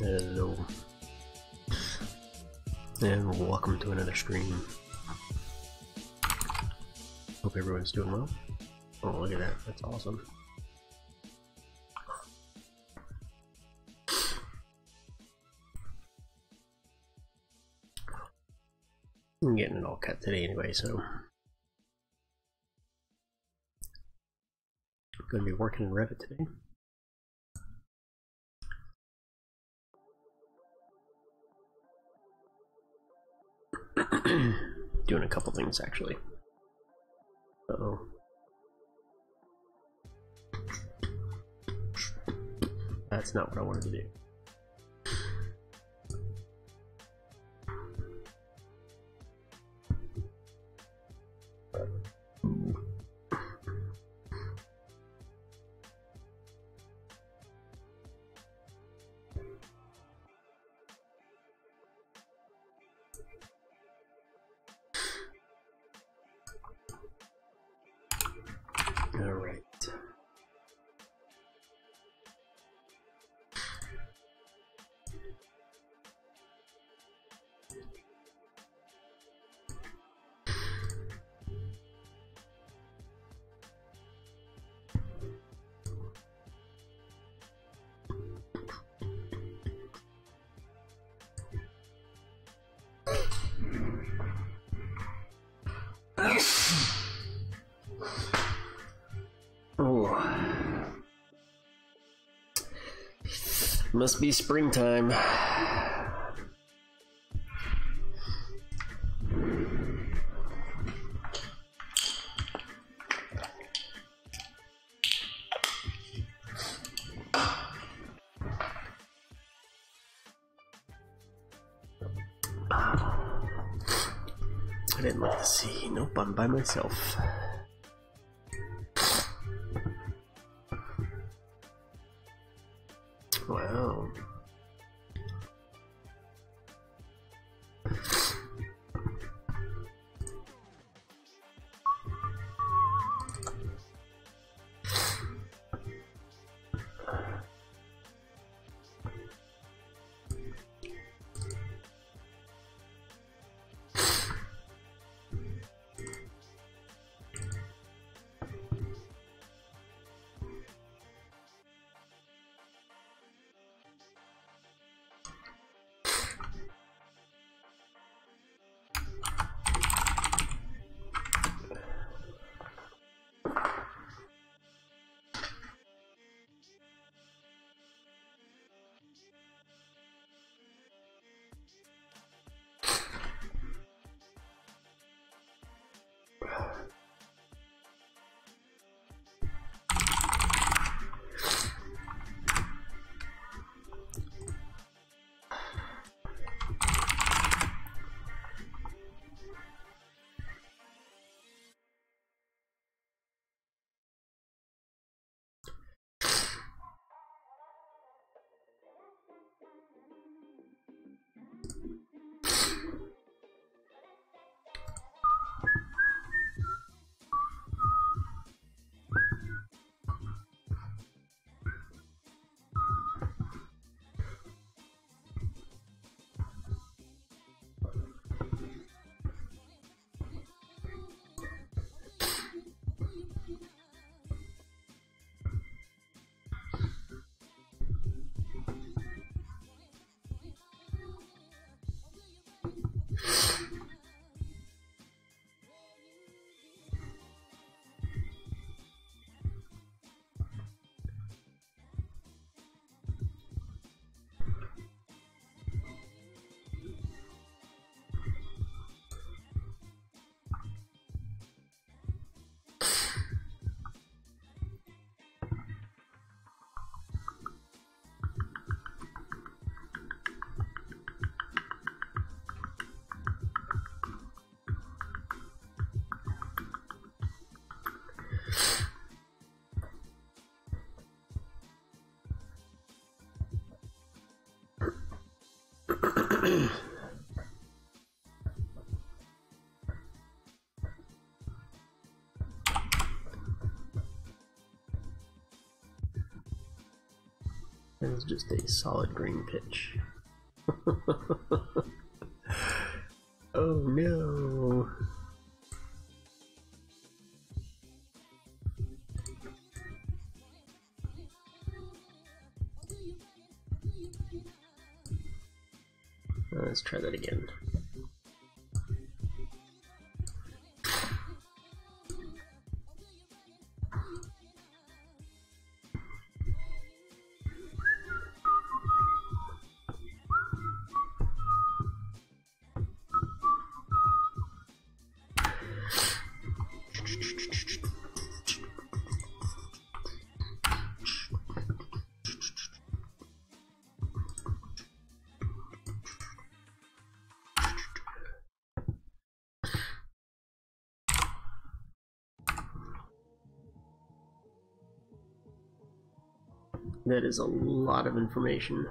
Hello, and welcome to another stream. Hope everyone's doing well. Oh, look at that, that's awesome. I'm getting it all cut today anyway, so I'm going to be working in Revit today. Doing a couple things actually. Uh-oh. That's not what I wanted to do. All right. Oh, must be springtime. I didn't look to see. Nope, I'm by myself. Wow. That is just a solid green pitch. Oh no. Let's try that again. That is a lot of information.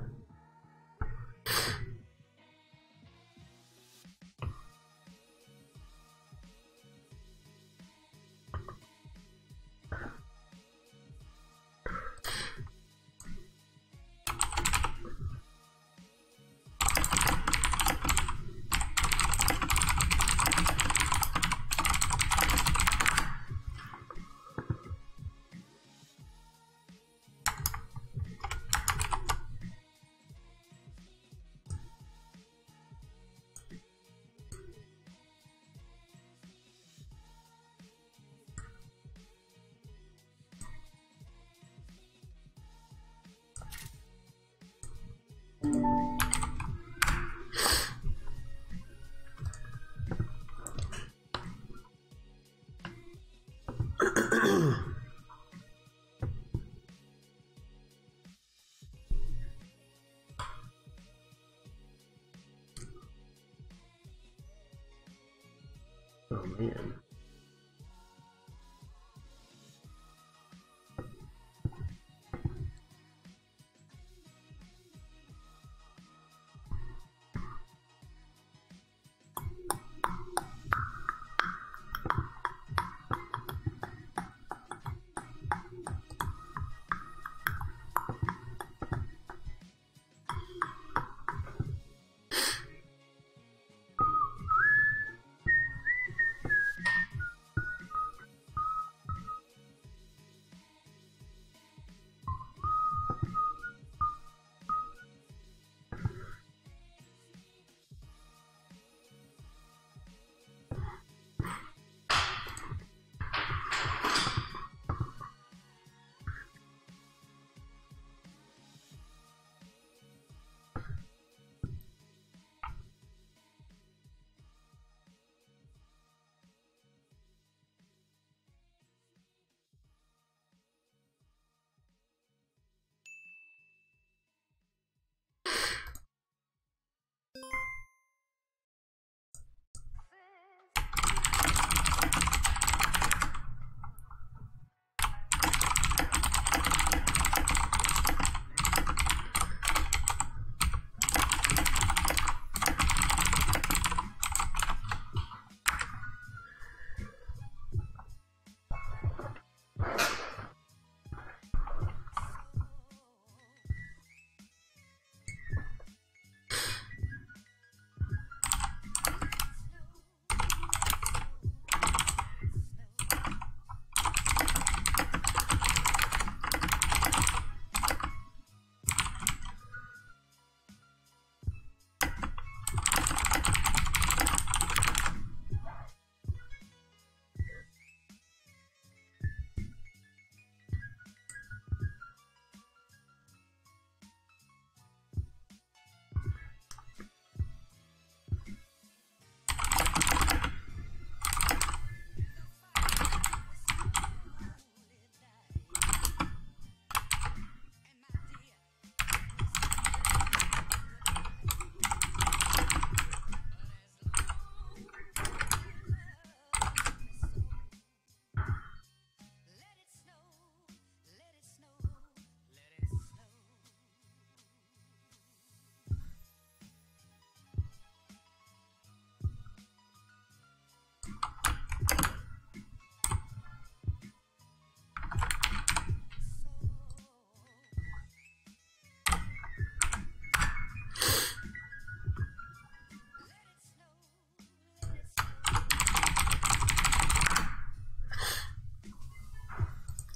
Oh man.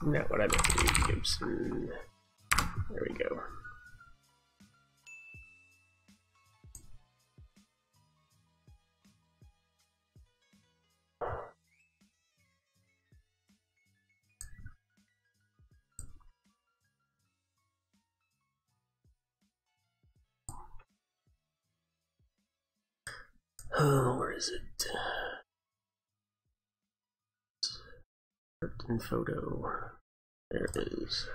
Not what I meant to do, Gibson. There we go. Oh, where is it? Curtain photo. There it is.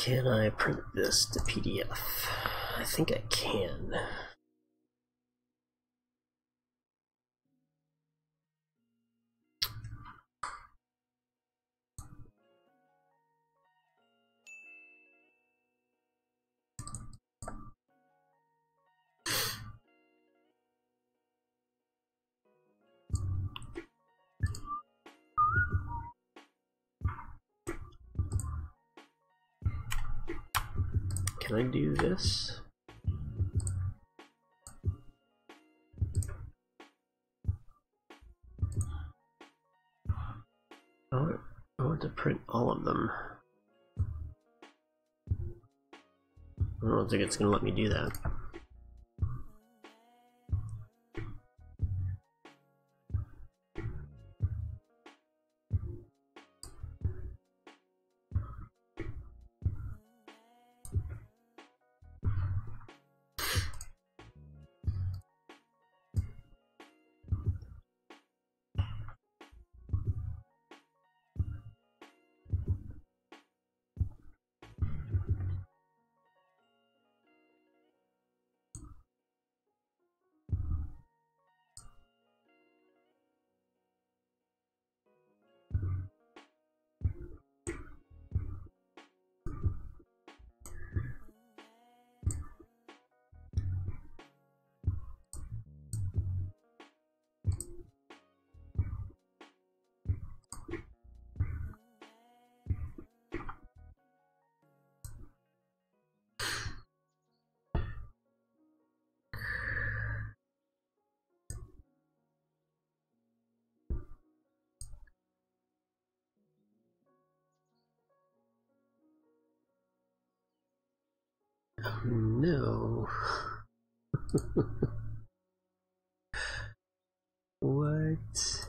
Can I print this to PDF? I think I can. Can I do this? I want to print all of them. I don't think it's going to let me do that. No. What?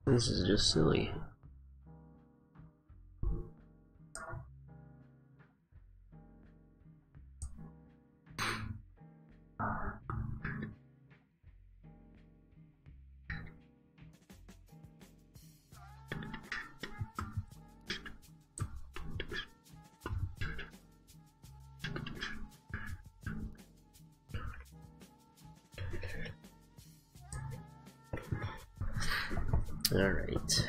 This is just silly. All right.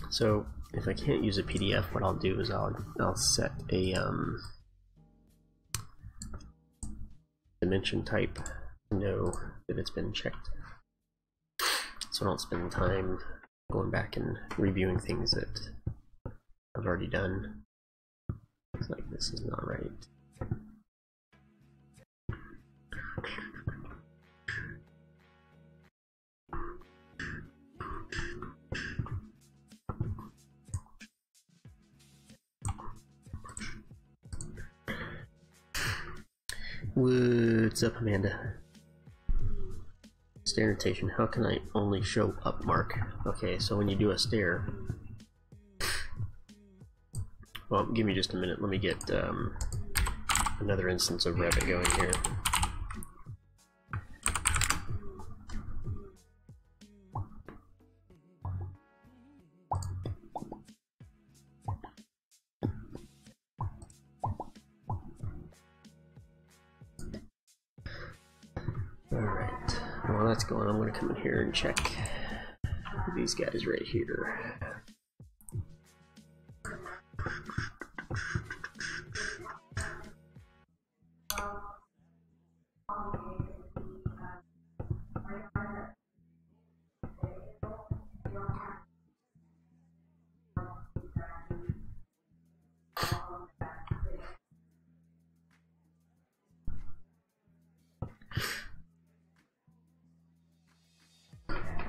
So if I can't use a PDF, what I'll do is I'll set a dimension type to know that it's been checked, so I don't spend time going back and reviewing things that I've already done. It's like, this is not right. What's up, Amanda? Stair notation. How can I only show up mark? Okay, so when you do a stair, well, give me just a minute. Let me get another instance of Revit going here. Alright, while that's going, I'm going to come in here and check these guys right here.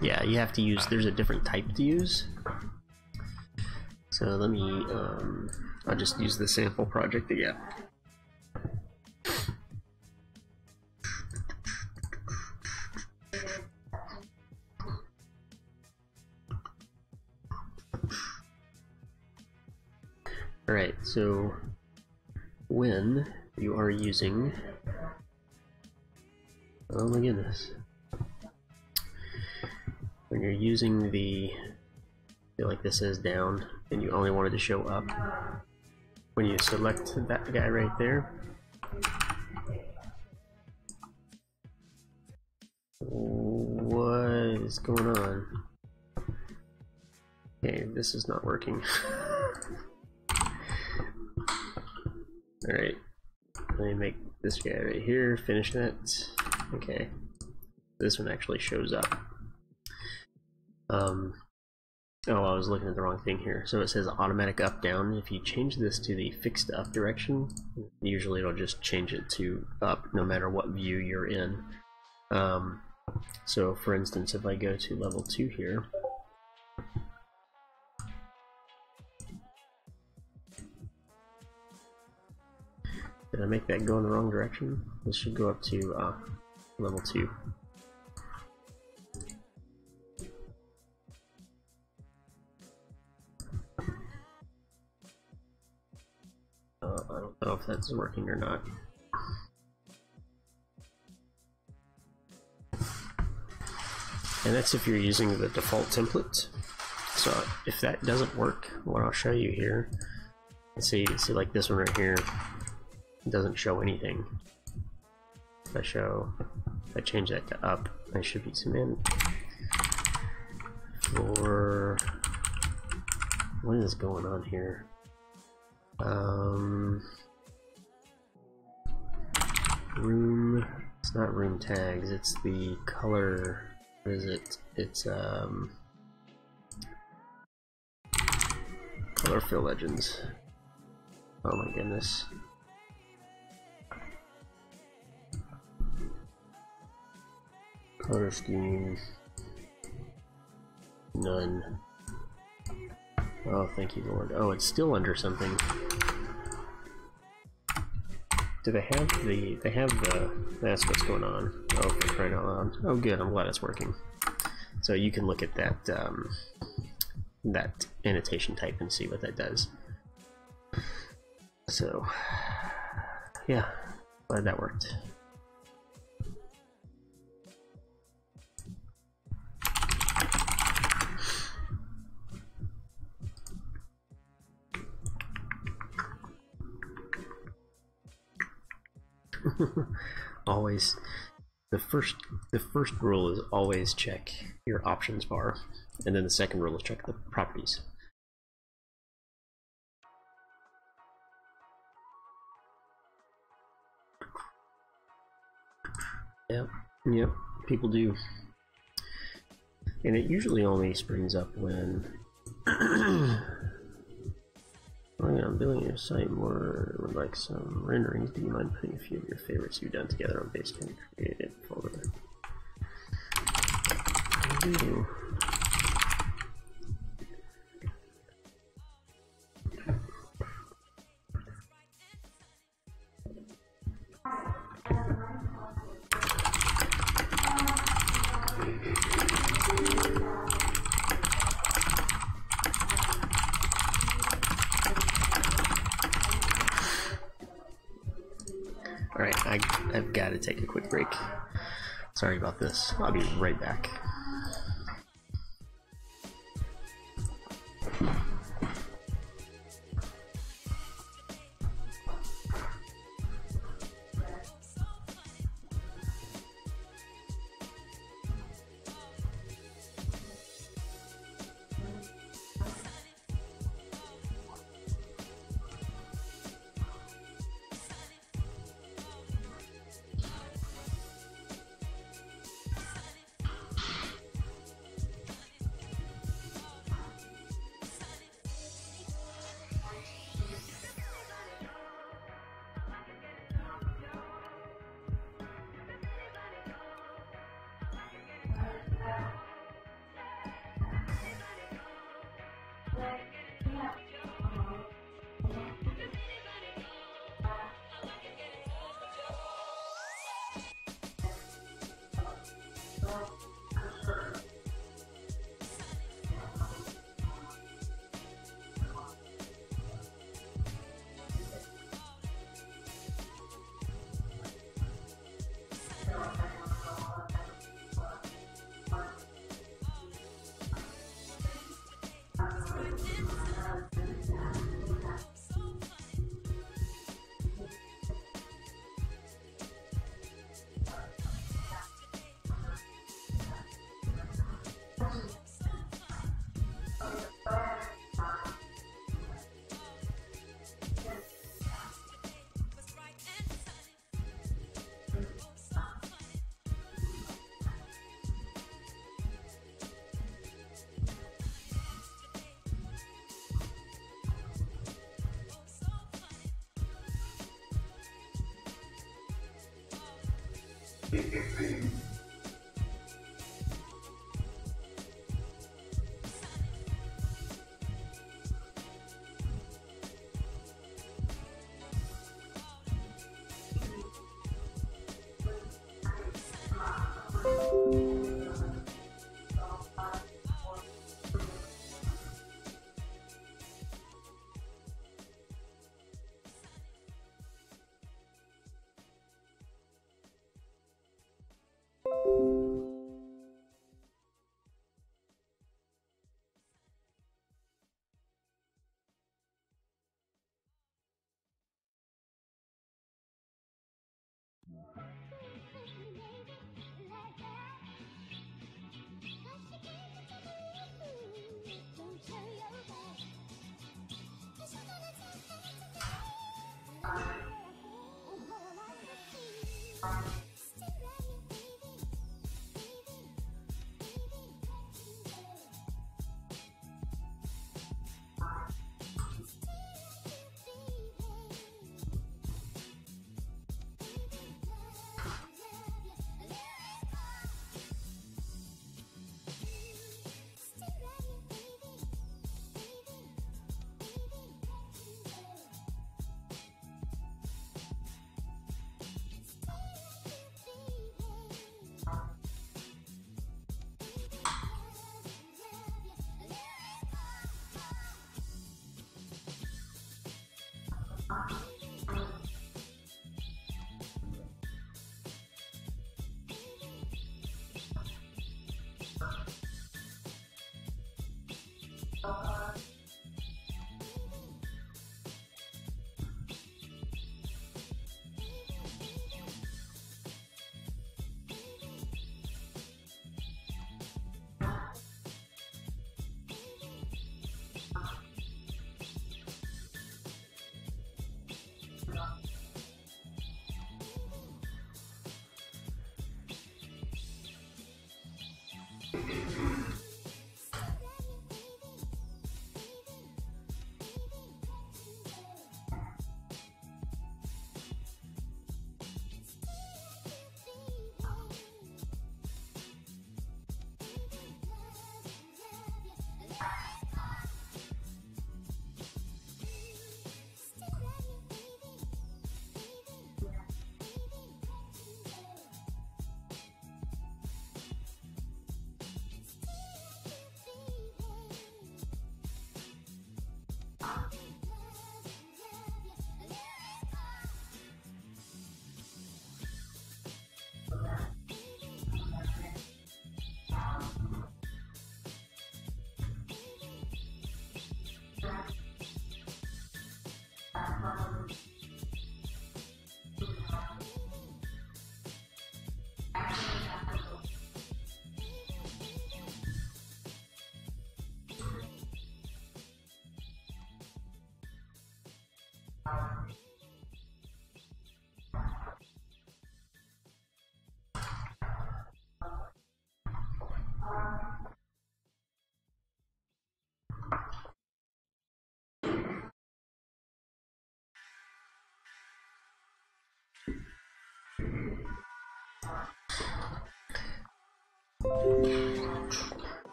Yeah, you have to use, there's a different type to use. So let me, I'll just use the sample project again. Alright, so when you are using, oh my goodness. When you're using the, feel like this says down, and you only wanted to show up, when you select that guy right there, what is going on? Okay, this is not working. Alright, let me make this guy right here, finish that. Okay, this one actually shows up. Oh, I was looking at the wrong thing here. So it says automatic up down. If you change this to the fixed up direction, usually it'll just change it to up no matter what view you're in. So for instance, if I go to level 2 here, did I make that go in the wrong direction? This should go up to level 2. I don't know if that's working or not. And that's if you're using the default template. So if that doesn't work, what I'll show you here, see like this one right here, it doesn't show anything. If I change that to up, I should be zoom in. For what is going on here? Room, it's not room tags, it's the color, what is it? It's color fill legends. Oh my goodness. Color scheme, none. Oh, thank you, Lord. Oh, it's still under something. Do they have the, that's what's going on. Oh, for crying out loud. Oh good, I'm glad it's working. So you can look at that, that annotation type and see what that does. So yeah, glad that worked. Always, the first rule is always check your options bar, and then the second rule is check the properties. Yep, people do. And it usually only springs up when I'm building your site more, would like some renderings. Do you mind putting a few of your favorites you've done together on Basecamp Creative folder? I do. Alright, I've got to take a quick break. Sorry about this. I'll be right back.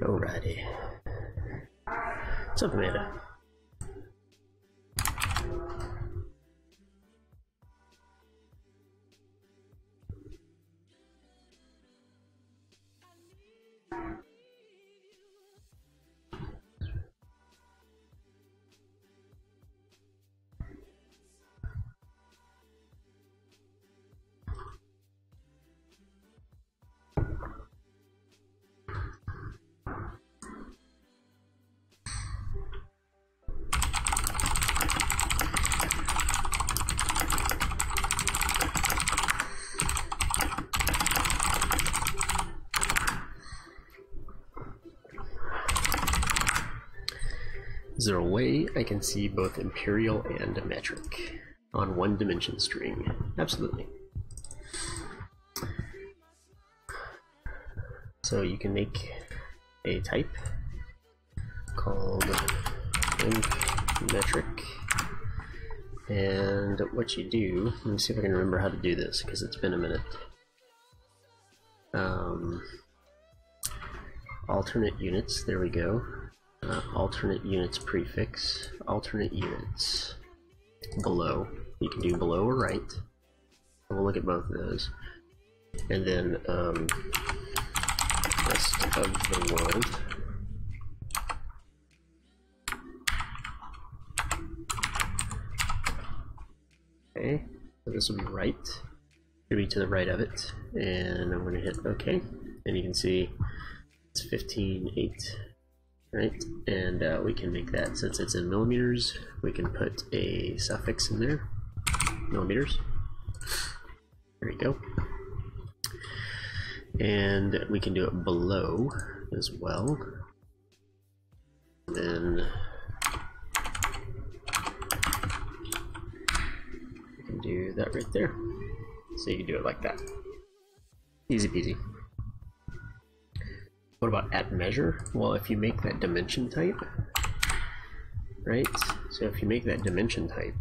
Alrighty. What's up, Amanda? Is there a way I can see both imperial and metric on one dimension string? Absolutely. So you can make a type called imp metric, and what you do, let me see if I can remember how to do this because it's been a minute. Alternate units, there we go. Alternate units prefix, alternate units below. You can do below or right. We'll look at both of those. And then rest of the world. Okay, so this will be right. Should be to the right of it. And I'm going to hit OK. And you can see it's 15.8. Right, and we can make that, since it's in millimeters, we can put a suffix in there, millimeters. There you go. And we can do it below as well. And then you can do that right there. So you can do it like that. Easy peasy. What about at measure? Well, if you make that dimension type, right? So if you make that dimension type,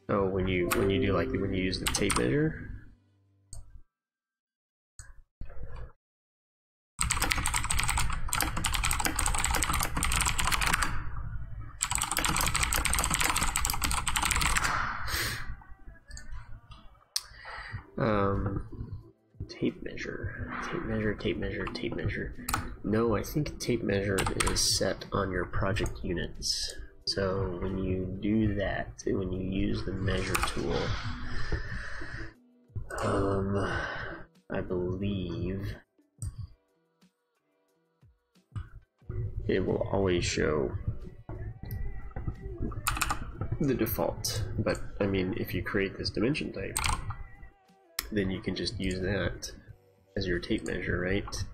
oh, when you do like when you use the tape measure, tape measure. No, I think tape measure is set on your project units. So when you do that, when you use the measure tool, I believe it will always show the default. But I mean, if you create this dimension type, then you can just use that as your tape measure, right?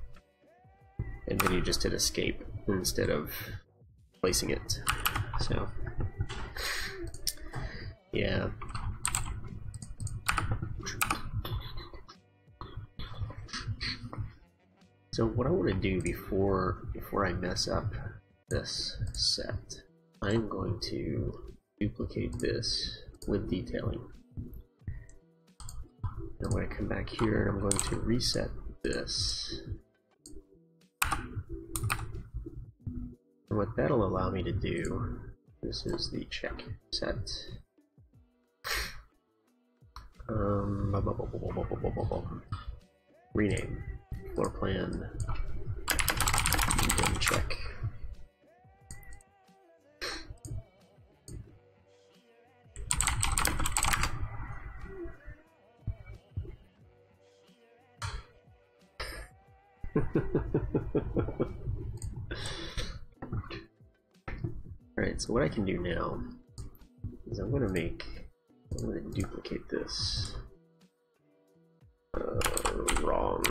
And then you just hit escape instead of placing it. So Yeah. So what I want to do before I mess up this set, I'm going to duplicate this with detailing. I'm going to come back here and I'm going to reset this. And what that'll allow me to do, this is the check set. Rename floor plan and check. Alright, so what I can do now is I'm going to duplicate this. Wrong.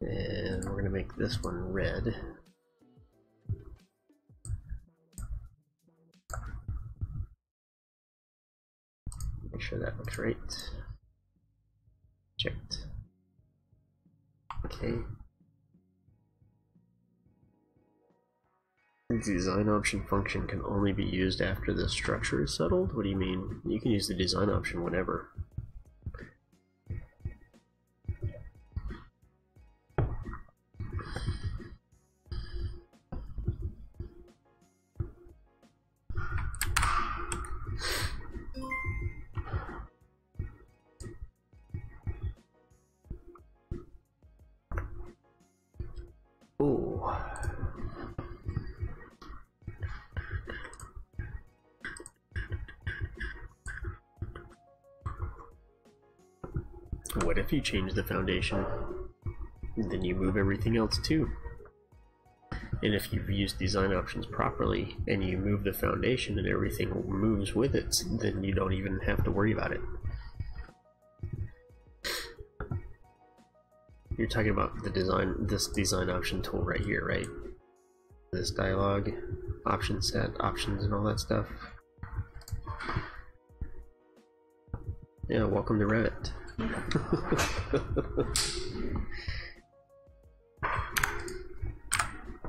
And we're going to make this one red. Make sure that looks right. Checked. Okay. The design option function can only be used after the structure is settled? What do you mean? You can use the design option whenever. Ooh. What if you change the foundation? Then you move everything else too. And if you've used design options properly and you move the foundation and everything moves with it, then you don't even have to worry about it. You're talking about the design, this design option tool right here, right? This dialog, option set, options, and all that stuff. Yeah, welcome to Revit.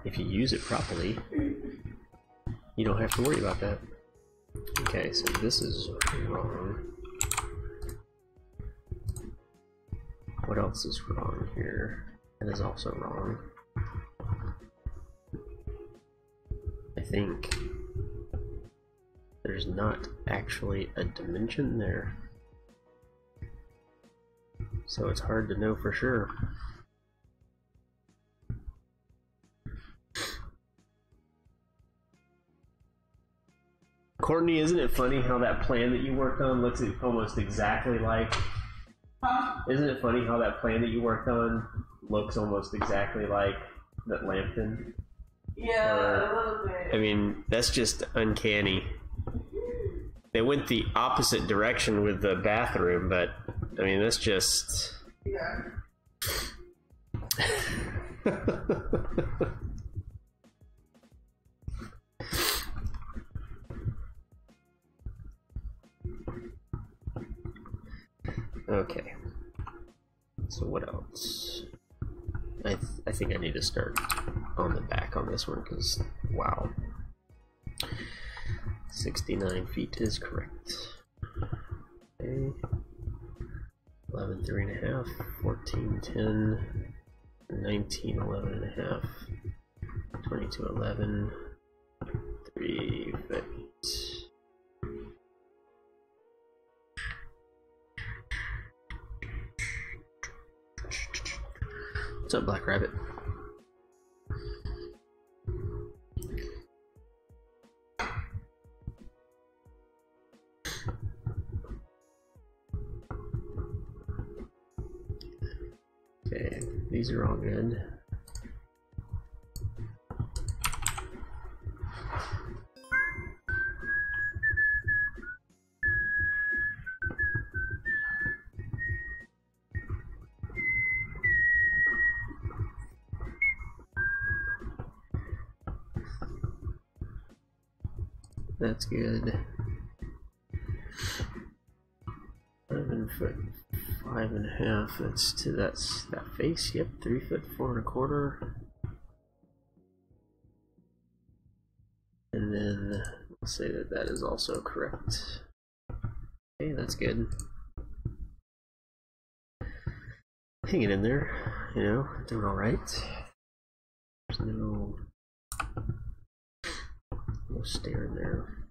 If you use it properly, you don't have to worry about that. Okay, so this is wrong. What else is wrong here? That is also wrong. I think there's not actually a dimension there. So it's hard to know for sure. Courtney, isn't it funny how that plan that you worked on looks almost exactly like... Huh? Isn't it funny how that plan that you worked on looks almost exactly like that Lambton? Yeah, a little bit. I mean, that's just uncanny. They went the opposite direction with the bathroom, but I mean, that's just... Yeah. Okay. So what else? I think I need to start on the back on this one because, wow. 69 feet is correct. Okay. 11, 3.5, 14, 10, 19, 11 and a half, 22, 11, 3 feet. What's up, Black Rabbit? Okay, these are all good. That's good. 7 foot 5.5. That's to that face. Yep, 3 foot 4.25. And then we'll say that that is also correct. Okay, that's good. Hanging in there, you know, doing all right. There's no stair in there.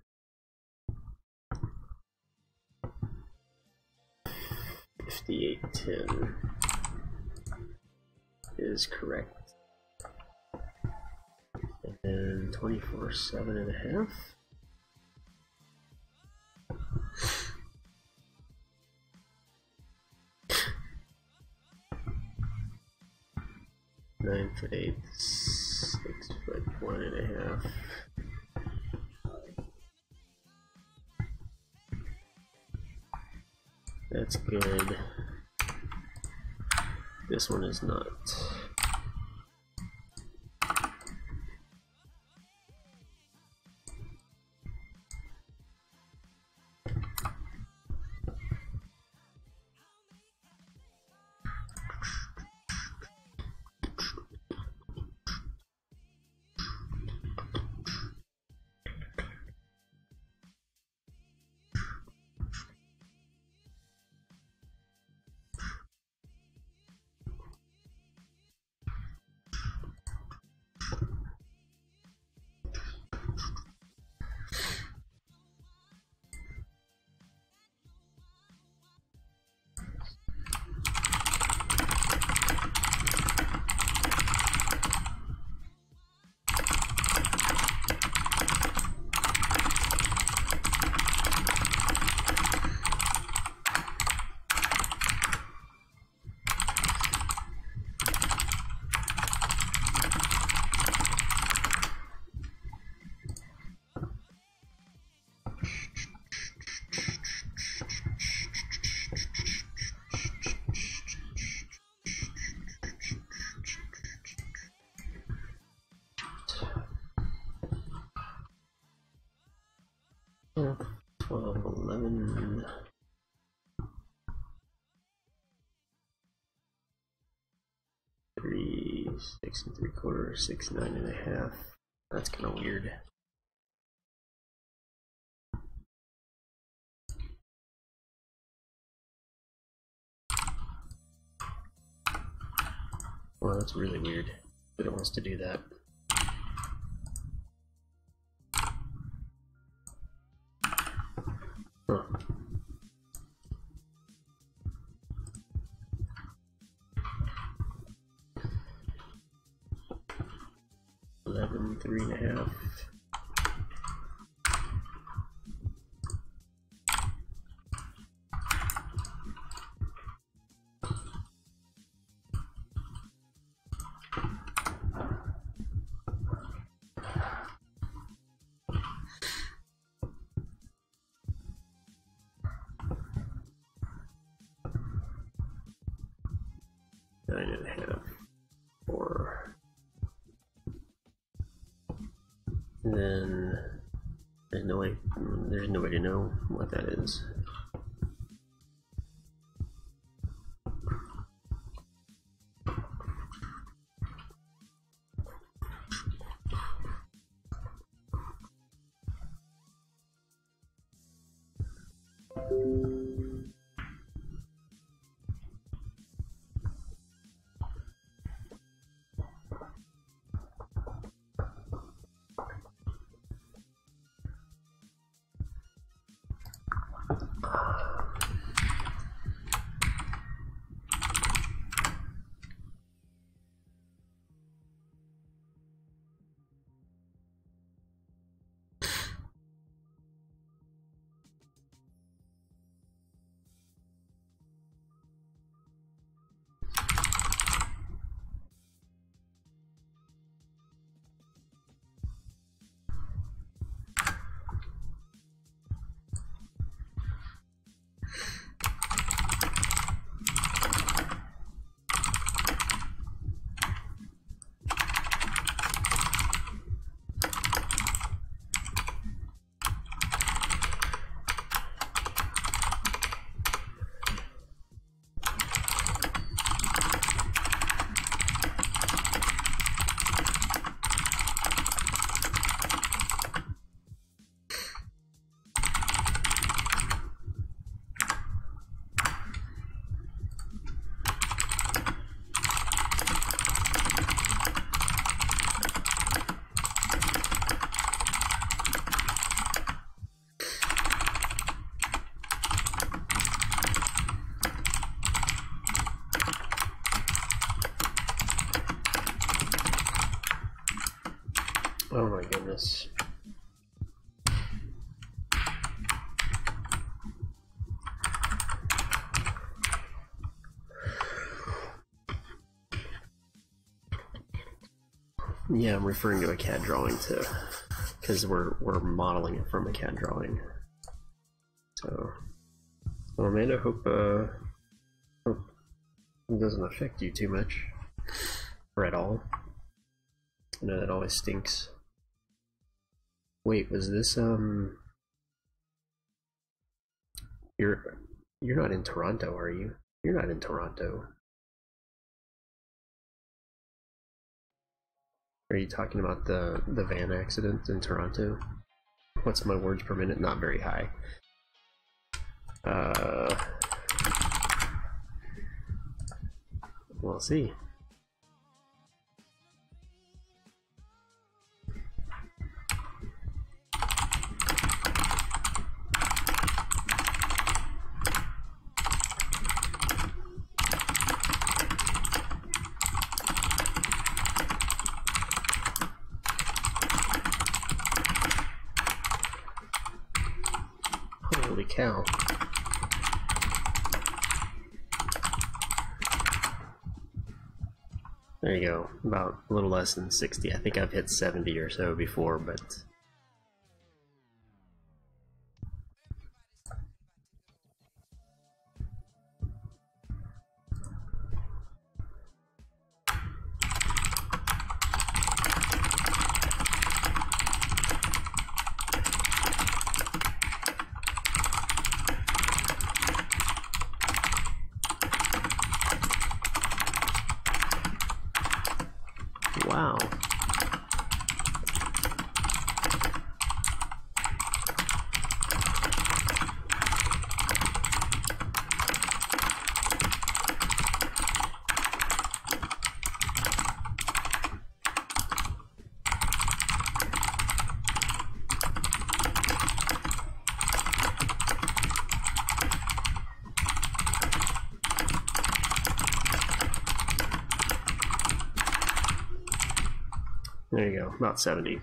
5810 is correct. And then 24 7.5. Nine foot 8, 6 foot 1.5. That's good. This one is not. Yeah, 12, 11. 3, 6 3/4, 6, 9.5. That's kind of weird. Well, that's really weird that it wants to do that. Huh. Eleven, 3.5. Nine and a half, 4. And then there's no way to know what that is. Oh my goodness. Yeah, I'm referring to a CAD drawing too, because we're modeling it from a CAD drawing. So, well, Amanda, hope it doesn't affect you too much, or at all. I know that always stinks. Wait, was this You're not in Toronto, are you? You're not in Toronto. Are you talking about the van accident in Toronto? What's my words per minute? Not very high. We'll see. Holy cow. There you go, about a little less than 60. I think I've hit 70 or so before, but... Wow. There you go, about 70.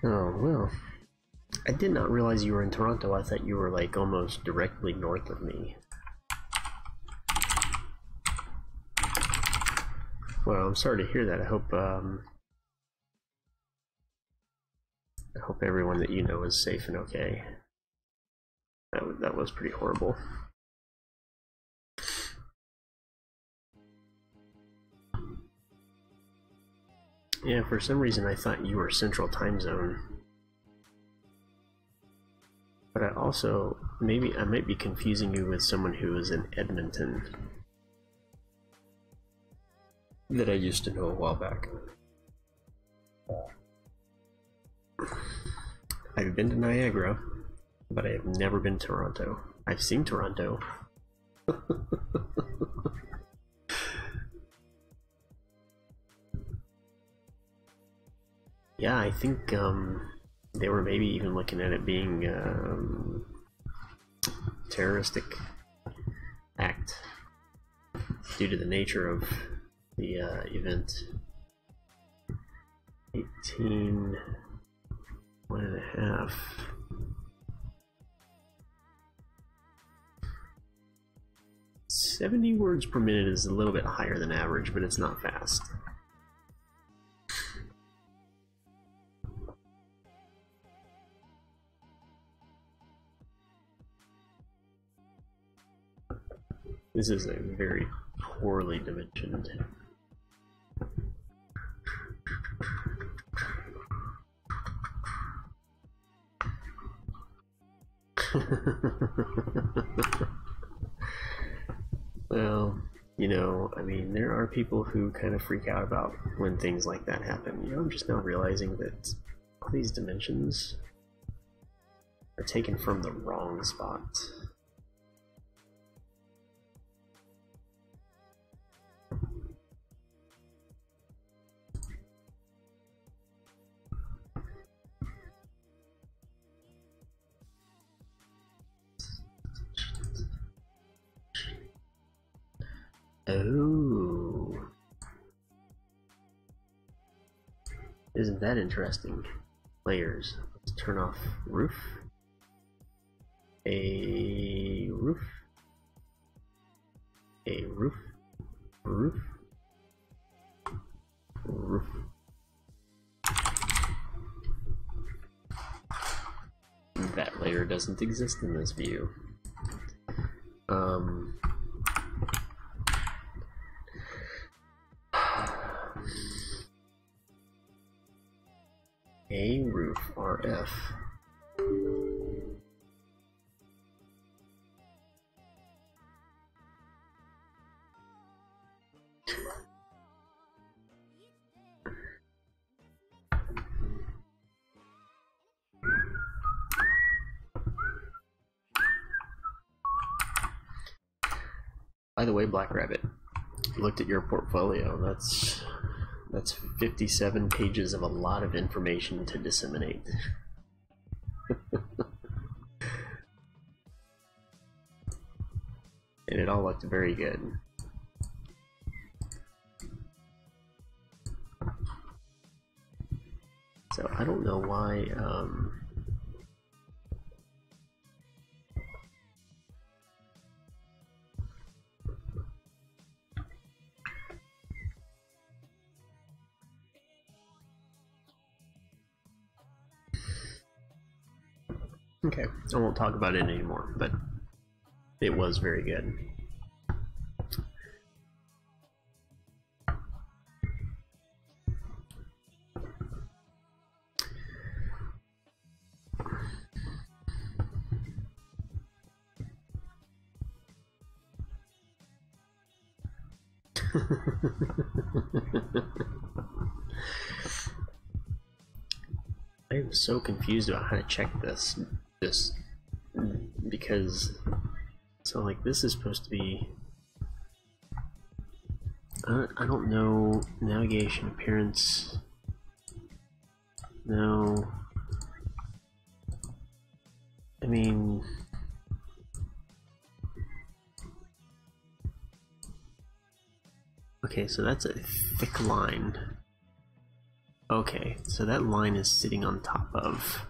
Oh, well. I did not realize you were in Toronto. I thought you were like almost directly north of me. Well, I'm sorry to hear that. I hope everyone that you know is safe and okay. That was pretty horrible. Yeah, for some reason I thought you were Central Time Zone. But I also, maybe I might be confusing you with someone who is in Edmonton that I used to know a while back. I've been to Niagara, but I have never been to Toronto. I've seen Toronto. Yeah, I think they were maybe even looking at it being terroristic act due to the nature of the event. 18, 1.5. "70 words per minute is a little bit higher than average, but it's not fast." This is a very poorly dimensioned. Well, you know, I mean, there are people who kind of freak out about when things like that happen. You know, I'm just now realizing that all these dimensions are taken from the wrong spot. Oh. Isn't that interesting? Layers. Let's turn off roof. A roof. A roof. Roof. Roof. That layer doesn't exist in this view. A roof RF. By the way, Black Rabbit, looked at your portfolio. That's 57 pages of a lot of information to disseminate. And it all looked very good. So I don't know why okay, I won't talk about it anymore, but it was very good. I am so confused about how to check this because so like this is supposed to be I don't know, navigation appearance, no, I mean okay, so that's a thick line. Okay, so that line is sitting on top of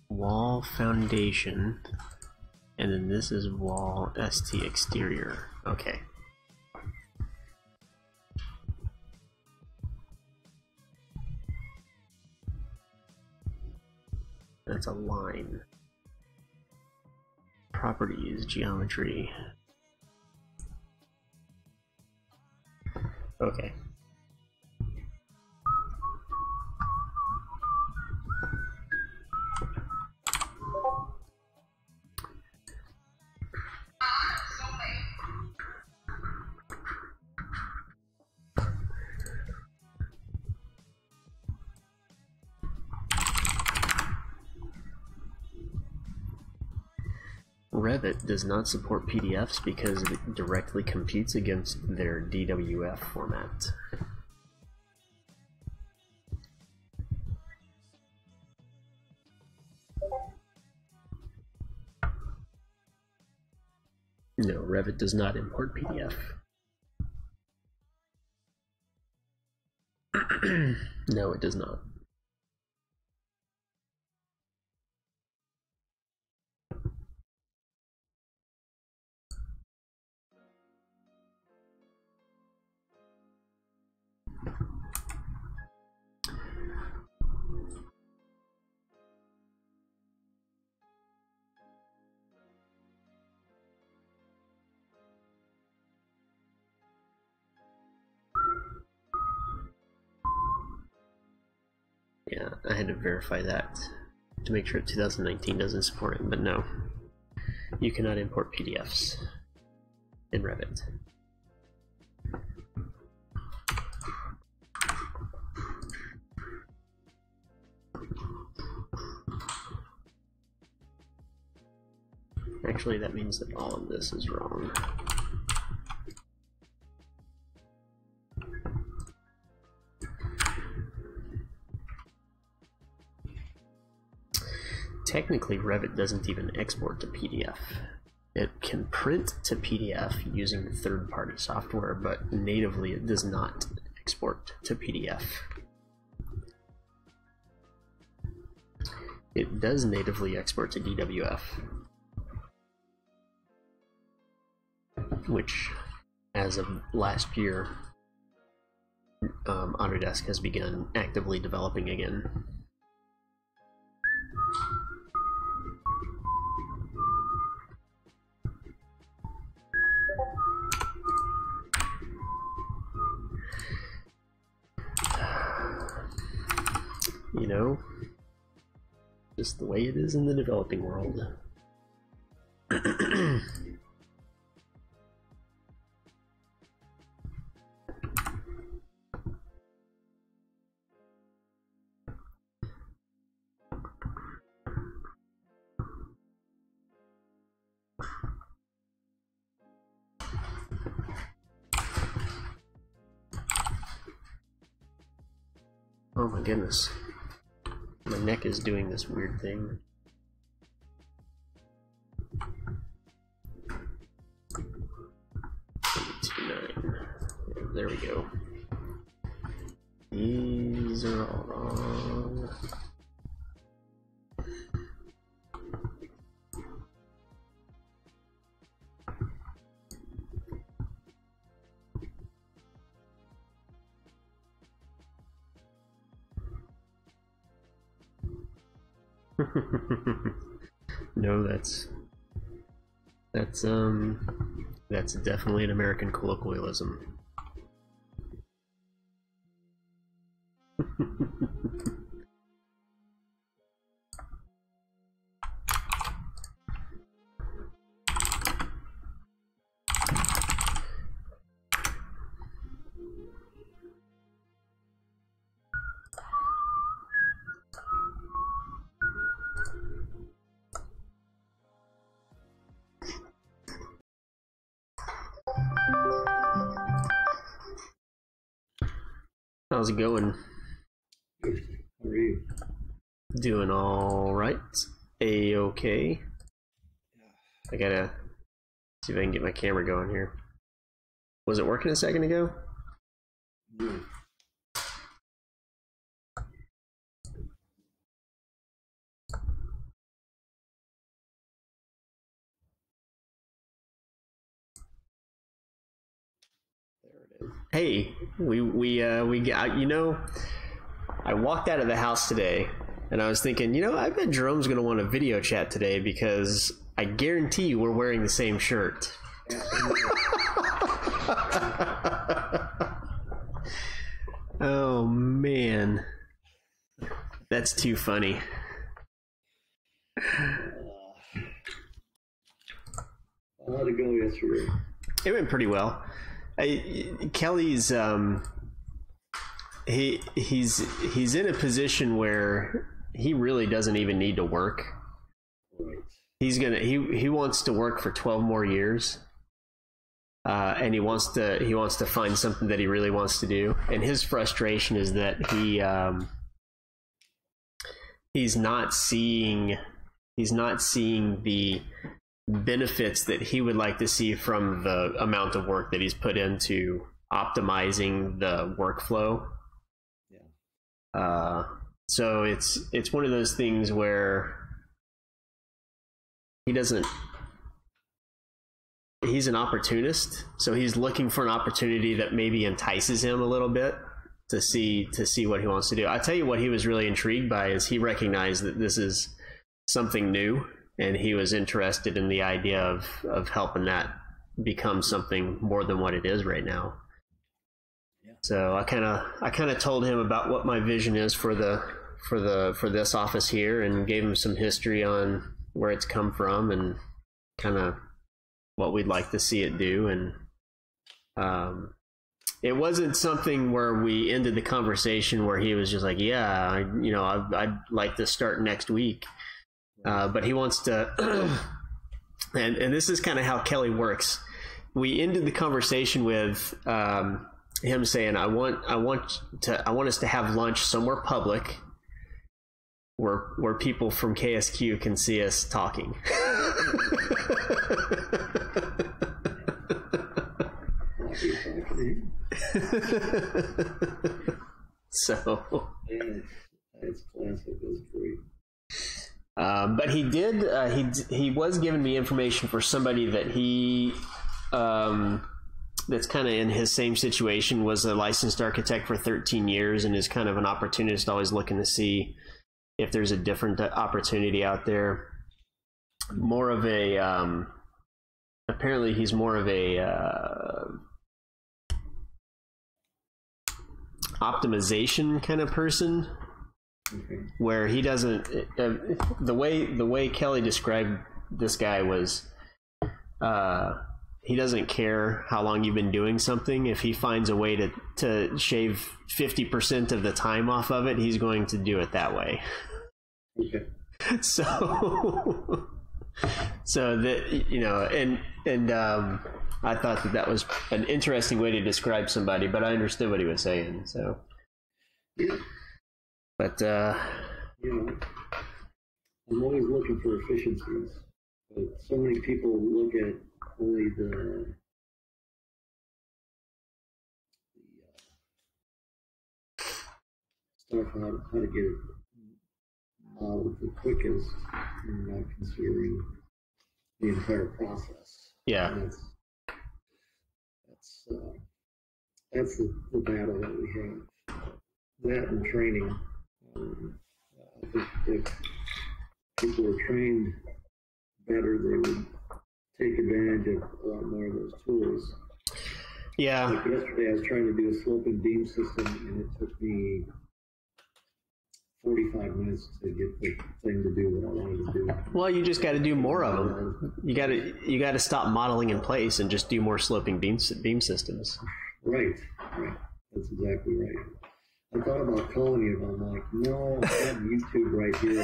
wall foundation, and then this is wall ST exterior. Okay. That's a line. Properties, geometry. Okay. Revit does not support PDFs because it directly competes against their DWF format. No, Revit does not import PDF. No, it does not. Yeah, I had to verify that to make sure 2019 doesn't support it, but no. You cannot import PDFs in Revit. Actually, that means that all of this is wrong. Technically, Revit doesn't even export to PDF. It can print to PDF using third-party software, but natively it does not export to PDF. It does natively export to DWF, which, as of last year, Autodesk has begun actively developing again. You know, just the way it is in the developing world. Oh my goodness. My neck is doing this weird thing. There we go. These are all wrong. No, that's definitely an American colloquialism. How's it going? Good. How are you? Doing all right. A-okay. I gotta see if I can get my camera going here. Was it working a second ago? Yeah. Hey, we got, you know, I walked out of the house today and I was thinking, you know, I bet Jerome's gonna want a video chat today because I guarantee you we're wearing the same shirt. Oh man, that's too funny. How'd it go yesterday? It went pretty well. Kelly's he's in a position where he really doesn't even need to work. Right. He wants to work for 12 more years, and he wants to find something that he really wants to do. And his frustration is that he's not seeing the benefits that he would like to see from the amount of work that he's put into optimizing the workflow. Yeah. So it's one of those things where he's an opportunist, so he's looking for an opportunity that maybe entices him a little bit to see what he wants to do. I tell you what he was really intrigued by is he recognized that this is something new, and he was interested in the idea of helping that become something more than what it is right now. Yeah. So I kind of told him about what my vision is for this office here, and gave him some history on where it's come from and kind of what we'd like to see it do. And it wasn't something where we ended the conversation where he was just like, yeah, I'd like to start next week. But he wants to, and this is kind of how Kelly works. We ended the conversation with him saying, I want us to have lunch somewhere public, where people from KSQ can see us talking. So that's classic. That's great. But he did. He was giving me information for somebody that he that's kind of in his same situation. Was a licensed architect for 13 years and is kind of an opportunist, always looking to see if there's a different opportunity out there. More of a apparently he's more of a optimization kind of person. Okay. Where he doesn't the way Kelly described this guy was he doesn't care how long you've been doing something. If he finds a way to shave 50% of the time off of it, he's going to do it that way. Okay. So that, you know, and I thought that was an interesting way to describe somebody, but I understood what he was saying. So yeah. But you know, I'm always looking for efficiencies, but so many people look at only the stuff how to get it modeled the quickest, and not considering the entire process. Yeah, and that's the battle that we have. That and training. I think if people were trained better, they would take advantage of a lot more of those tools. Yeah. Like yesterday, I was trying to do a sloping beam system, and it took me 45 minutes to get the thing to do what I wanted to do. Well, you just got to do more of them. You got to stop modeling in place and just do more sloping beam systems. Right. That's exactly right. I thought about calling you, but I'm like, no, I have YouTube right here.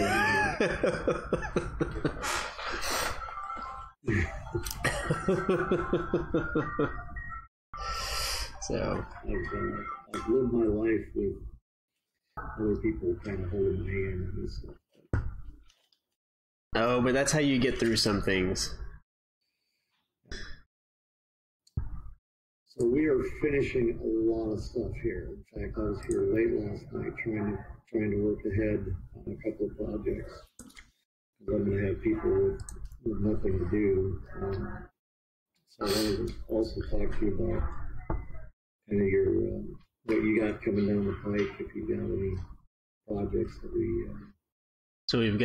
So I've lived my life with other people kind of holding my hand and this stuff. Oh, but that's how you get through some things. So we are finishing a lot of stuff here. In fact, I was here late last night trying to work ahead on a couple of projects. Because I'm going to have people with nothing to do. So I wanted to also talk to you about kind of your what you got coming down the pike, if you got any projects that we. So we've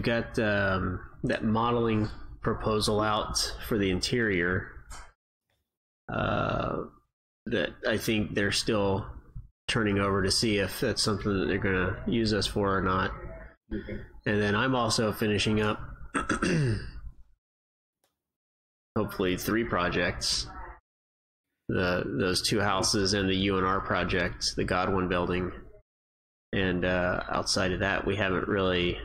got that modeling proposal out for the interior. That I think they're still turning over to see if that's something that they're going to use us for or not. Okay. And then I'm also finishing up hopefully 3 projects. Those 2 houses and the UNR project, the Godwin building. And outside of that, we haven't really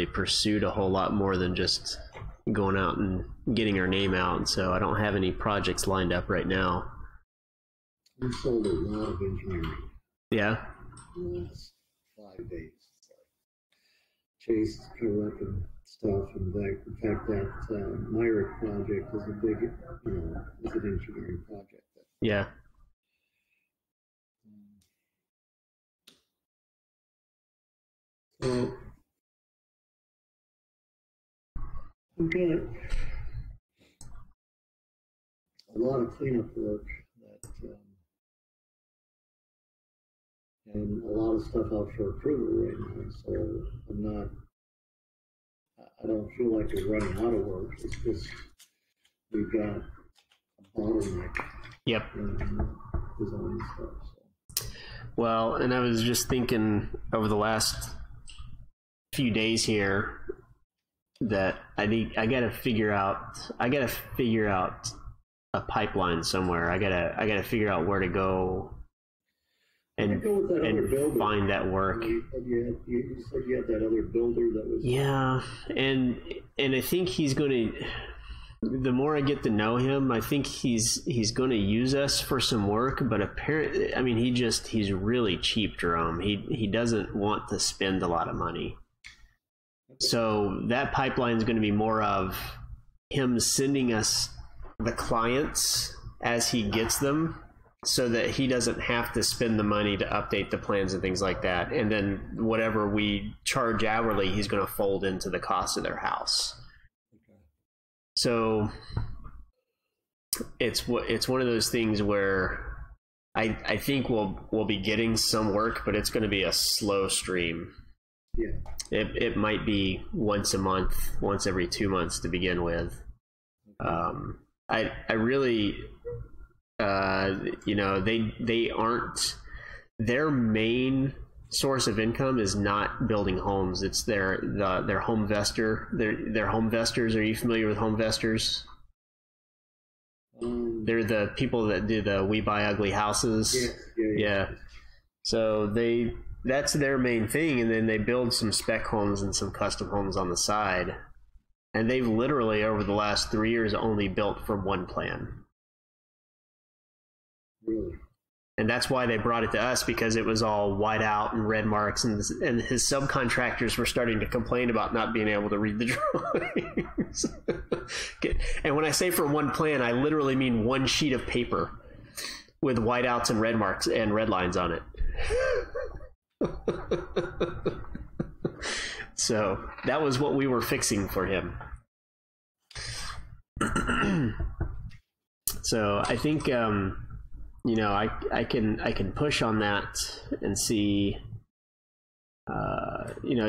pursued a whole lot more than just going out and getting our name out, and so I don't have any projects lined up right now. We sold a lot of engineering. Yeah. In the last 5 days. Chase cover up and stuff, and in fact that Myrick project is a big, it's an engineering project. Yeah. So we've got a lot of cleanup work that, and a lot of stuff out for approval right now. So I don't feel like we're running out of work. It's just we've got a bottleneck. Yep. Design stuff. So. Well, and I was just thinking over the last few days here that I gotta figure out a pipeline somewhere. I gotta figure out where to go and find that work. You said you had that other builder that was. Yeah, and I think he's going to. the more I get to know him, I think he's going to use us for some work, but apparently, I mean, he's really cheap, Jerome. He doesn't want to spend a lot of money. So that pipeline is going to be more of him sending us the clients as he gets them, so that he doesn't have to spend the money to update the plans and things like that. And then whatever we charge hourly, he's going to fold into the cost of their house. Okay. So it's one of those things where I think we'll be getting some work, but it's going to be a slow stream. Yeah. It might be once a month, once every 2 months to begin with. I really, they aren't, their main source of income is not building homes. It's their home vestor. They're home vestors. Are you familiar with home vestors? They're the people that do the We Buy Ugly Houses. Yeah. So that's their main thing, and then they build some spec homes and some custom homes on the side. And they've literally, over the last 3 years, only built from one plan. Really? And that's why they brought it to us, because it was all white out and red marks, and his subcontractors were starting to complain about not being able to read the drawings. And when I say for one plan, I literally mean one sheet of paper with whiteouts and red marks and red lines on it. So that was what we were fixing for him. So I think I can push on that and see,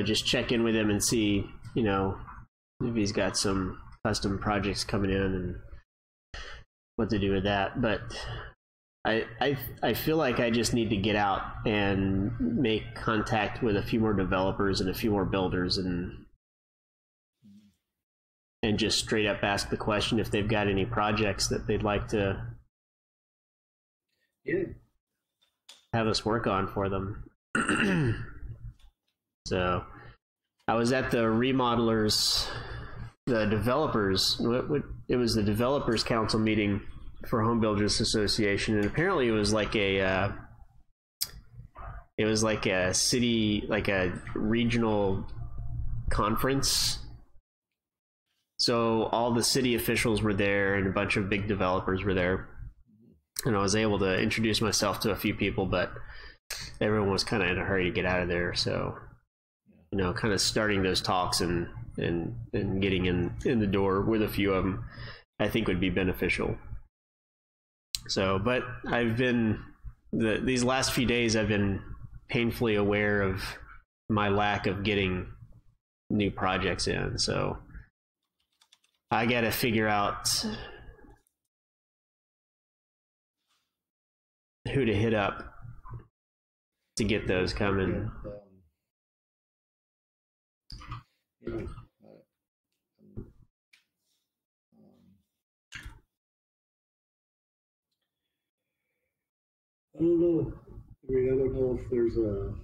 just check in with him and see, if he's got some custom projects coming in and what to do with that. But I feel like I just need to get out and make contact with a few more developers and a few more builders and just straight up ask the question if they've got any projects that they'd like to have us work on for them. So I was at the remodelers, the developers, it was the developers council meeting for Home Builders Association, and apparently it was like a city, like a regional conference. So all the city officials were there and a bunch of big developers were there, and I was able to introduce myself to a few people, but everyone was kind of in a hurry to get out of there. So kind of starting those talks and getting in the door with a few of them, I think would be beneficial. So, but I've been, these last few days, I've been painfully aware of my lack of getting new projects in. So I got to figure out who to hit up to get those coming. I don't know. I don't know if there's some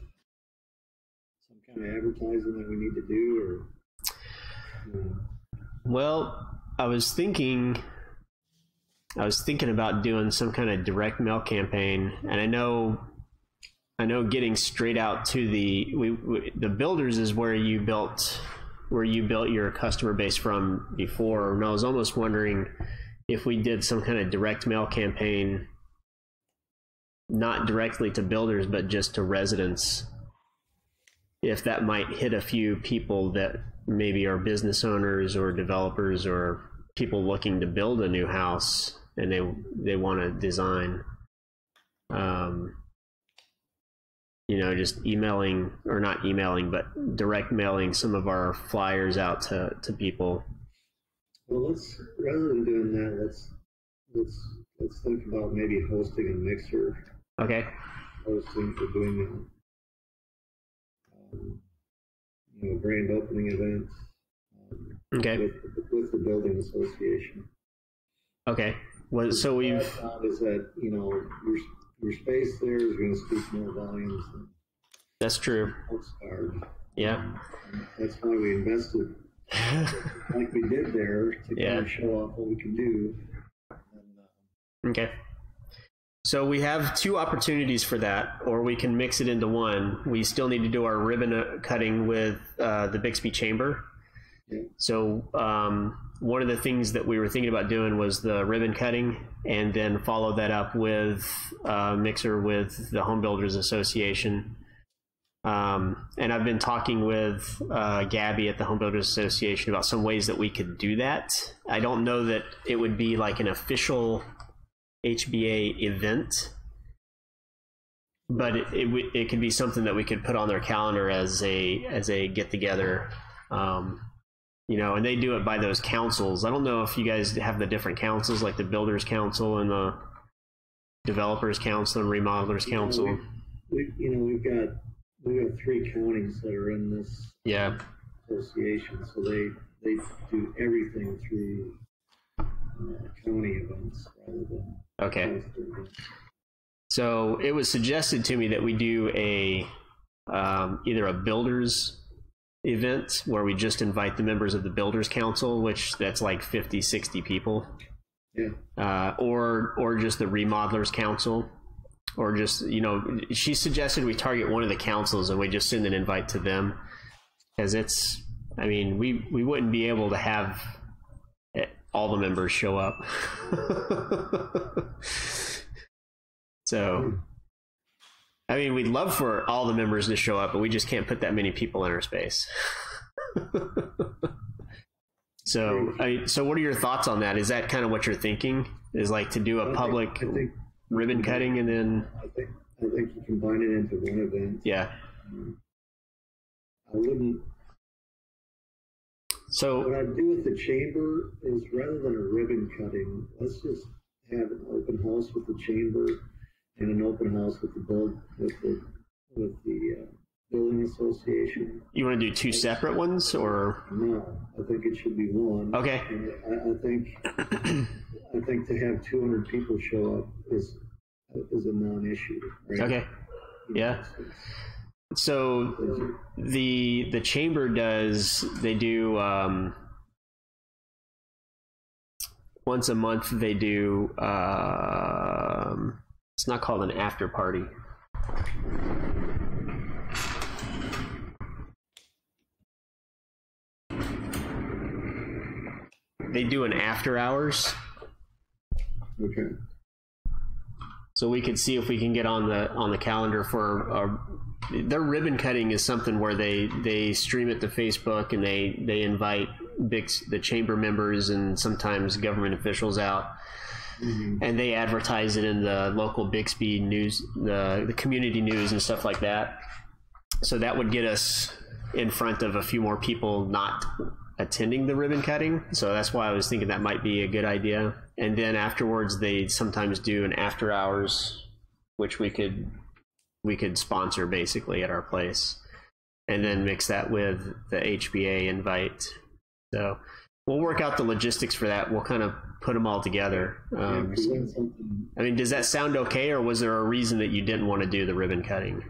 kind of advertising that we need to do, or. Well, I was thinking about doing some kind of direct mail campaign, and I know getting straight out to the builders is where you built your customer base from before, and I was almost wondering if we did some kind of direct mail campaign, not directly to builders, but just to residents, if that might hit a few people that maybe are business owners or developers or people looking to build a new house and they want to design. Just emailing, or not emailing, but direct mailing some of our flyers out to people. Well, rather than doing that, let's think about maybe hosting a mixer. Okay. Hosting for doing grand opening events. Okay. With the building association. Okay. Well, so we've. Is that your space there is going to speak more volumes than. That's true. Postcard. Yeah. That's why we invested like we did there to Yeah. kind of show off what we can do. And, Okay. So we have two opportunities for that, or we can mix it into one. We still need to do our ribbon cutting with the Bixby Chamber. yeah. So one of the things that we were thinking about doing was the ribbon cutting, and then follow that up with a mixer with the Home Builders Association. And I've been talking with Gabby at the Home Builders Association about some ways that we could do that. I don't know that it would be like an official HBA event, but it could be something that we could put on their calendar as a get together. You know, and they do it by those councils. I don't know if you guys have the different councils, like the Builders Council and the Developers Council and Remodelers Council. We've got 3 counties that are in this Yeah. association, so they do everything through county events rather than Okay. coastal events. So it was suggested to me that we do a either a builders event where we just invite the members of the Builders Council, which that's like 50, 60 people, Yeah. or just the Remodelers Council, or just, you know, she suggested we target one of the councils and we just send an invite to them, because it's, I mean, we wouldn't be able to have all the members show up. So, I mean, we'd love for all the members to show up, but we just can't put that many people in our space. So what are your thoughts on that? Is that kind of what you're thinking? Is like to do a public ribbon cutting and then? I think you combine it into one event. Yeah. I wouldn't. So What I'd do with the chamber is, rather than a ribbon cutting, let's just have an open house with the chamber and an open house with the building association. you want to do two separate ones, or? No, I think it should be one. Okay. And I think to have 200 people show up is a non-issue. Right? Okay. Yeah. So the chamber they do once a month. They do it's not called an after party. They do an after hours. Okay. So we could see if we can get on the calendar for their ribbon cutting is something where they stream it to Facebook, and they invite the chamber members and sometimes government officials out, and they advertise it in the local Bixby news, the community news and stuff like that. So that would get us in front of a few more people not attending the ribbon cutting. So that's why I was thinking that might be a good idea. And then afterwards, they sometimes do an after hours, which we could sponsor basically at our place, and then mix that with the HBA invite. So we'll work out the logistics for that. We'll kind of put them all together. I mean, does that sound okay, or was there a reason that you didn't want to do the ribbon cutting?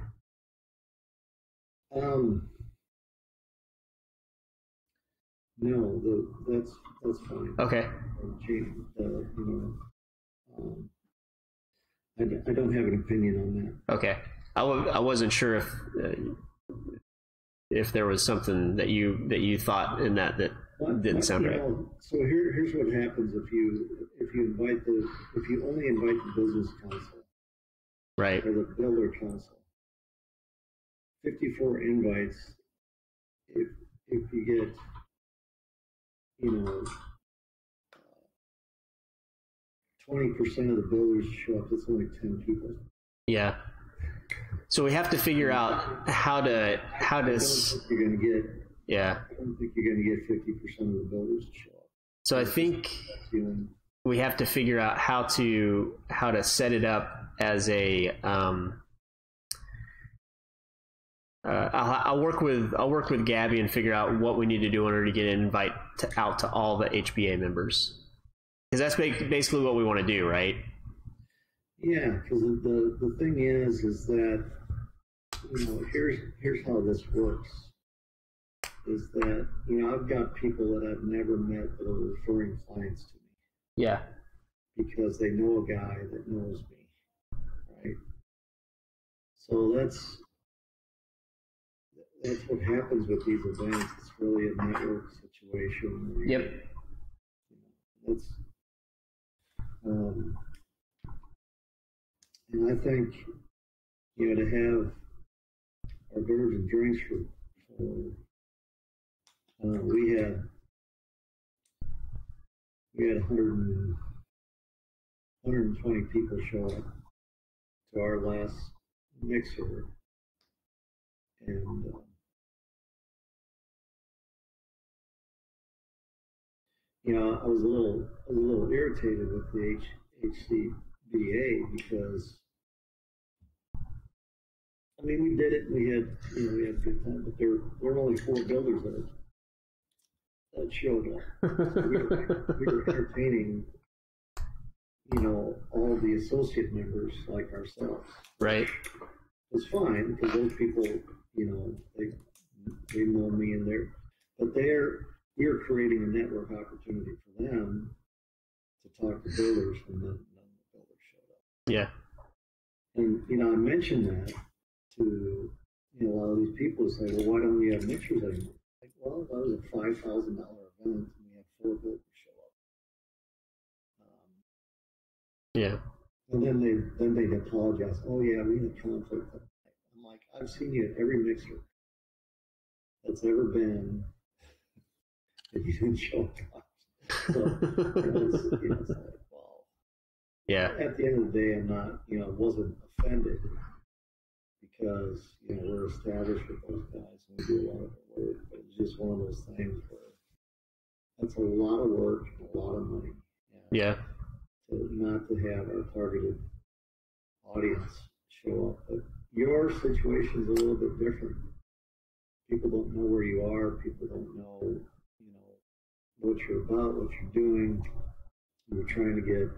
No, that's fine. Okay. I don't have an opinion on that. Okay. I wasn't sure if there was something that you thought in that didn't sound right. So here's what happens if you only invite the business council, right, or the builder council. 54 invites. If you get 20% of the builders show up, that's only 10 people. Yeah. So we have to figure out how to. I don't think you're going to get. Yeah. I don't think you're going to get 50% of the builders to show up. So I think we have to figure out how to set it up as a. I'll work with Gabby and figure out what we need to do in order to get an invite out to all the HBA members, because that's basically what we want to do, right? Yeah, because the thing is that here's how this works. is that, you know, I've got people that I've never met that are referring clients to me Yeah. because they know a guy that knows me, right? So that's what happens with these events. It's really a network situation. Yep. That's, and I think, you know, to have our beers and drinks we had 120 people show up to our last mixer, and you know, I was a little irritated with the HCBA because, I mean, we did it. We had a good time, but there were only 4 builders that showed up. So we were entertaining, you know, all the associate members like ourselves. Right. It's fine because those people, you know, they know me and we're creating a network opportunity for them to talk to builders when none of the builders showed up. Yeah. And, you know, I mentioned that to, you know, a lot of these people say, well, why don't we have mixers anymore? Like, well, that was a $5,000 event and we had 4 builders show up. Yeah. And then they'd apologize. Oh yeah, we had conflict. I'm like, I've seen you at every mixer that's ever been that you didn't show up. So it's like, well, Yeah. at the end of the day, I'm not, you know, I wasn't offended because, you know, we're established with those guys and we do a lot of the work. But it's just one of those things where that's a lot of work, a lot of money. Yeah. Not to have our targeted audience show up. But your situation is a little bit different. People don't know where you are. People don't know, you know, what you're about, what you're doing. You're trying to get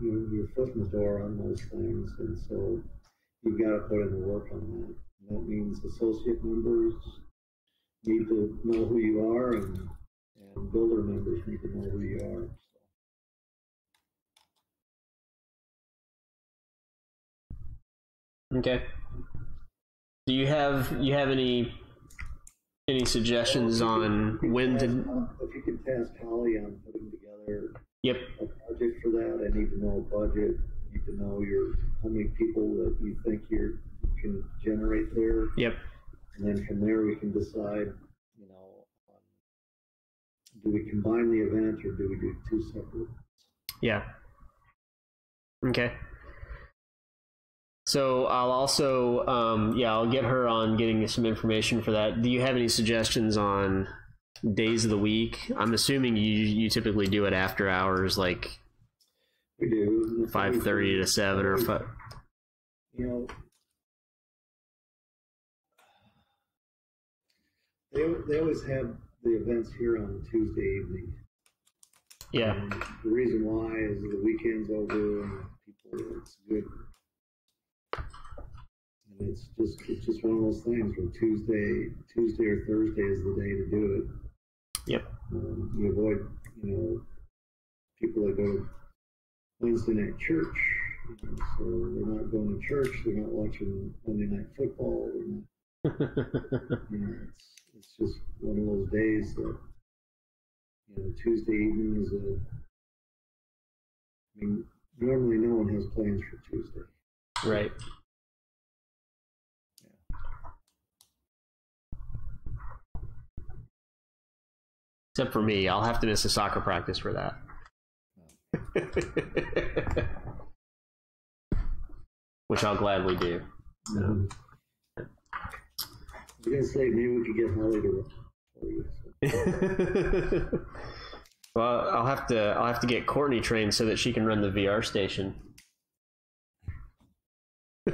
your foot in the door on those things, and so you've got to put in the work on that. And that means associate members need to know who you are, and builder members need to know who you are. Okay. Do you have any suggestions on when to? If you could task Holly on putting together Yep. a project for that, I need to know a budget. I need to know how many people that you think you can generate there. Yep. And then from there we can decide, you know, do we combine the event or do we do 2 separate? Yeah. Okay. So I'll also, I'll get her on getting some information for that. Do you have any suggestions on days of the week? I'm assuming you typically do it after hours, like we do 5:30 to 7 or 5. You know, they always have the events here on Tuesday evening. Yeah. And the reason why is the weekend's over and people, it's good. And it's just one of those things where Tuesday or Thursday is the day to do it. Yep. You avoid, you know, people that go to Wednesday night church, you know, so they're not going to church, they're not watching Monday night football. You know, it's just one of those days that, you know, Tuesday evening is I mean, normally no one has plans for Tuesday. Right. Except for me, I'll have to miss a soccer practice for that. Which I'll gladly do. I was gonna say maybe we could get Holly to for you. So. Well, I'll have to get Courtney trained so that she can run the VR station. She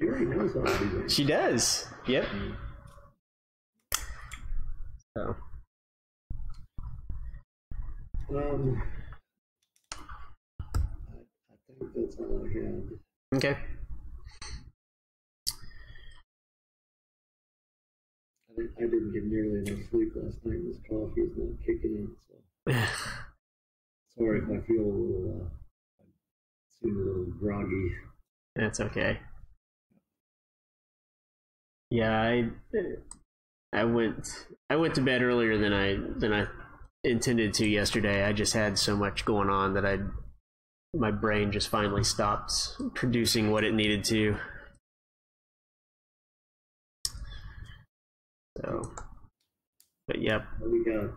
already knows how to do that. She does. Yep. So. I think that's all I had. Okay. I didn't get nearly enough sleep last night. This coffee is not kicking in, so sorry if I feel a little, seem a little groggy. That's okay. Yeah, I went to bed earlier than I intended to yesterday. I just had so much going on that my brain just finally stopped producing what it needed to. So, but yep. We got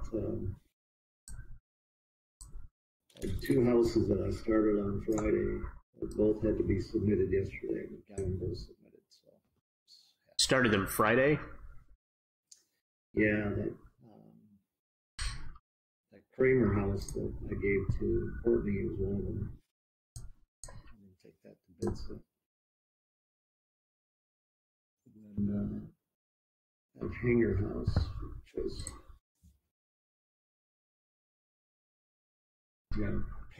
2 houses that I started on Friday. Both had to be submitted yesterday. We got them both submitted. So started them Friday. Yeah, that Kramer house that I gave to Courtney was one of them. I'm gonna take that to bid set. And that hangar house, which was panic.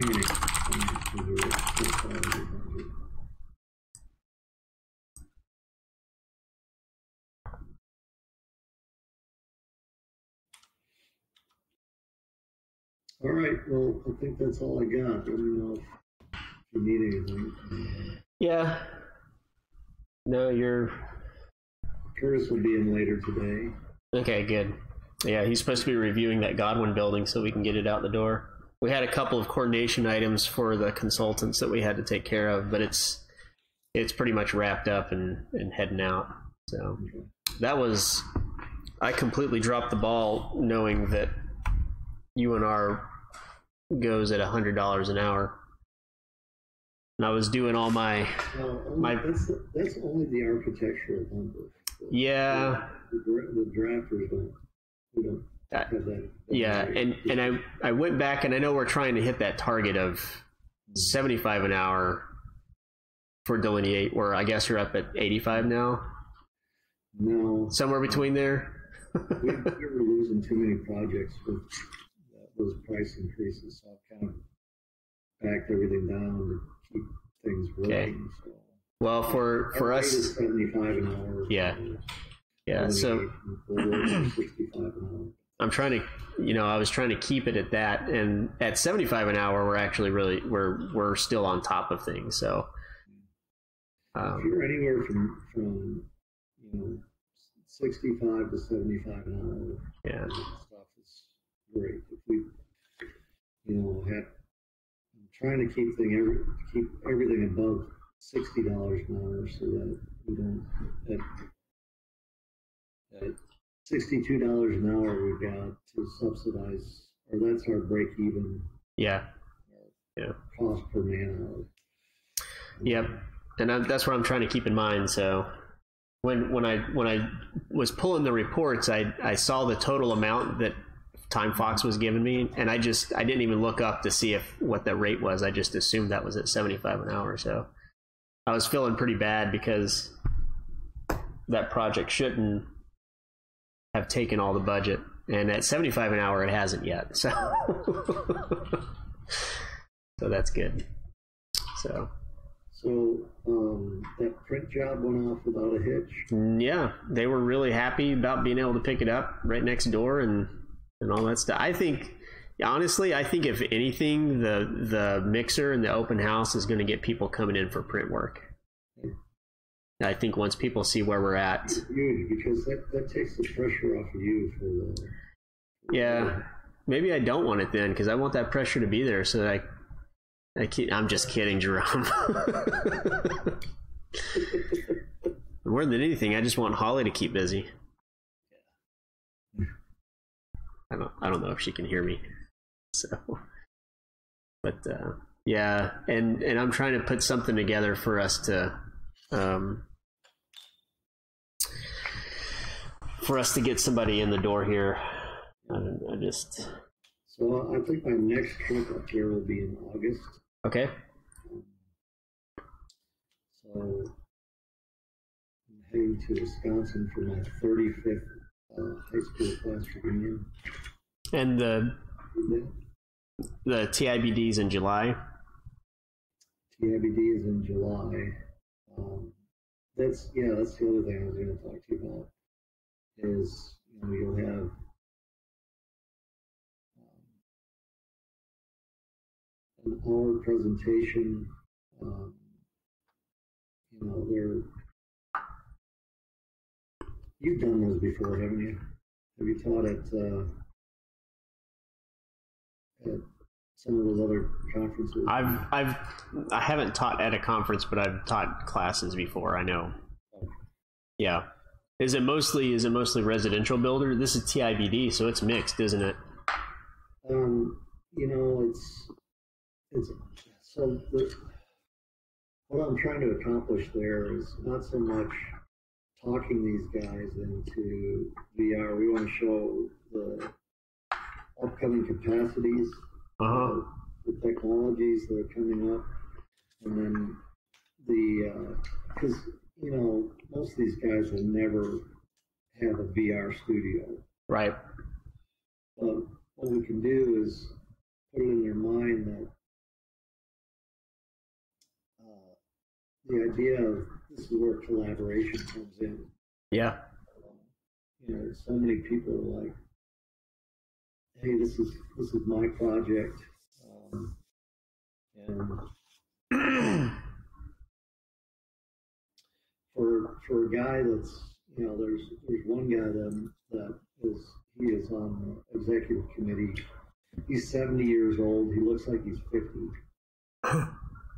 All right, well, I think that's all I got. Let me know if you need anything. Yeah. No, Curtis will be in later today. Okay, good. Yeah, he's supposed to be reviewing that Godwin building so we can get it out the door. We had a couple of coordination items for the consultants that we had to take care of, but it's pretty much wrapped up and heading out. So that was, I completely dropped the ball knowing that UNR goes at $100 an hour. And I was doing all my that's only the architectural number. Yeah. The drafters don't have that. Yeah, and I went back, and I know we're trying to hit that target of 75 an hour for delineate, where I guess you're up at 85 now. No, somewhere between there. we were losing too many projects with those price increases, so I've kind of backed everything down to keep things working. Okay. So well, for us, is 75 an hour. Yeah. So 65 an hour. I'm trying to, I was trying to keep it at that, and at 75 an hour, we're actually we're still on top of things. So if you're anywhere from 65 to 75 an hour, yeah, stuff is great. If we, I'm trying to keep everything above $60 an hour so that we don't at $62 an hour we've got to subsidize, or that's our break even. Yeah. Cost per man hour. Yep. And that's what I'm trying to keep in mind. So when I was pulling the reports, I saw the total amount that Time Fox was giving me, and I didn't even look up to see what the rate was. I just assumed that was at 75 an hour. So I was feeling pretty bad because that project shouldn't have taken all the budget, and at 75 an hour it hasn't yet. So so that's good. So that print job went off without a hitch. Yeah, they were really happy about being able to pick it up right next door and all that stuff. I think, honestly, if anything, the mixer and the open house is going to get people coming in for print work. I think once people see where we're at, huge, because that takes the pressure off of you for the. Yeah, maybe I don't want it then, because I want that pressure to be there so that I'm just kidding, Jerome. More than anything, I just want Holly to keep busy. I don't know if she can hear me. So, but yeah, and I'm trying to put something together for us to get somebody in the door here. I just. So I think my next trip up here will be in August. Okay. So I'm heading to Wisconsin for my 35th high school class reunion. And the TIBD's in July. TIBD is in July. That's the other thing I was going to talk to you about. is, you'll have an hour presentation. You've done those before, haven't you? Have you taught at some of those other conferences? I haven't taught at a conference, but I've taught classes before. I know. Oh. Yeah. Is it mostly residential builder? This is TIBD, so it's mixed, isn't it? It's so what I'm trying to accomplish there is not so much talking these guys into VR. We want to show the upcoming capacities, the technologies that are coming up, and then because most of these guys will never have a VR studio, right? But what we can do is put it in their mind that the idea of this is where collaboration comes in. Yeah. So many people are like, "Hey, this is my project," and for a guy that's there's one guy that is on the executive committee. He's 70 years old. He looks like he's 50.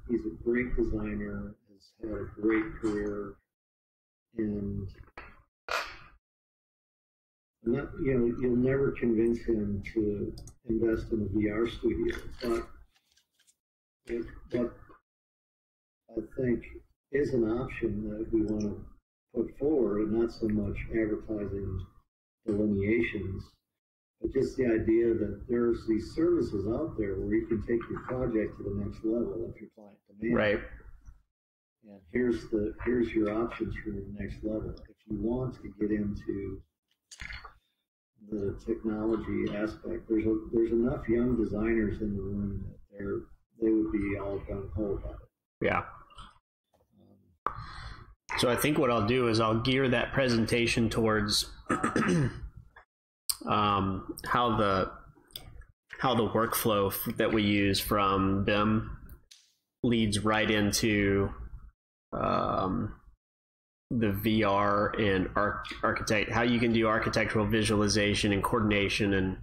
He's a great designer. Has had a great career, and you'll never convince him to invest in a VR studio. But what I think is an option that we want to put forward, and not so much advertising delineations, but just the idea that there's these services out there where you can take your project to the next level if your client demands. Right. And here's your options for the next level. If you want to get into the technology aspect, there's enough young designers in the room that they would be all gung ho about it. Yeah. So I think what I'll do is I'll gear that presentation towards how the workflow that we use from BIM leads right into the VR and architect, how you can do architectural visualization and coordination and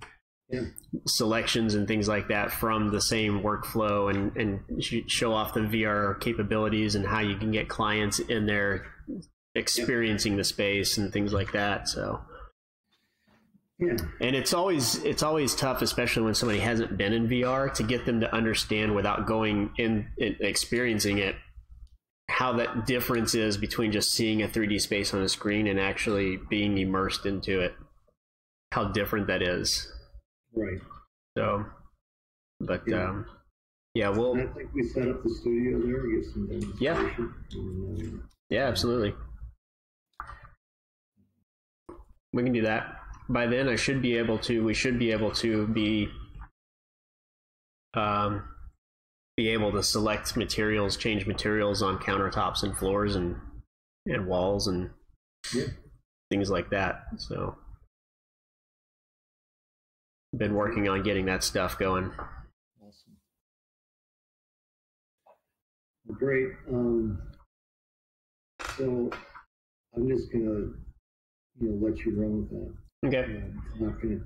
selections and things like that from the same workflow, and show off the VR capabilities and how you can get clients in there experiencing the space and things like that. So and it's always tough, especially when somebody hasn't been in VR, to get them to understand without going in and experiencing it, how that difference is between just seeing a 3D space on a screen and actually being immersed into it, how different that is. Right. So, but well, I think we set up the studio there, get some demonstration. Yeah, absolutely. We can do that. By then, we should be able to be able to select materials, change materials on countertops and floors and walls and things like that. So, been working on getting that stuff going. Awesome. Great. So I'm just gonna, let you run with that. Okay. I'm not gonna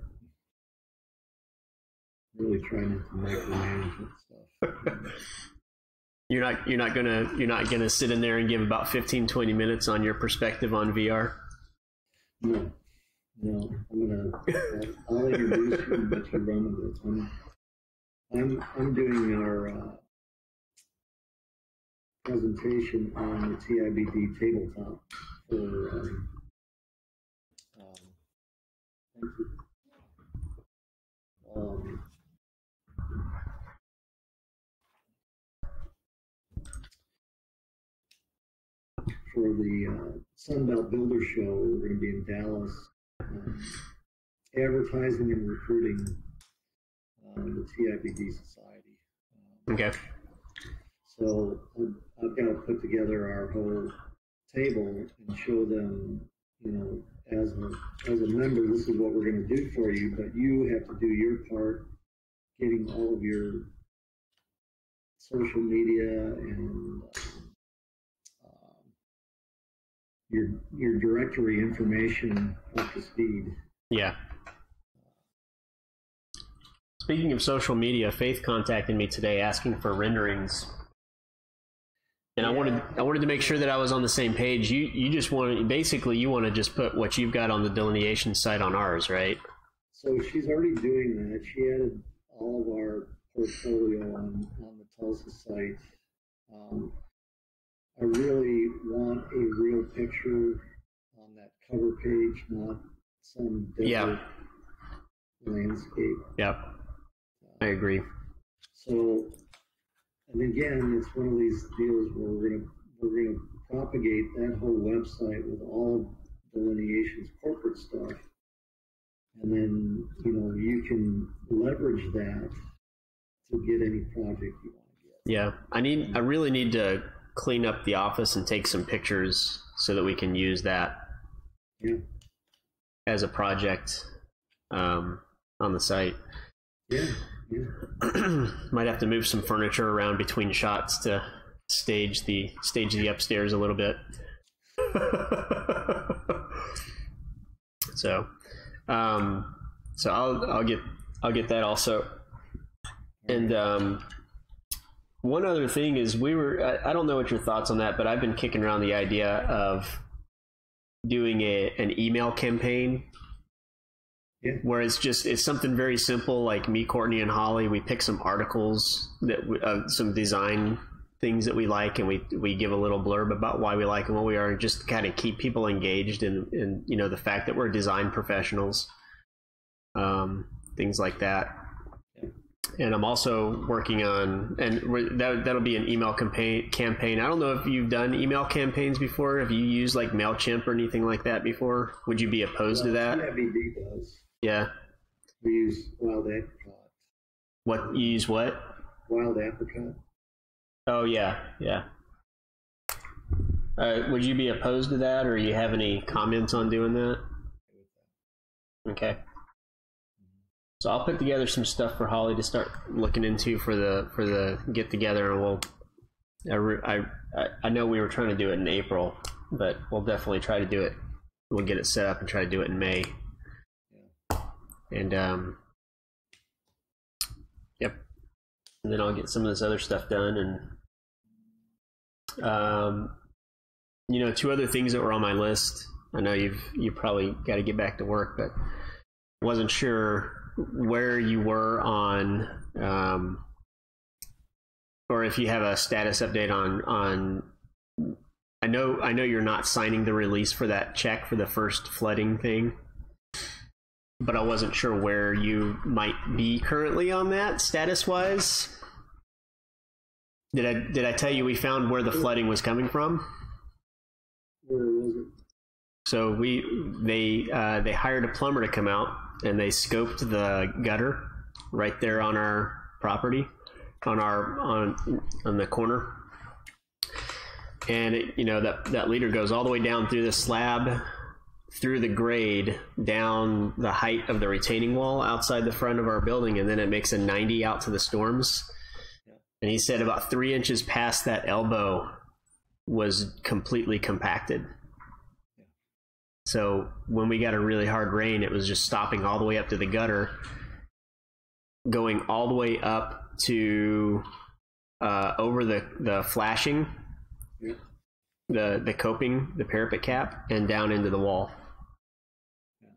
really try not to micromanage that stuff. You're not gonna sit in there and give about 15-20 minutes on your perspective on VR. No, I'll introduce you and let you run with it. I'm doing our presentation on the TIBD tabletop for for the Sunbelt Builder Show. We're going to be in Dallas, advertising and recruiting the TIBD Society. Okay. So I've got to put together our whole table and show them, as a member, this is what we're going to do for you, but you have to do your part, getting all of your social media and your directory information up to speed. Yeah. Speaking of social media, Faith contacted me today asking for renderings. And I wanted to make sure that I was on the same page. You just want basically you want to just put what you've got on the delineation site on ours, right? So she's already doing that. She added all of our portfolio on the Tulsa site. I really want a real picture on that cover page, not some desert landscape. Yep. I agree. So, and again, it's one of these deals where we're gonna propagate that whole website with all delineations, corporate stuff, and then you can leverage that to get any project you want to get. Yeah, I really need to clean up the office and take some pictures so that we can use that as a project on the site. Yeah. Might have to move some furniture around between shots to stage the upstairs a little bit. So I'll get that also. And one other thing is I don't know what your thoughts on that, but I've been kicking around the idea of doing an email campaign. Yeah. Where it's something very simple, like me, Courtney, and Holly. We pick some articles some design things that we like, and we give a little blurb about why we like and what we are, and just kind of keep people engaged in the fact that we're design professionals, things like that. Yeah. And I'm also working on, and that'll be an email campaign. I don't know if you've done email campaigns before. Have you used like MailChimp or anything like that before? Would you be opposed to that? CIBD does. Yeah. We use wild apricot. What you use? What? Wild apricot. Oh yeah. Would you be opposed to that, or you have any comments on doing that? Okay. So I'll put together some stuff for Holly to start looking into for the get together, and I know we were trying to do it in April, but we'll definitely try to do it. We'll get it set up and try to do it in May. And yep. And then I'll get some of this other stuff done, and two other things that were on my list. I know you probably got to get back to work, but wasn't sure where you were on, or if you have a status update on. I know you're not signing the release for that check for the first flooding thing, but I wasn't sure where you might be currently on that status wise. Did I tell you we found where the flooding was coming from? Where was it? So they hired a plumber to come out, and they scoped the gutter right there on our property, on the corner. And that leader goes all the way down through the slab, through the grade, down the height of the retaining wall outside the front of our building, and then it makes a 90 out to the storms. Yeah. And he said about 3 inches past that elbow was completely compacted. Yeah. So when we got a really hard rain, it was just stopping all the way up to the gutter, going all the way up to over the flashing, yeah, the coping, the parapet cap, and down into the wall. Yeah.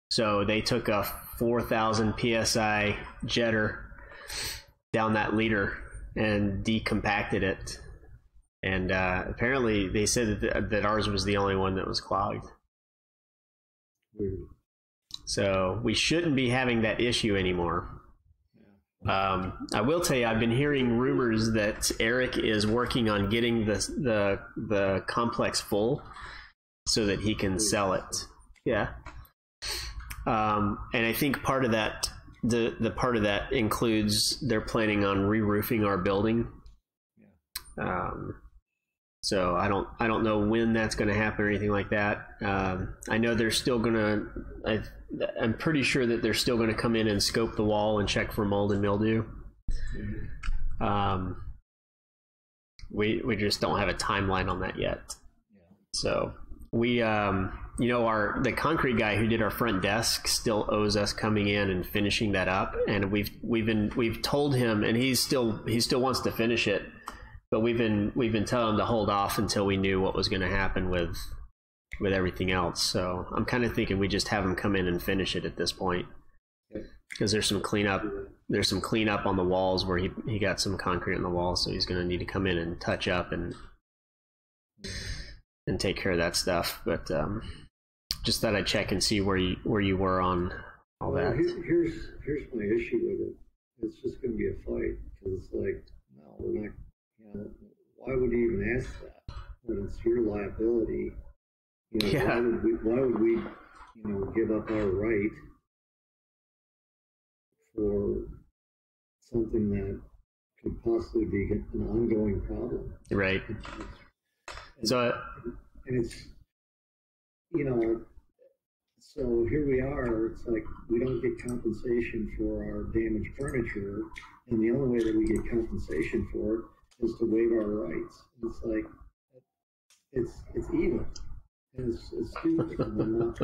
So they took a 4,000 psi jetter down that leader and decompacted it. And apparently they said that ours was the only one that was clogged. Weird. So we shouldn't be having that issue anymore. I will tell you, I've been hearing rumors that Eric is working on getting the complex full so that he can sell it. Yeah. And I think part of that, the part of that includes they're planning on re-roofing our building. Yeah. So I don't know when that's going to happen or anything like that. I know they're still going to. I'm pretty sure that they're still going to come in and scope the wall and check for mold and mildew. We just don't have a timeline on that yet. So we the concrete guy who did our front desk still owes us coming in and finishing that up, and we've told him, and he still wants to finish it, but we've been telling him to hold off until we knew what was going to happen with everything else. So I'm kind of thinking we just have him come in and finish it at this point, because there's some cleanup on the walls where he got some concrete on the walls, so he's going to need to come in and touch up and take care of that stuff. But just thought I'd check and see where you were on all that. Here's my issue with it. It's just going to be a fight, because it's like, no, we're not. Why would you even ask that when it's your liability? Yeah. Why would we give up our right for something that could possibly be an ongoing problem? Right. So it's so here we are. It's like we don't get compensation for our damaged furniture, and the only way that we get compensation for it is to waive our rights. It's like it's evil. It's stupid. I'm not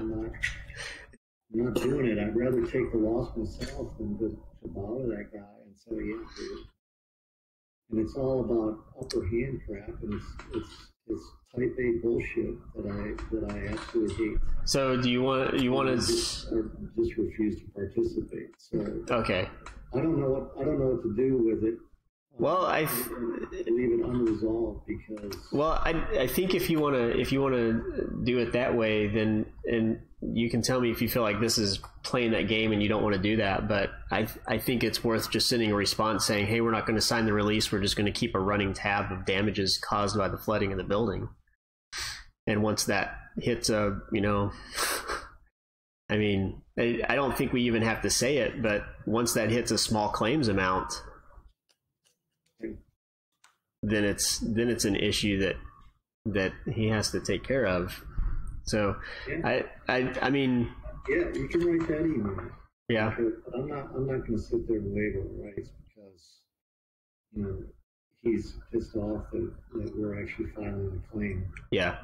doing it. I'd rather take the loss myself than to bother that guy and say, yeah, dude. And it's all about upper hand crap, and it's type A bullshit that I absolutely hate. So do you want to just refuse to participate? So okay. I don't know what to do with it. Well, leave it unresolved, because. Well, I think if you wanna do it that way, then and you can tell me if you feel like this is playing that game and you don't want to do that. But I think it's worth just sending a response saying, hey, we're not going to sign the release. We're just going to keep a running tab of damages caused by the flooding in the building. And once that hits I mean, I don't think we even have to say it, but once that hits a small claims amount, then it's an issue that he has to take care of. So yeah. I mean, yeah, you can write that email. Yeah. But I'm not going to sit there and waive our rights because he's pissed off that we're actually filing a claim. Yeah.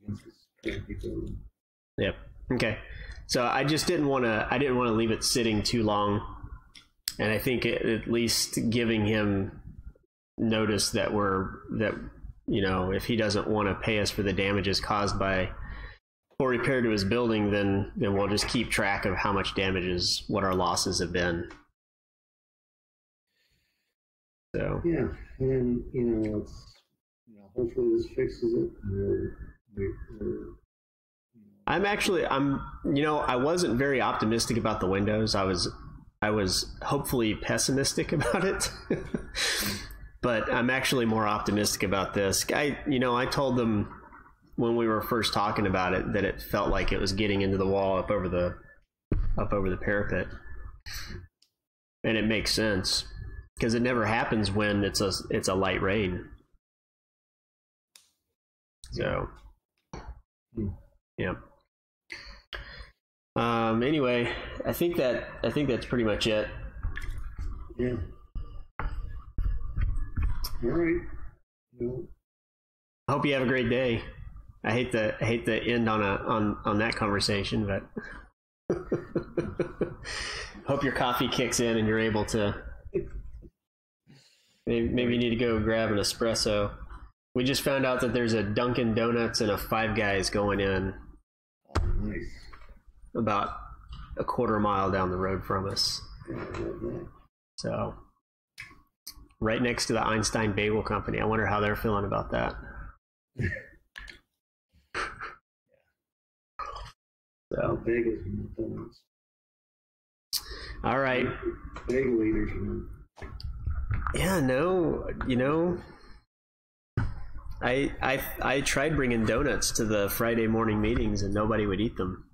Against this crappy building. Yep. Okay. So I just didn't want to leave it sitting too long, and I think at least giving him notice that if he doesn't want to pay us for the damages caused by poor repair to his building, then we'll just keep track of how much damages, what our losses have been. So yeah, and then it's hopefully this fixes it. I wasn't very optimistic about the windows. I was hopefully pessimistic about it. But I'm actually more optimistic about this. I told them when we were first talking about it that it felt like it was getting into the wall up over the parapet, and it makes sense because it never happens when it's a light rain. So, yeah. Anyway, I think that's pretty much it. Yeah. All right. Well, I hope you have a great day. I hate to end on that conversation, but hope your coffee kicks in and you're able to. Maybe you need to go grab an espresso. We just found out that there's a Dunkin' Donuts and a Five Guys going in. Oh, nice. About a quarter mile down the road from us. So. Right next to the Einstein Bagel Company. I wonder how they're feeling about that. So. Bagels and donuts. All right. Bagel eaters. Yeah, no, I tried bringing donuts to the Friday morning meetings and nobody would eat them.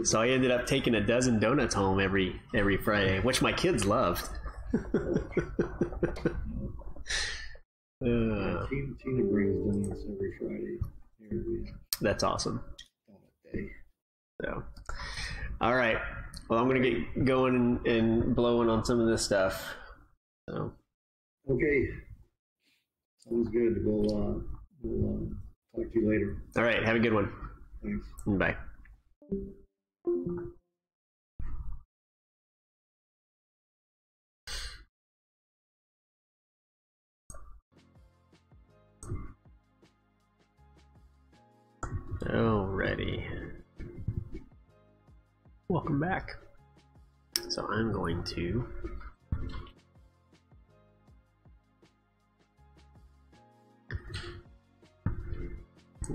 So I ended up taking a dozen donuts home every Friday, which my kids loved. Tina brings donuts every Friday. That's awesome. Donut day. So, all right. Well, I'm going to get going and blowing on some of this stuff. So. Okay. Sounds good. We'll talk to you later. All right. Have a good one. Thanks. Bye. Alrighty. Welcome back. So I'm going to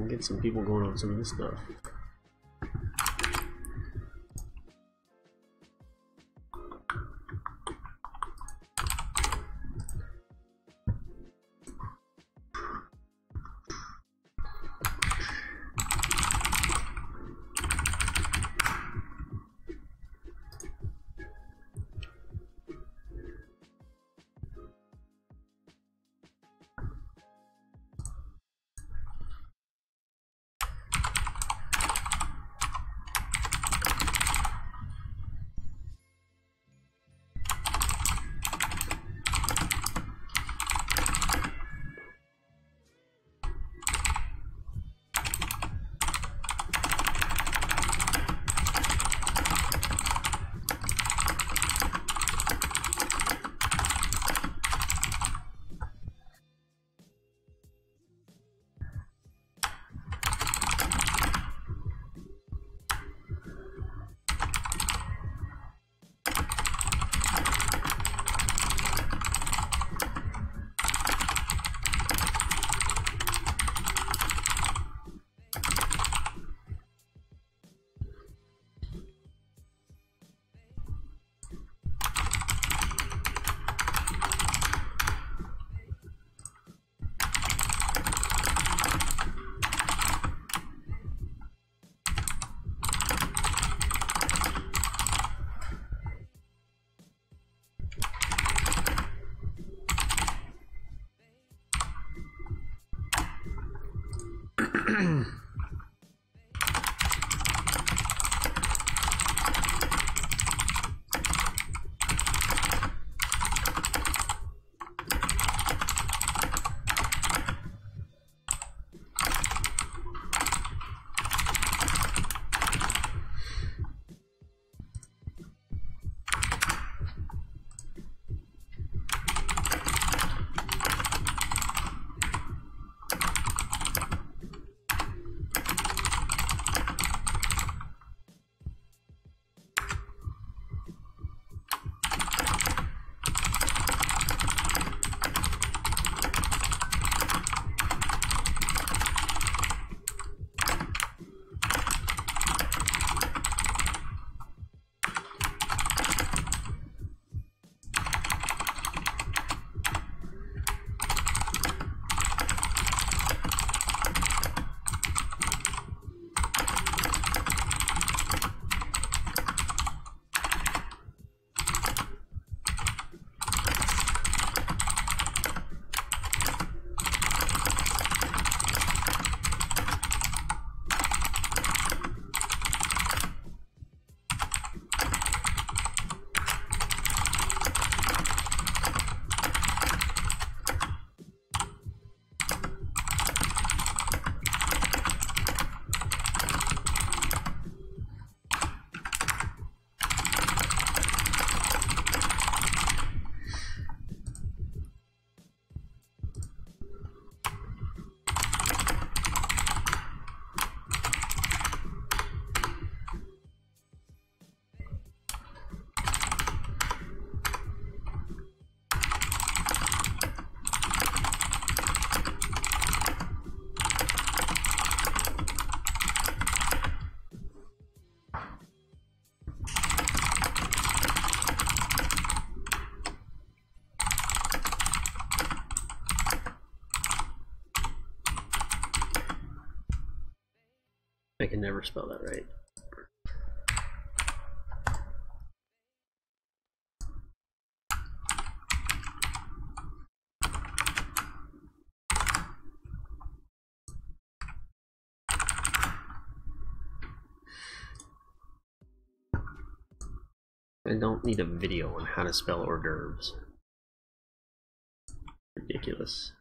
get some people going on some of this stuff. I can never spell that right. I don't need a video on how to spell hors d'oeuvres. Ridiculous.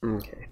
Okay.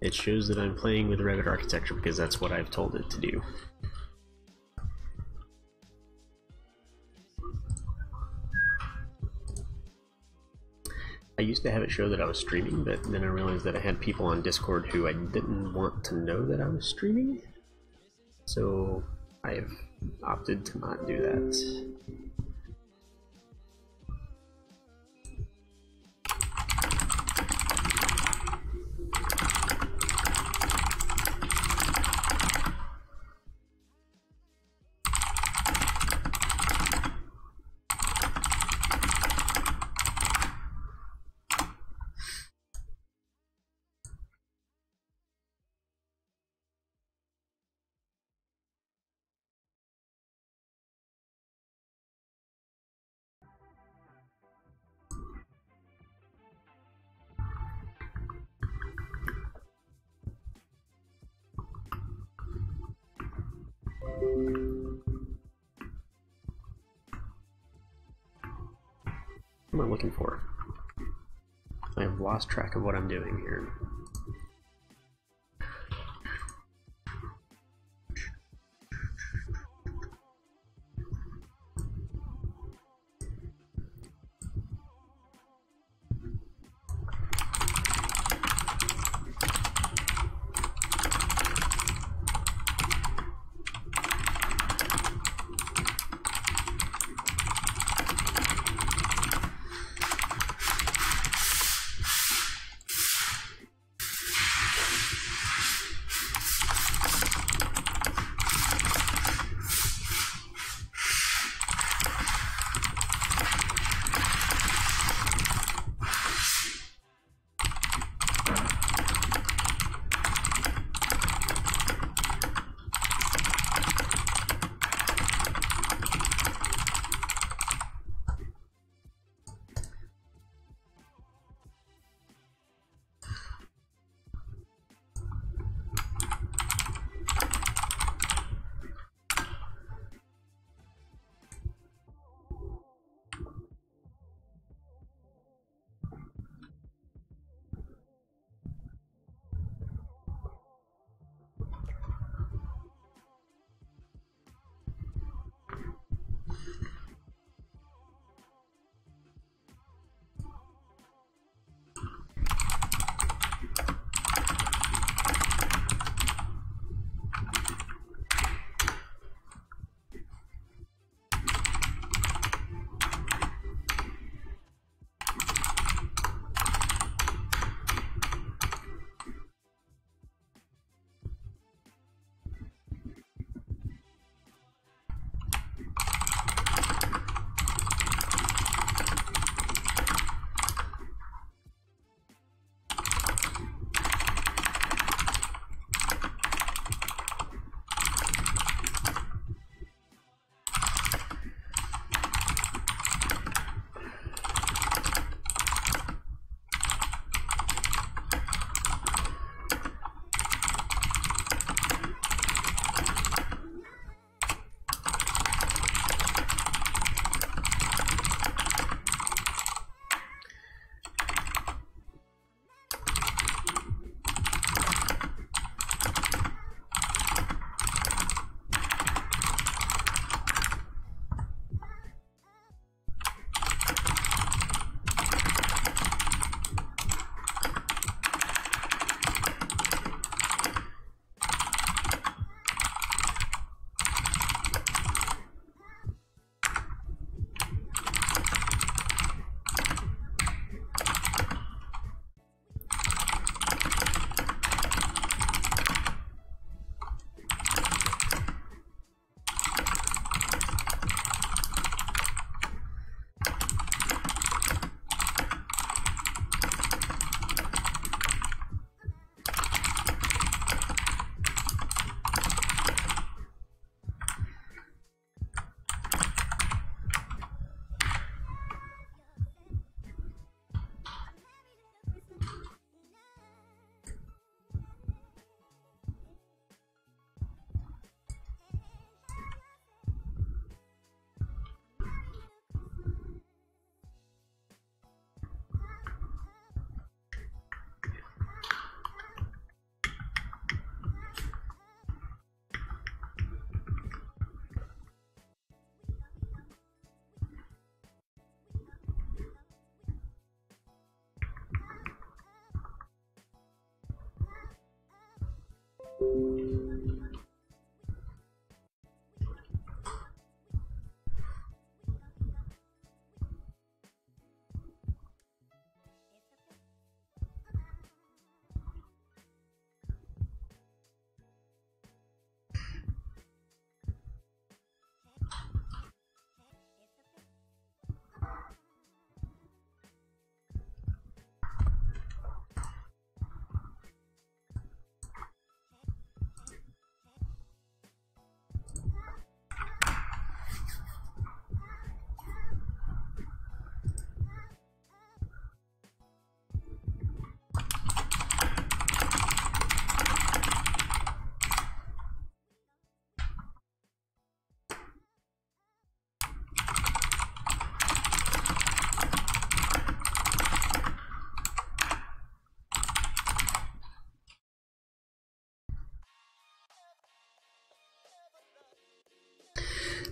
It shows that I'm playing with Revit architecture because that's what I've told it to do. I used to have it show that I was streaming, but then I realized that I had people on Discord who I didn't want to know that I was streaming, so I've opted to not do that. What am I looking for? I have lost track of what I'm doing here.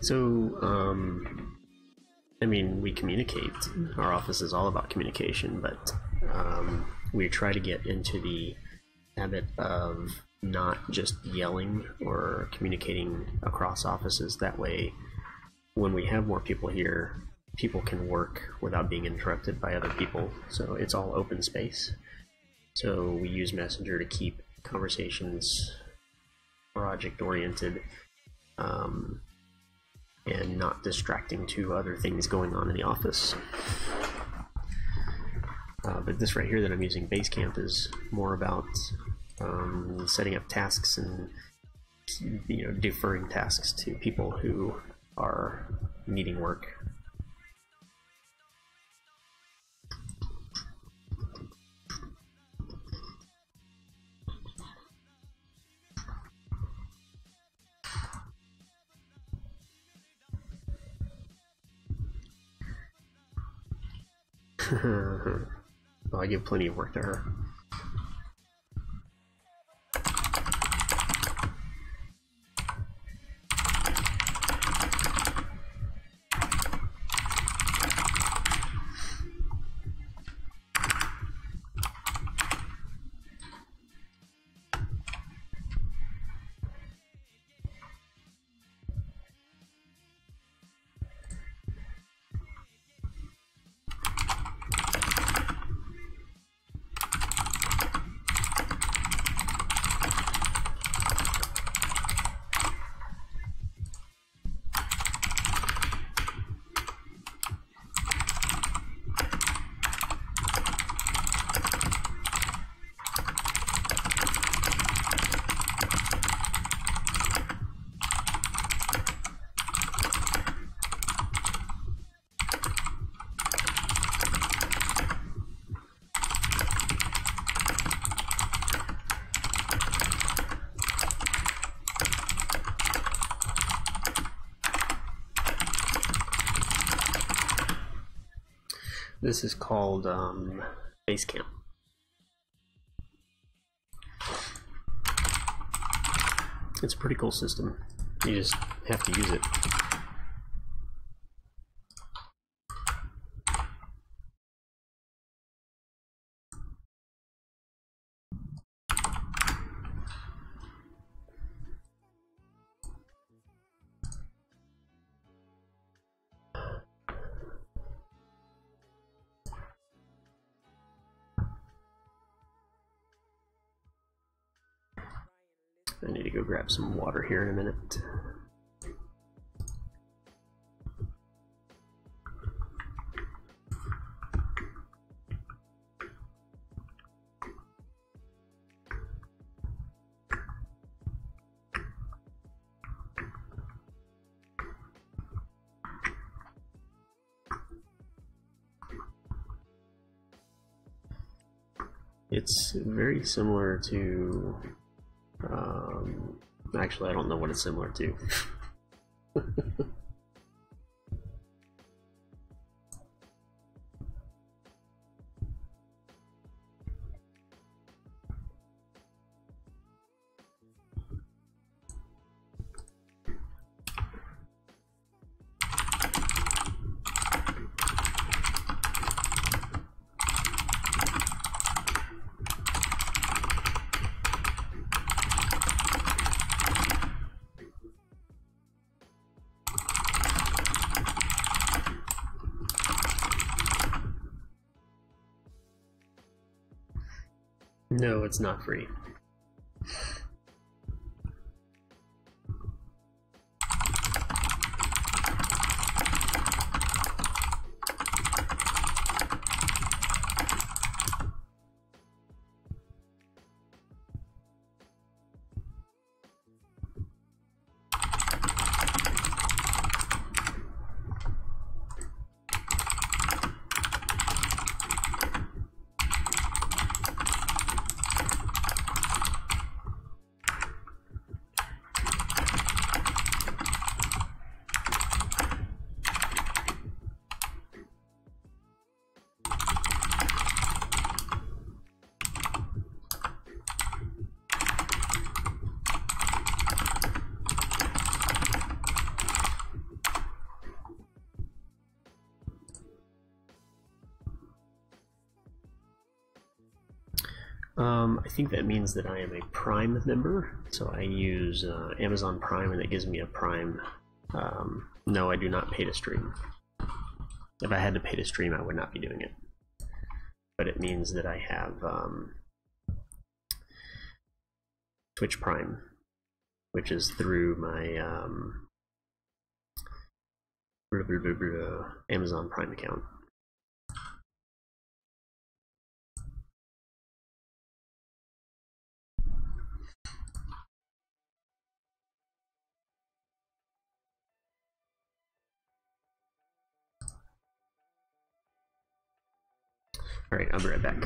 So, I mean, we communicate. Our office is all about communication, but we try to get into the habit of not just yelling or communicating across offices. That way, when we have more people here, people can work without being interrupted by other people. So it's all open space. So we use Messenger to keep conversations project-oriented, and not distracting to other things going on in the office. But this right here that I'm using, Basecamp, is more about setting up tasks and deferring tasks to people who are needing work. Well, I give plenty of work to her. This is called Basecamp. It's a pretty cool system. You just have to use it. I need to go grab some water here in a minute. It's very similar to actually, I don't know what it's similar to. No, it's not free. I think that means that I am a Prime member, so I use Amazon Prime, and it gives me a Prime. No, I do not pay to stream. If I had to pay to stream, I would not be doing it. But it means that I have Twitch Prime, which is through my Amazon Prime account. All right, I'll be right back.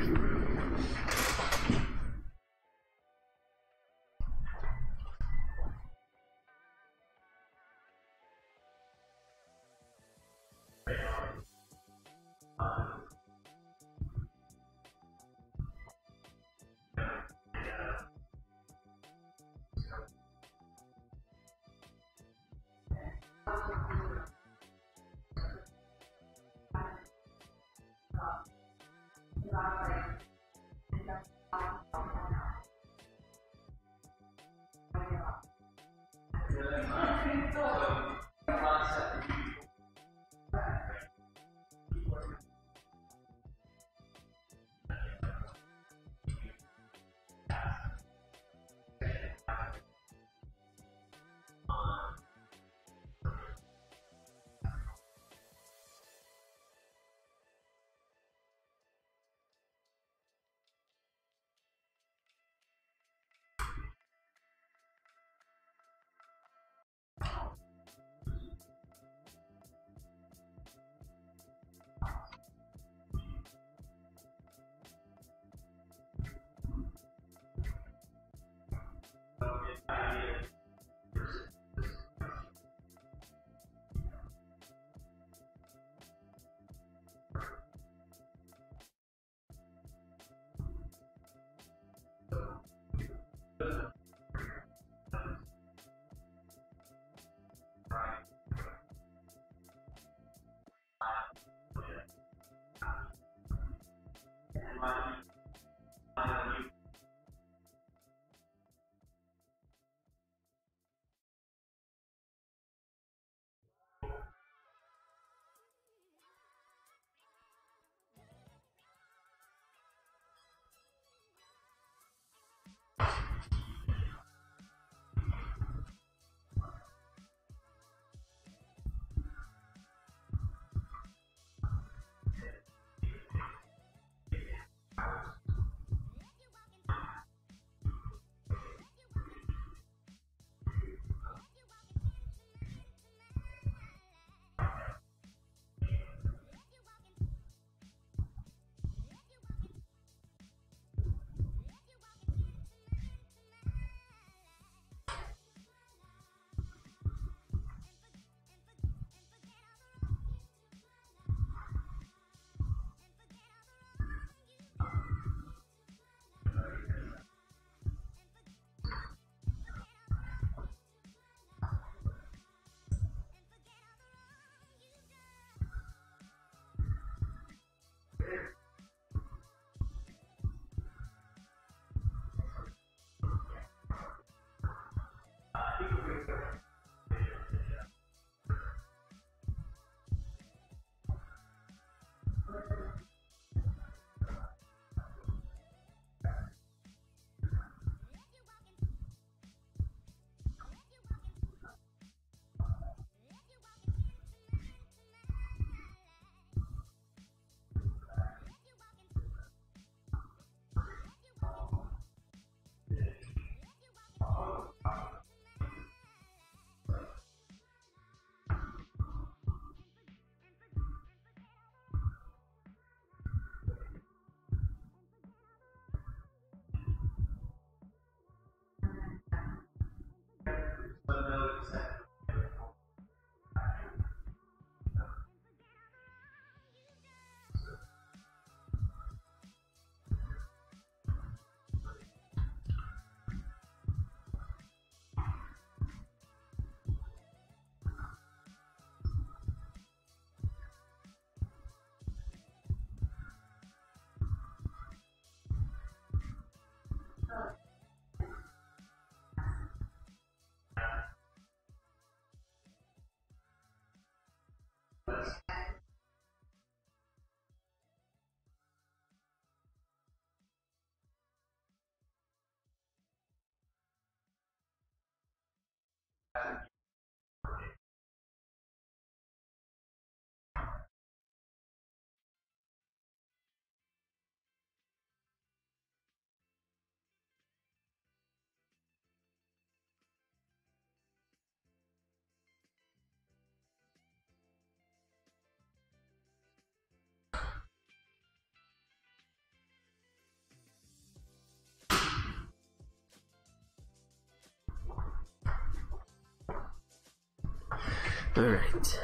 Alright.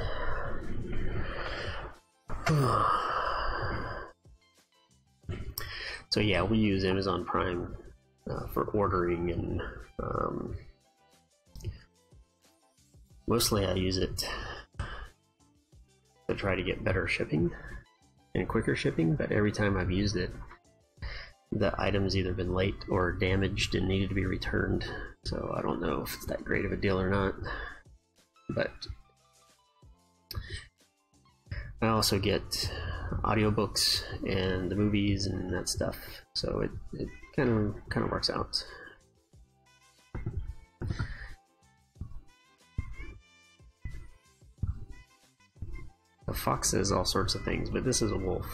So yeah, we use Amazon Prime for ordering, and mostly I use it to try to get better shipping and quicker shipping, but every time I've used it, the item's either been late or damaged and needed to be returned. So I don't know if it's that great of a deal or not. But I also get audiobooks and the movies and that stuff, so it kind of works out. A fox says all sorts of things, but this is a wolf.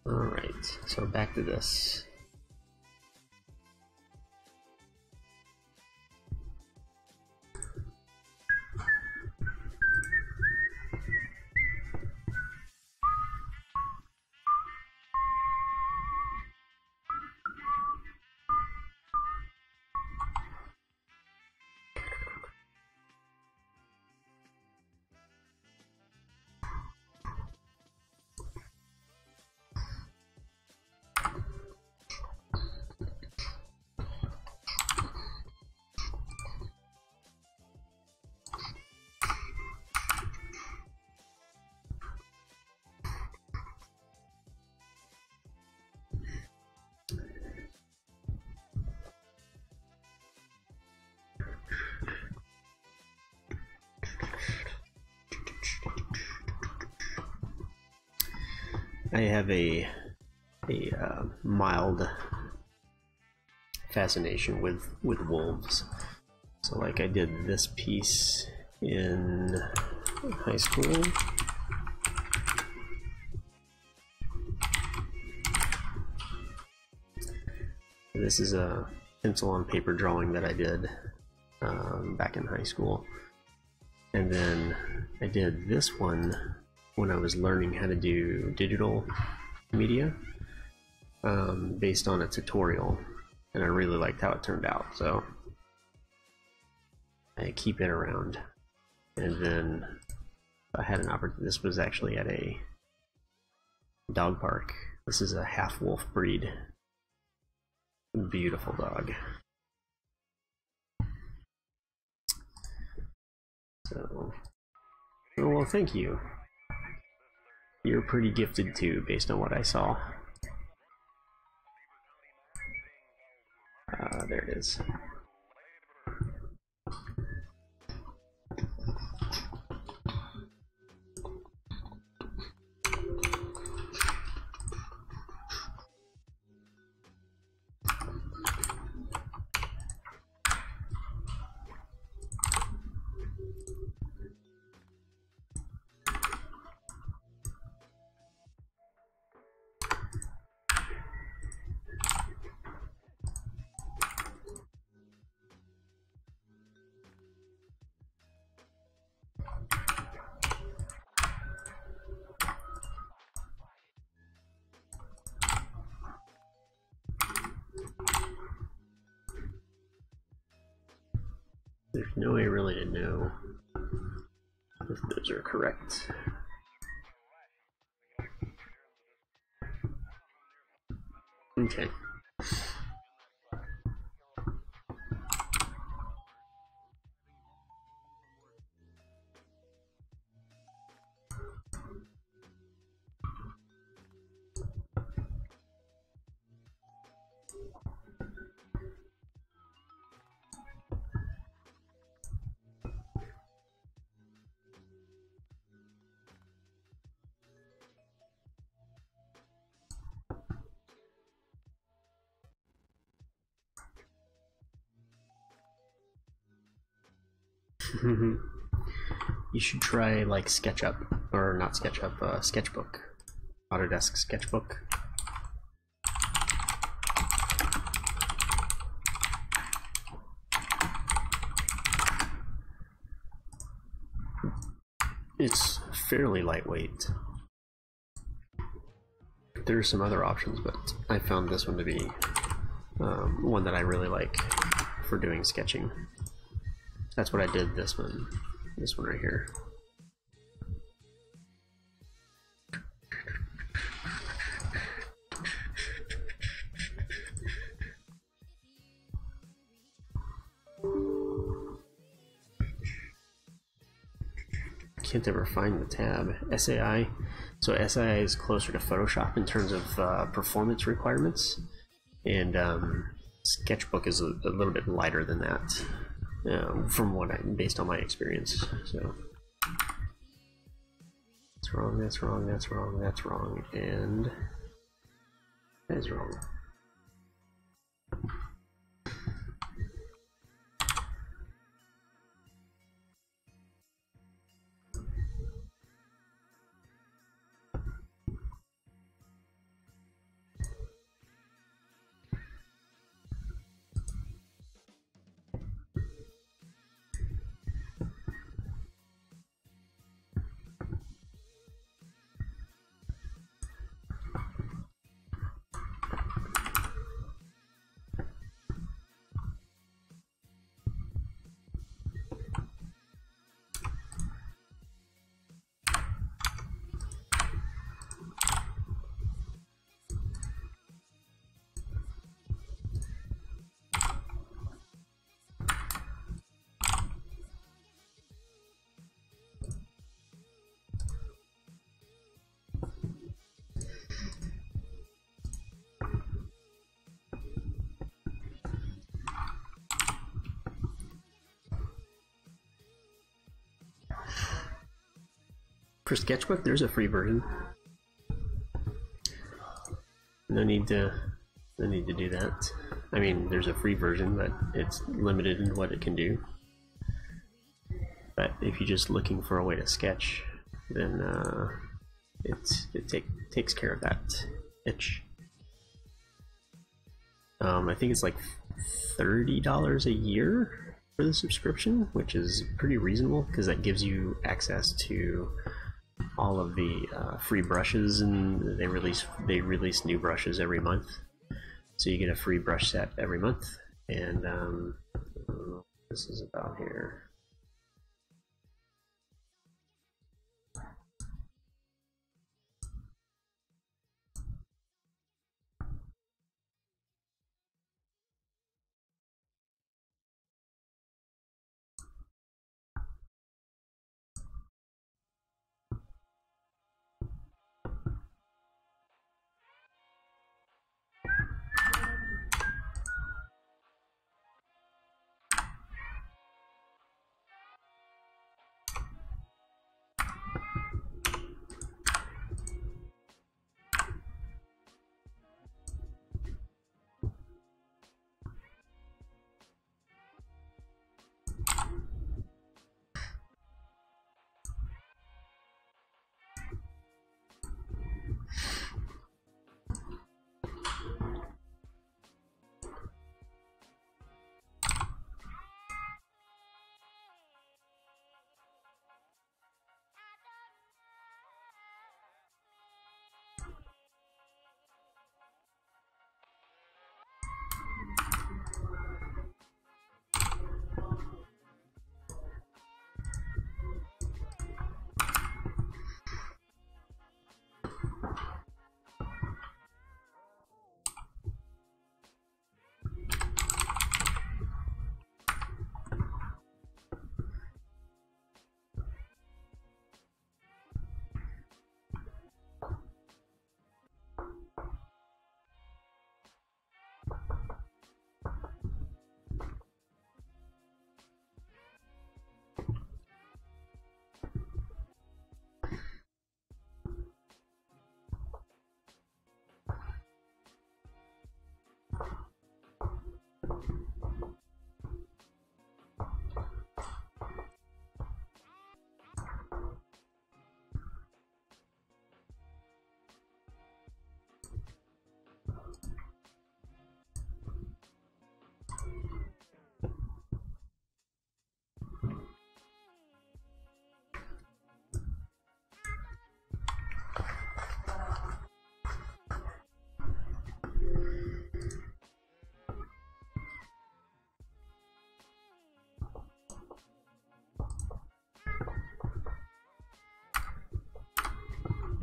Alright, so back to this. I have a mild fascination with wolves. So like I did this piece in high school. This is a pencil on paper drawing that I did back in high school. And then I did this one when I was learning how to do digital media based on a tutorial, and I really liked how it turned out, so I keep it around. And then I had an opportunity. This was actually at a dog park. This is a half wolf breed. Beautiful dog. So, oh, well, thank you. You're pretty gifted too, based on what I saw. There it is. There's no way really to know if those are correct. Okay. You should try like SketchUp, or not SketchUp, Sketchbook, Autodesk Sketchbook. It's fairly lightweight. There are some other options, but I found this one to be one that I really like for doing sketching. That's what I did this one right here. Can't ever find the tab. SAI. So SAI is closer to Photoshop in terms of performance requirements, and Sketchbook is a little bit lighter than that, from what based on my experience. So that's wrong. That's wrong. That's wrong. That's wrong. And that is wrong. For Sketchbook, there's a free version. No need to do that. I mean, there's a free version, but it's limited in what it can do. But if you're just looking for a way to sketch, then it takes care of that itch. I think it's like $30 a year for the subscription, which is pretty reasonable because that gives you access to all of the free brushes, and they release new brushes every month, so you get a free brush set every month. And this is about here.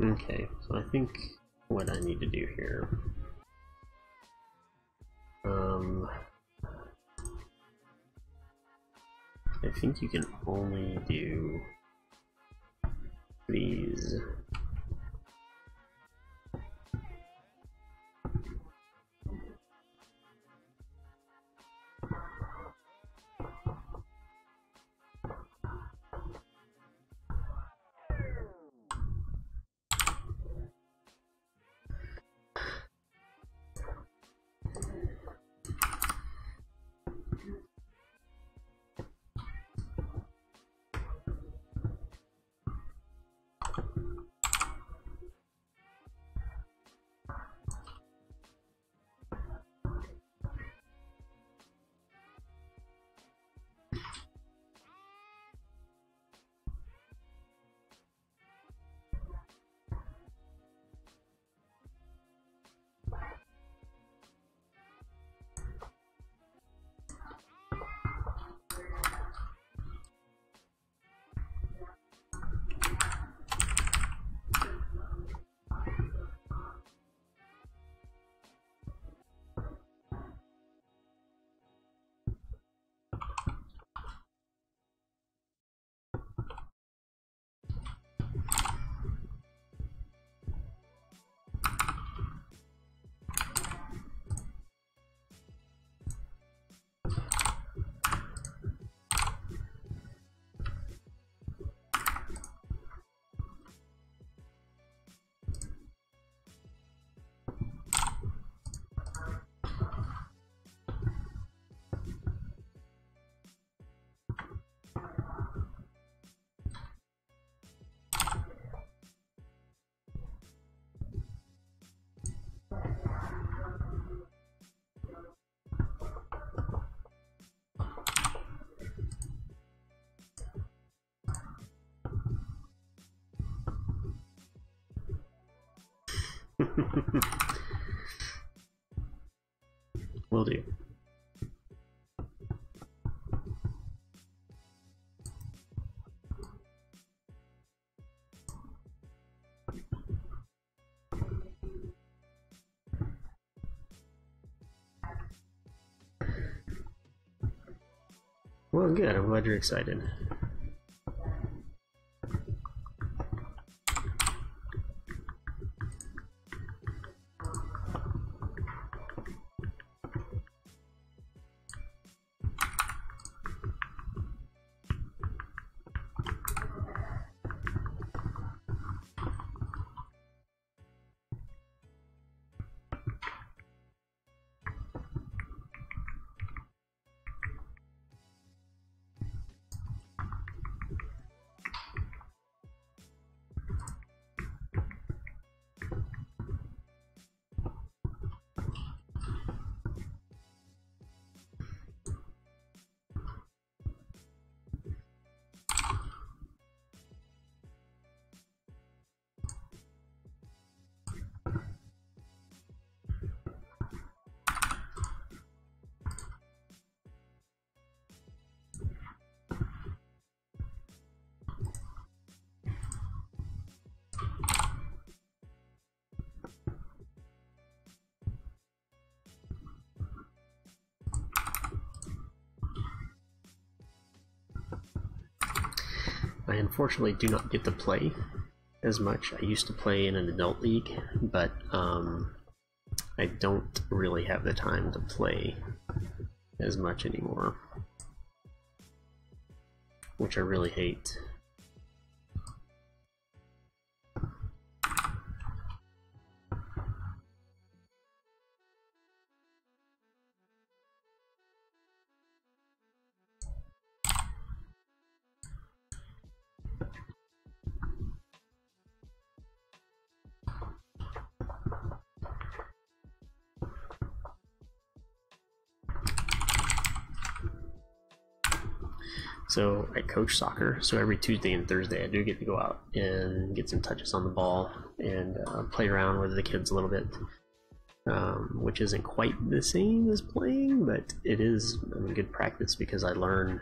Okay, so I think what I need to do here, I think you can only do these. Will do. Well, good. I'm glad you're excited. I unfortunately do not get to play as much. I used to play in an adult league, but I don't really have the time to play as much anymore, which I really hate. So I coach soccer, so every Tuesday and Thursday I do get to go out and get some touches on the ball and play around with the kids a little bit, which isn't quite the same as playing, but it is good practice because I learn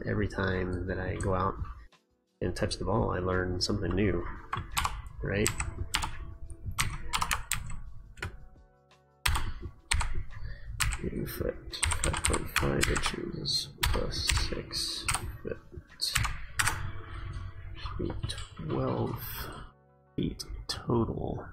every time that I go out and touch the ball, I learn something new. right? Foot 5.5 inches plus 6 foot. Should be 12 feet total.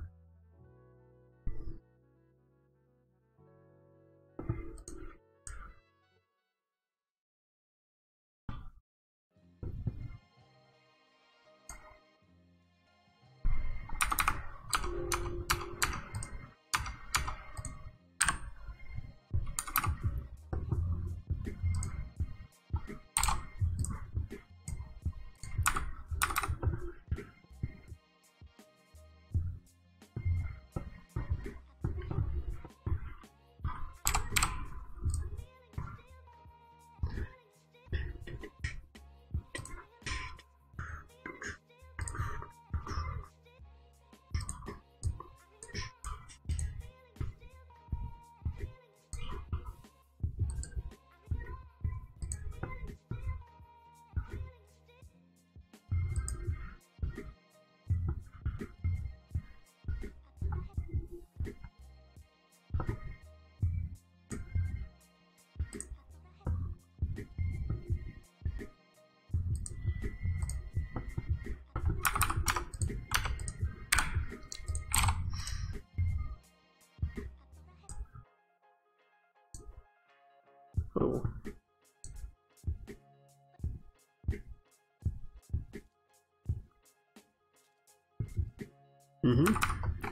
Oh.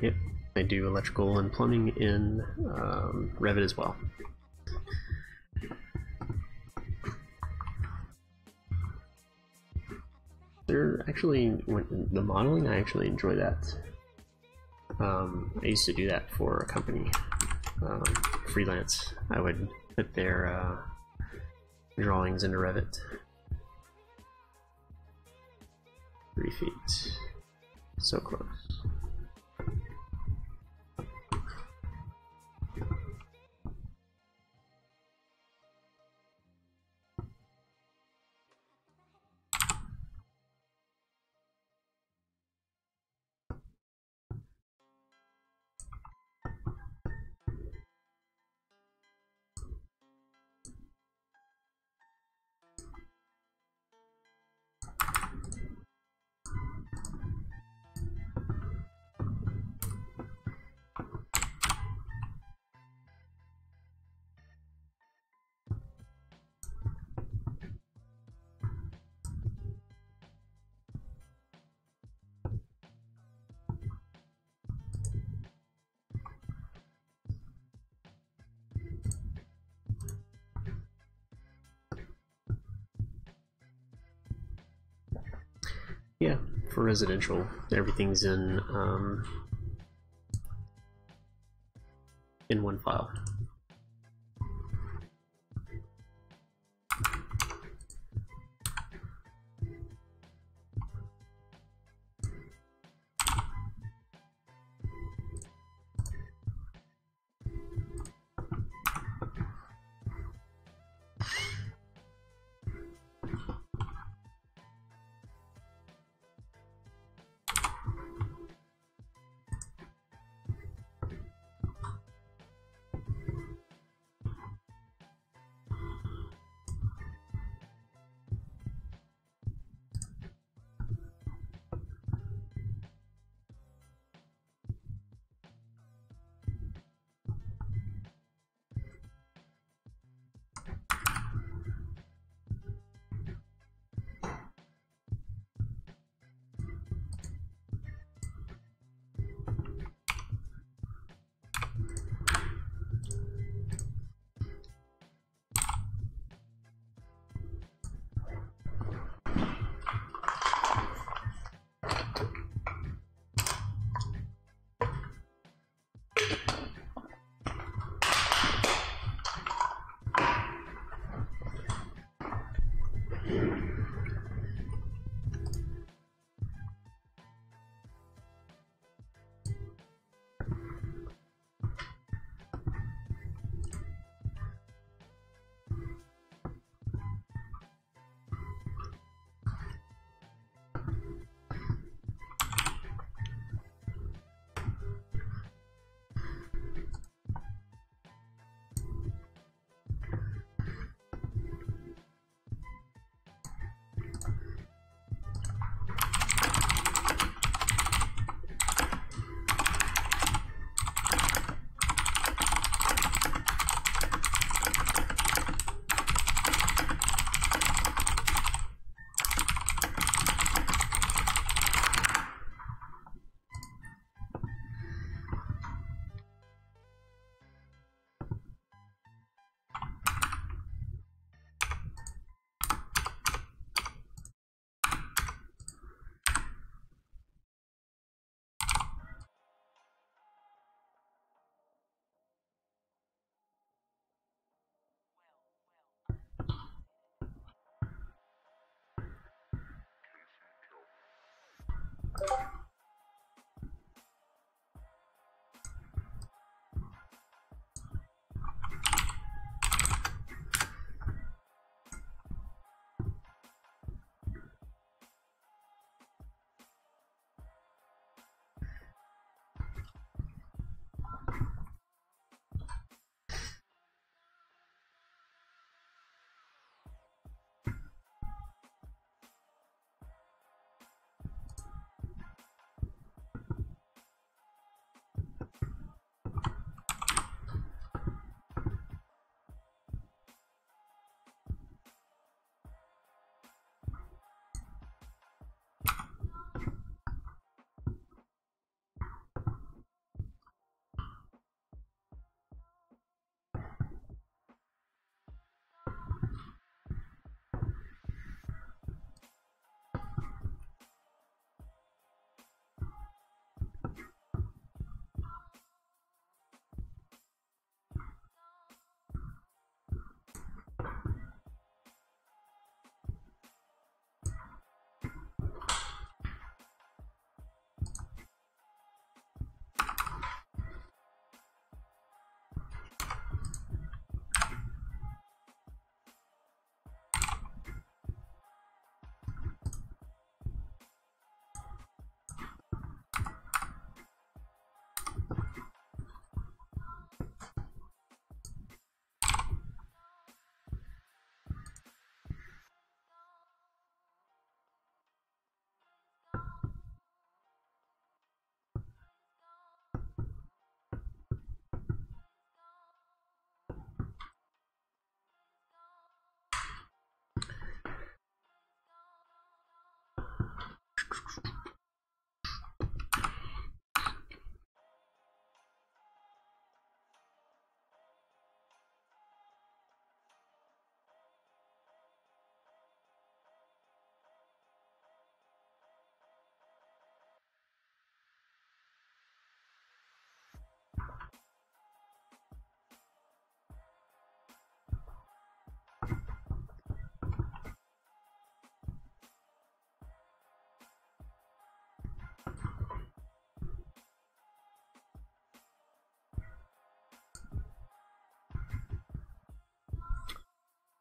Yep. I do electrical and plumbing in Revit as well. They're actually, the modeling, I actually enjoy that. I used to do that for a company, freelance. I would put their drawings into Revit. 3 feet. So close. Yeah, for residential, everything's in one file.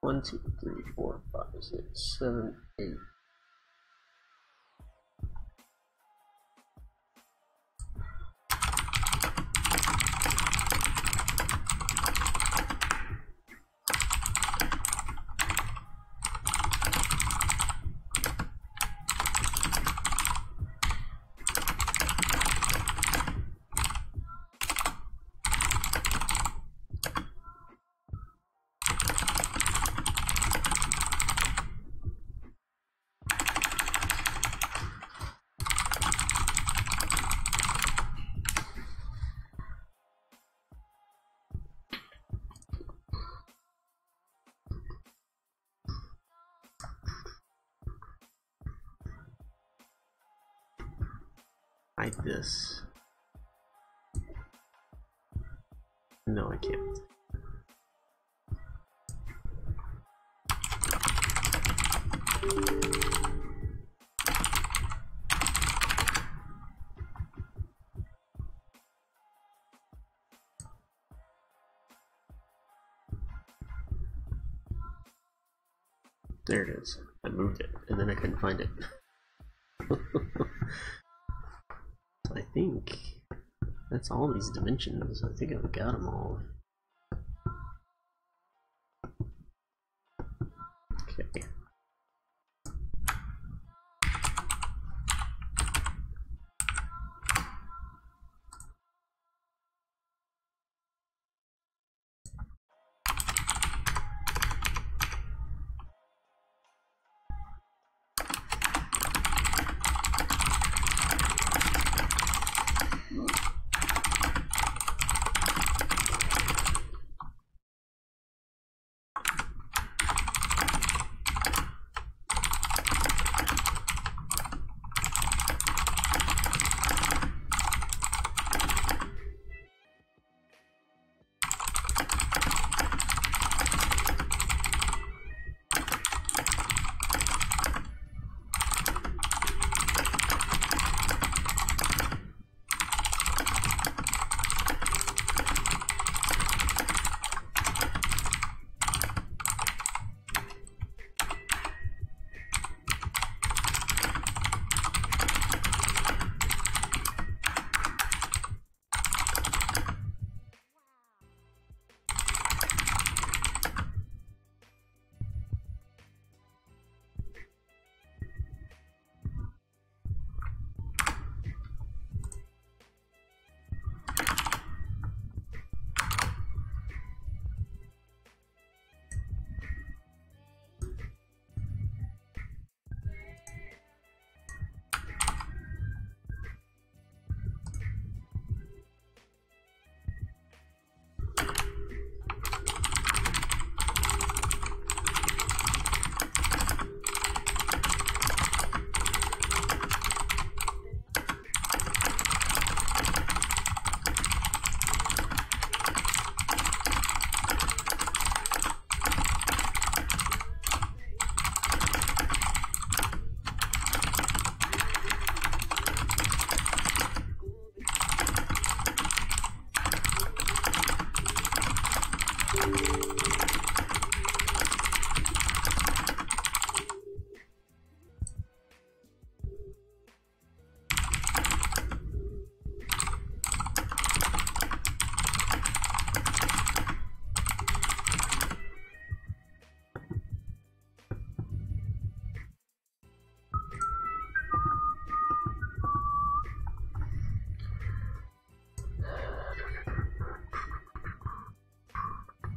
1, 2, 3, 4, 5, 6, 7, 8. Hide this. No, I can't. There it is. I moved it, and then I couldn't find it. So I think that's all these dimensions. I think I've got them all. Okay.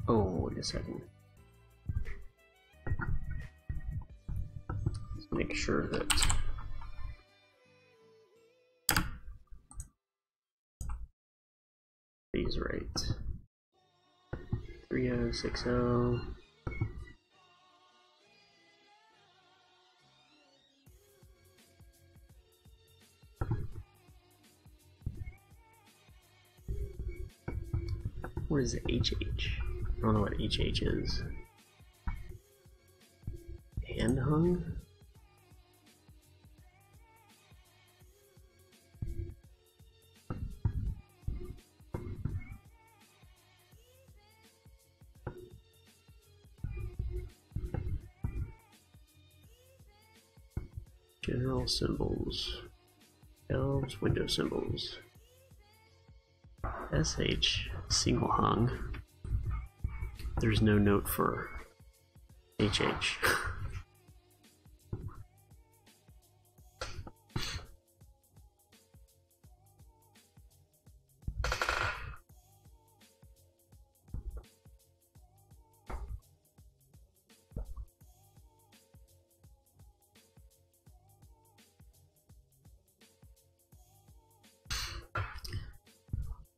Oh, wait a second. Let's make sure that these right. 3060. What is it? HH? I don't know what HH is. Hand hung? General symbols. Shelves, window symbols. SH, single hung. There's no note for HH.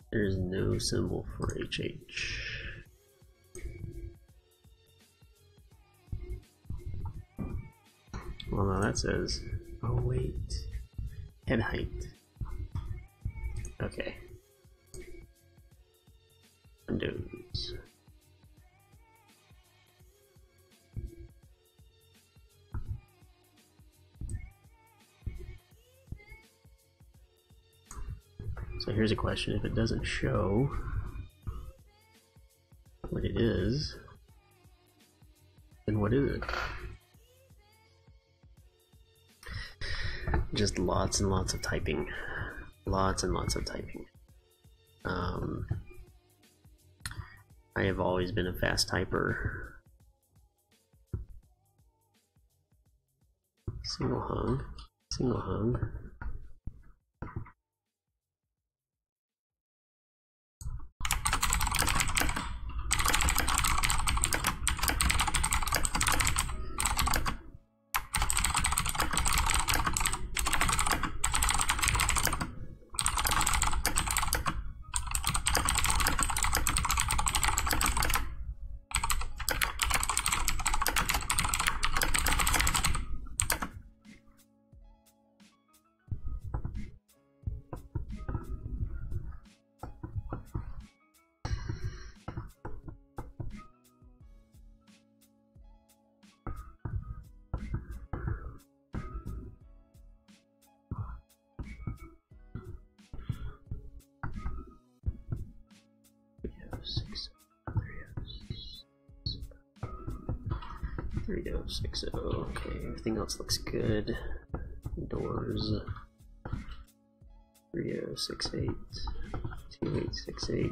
There's no symbol for HH. Well, now that says, oh wait, head height. Okay. Windows. So here's a question: if it doesn't show what it is, then what is it? Just lots and lots of typing. Lots and lots of typing. I have always been a fast typer. Single hung. Single hung. Six. Okay, everything else looks good. Doors 3068, 2868.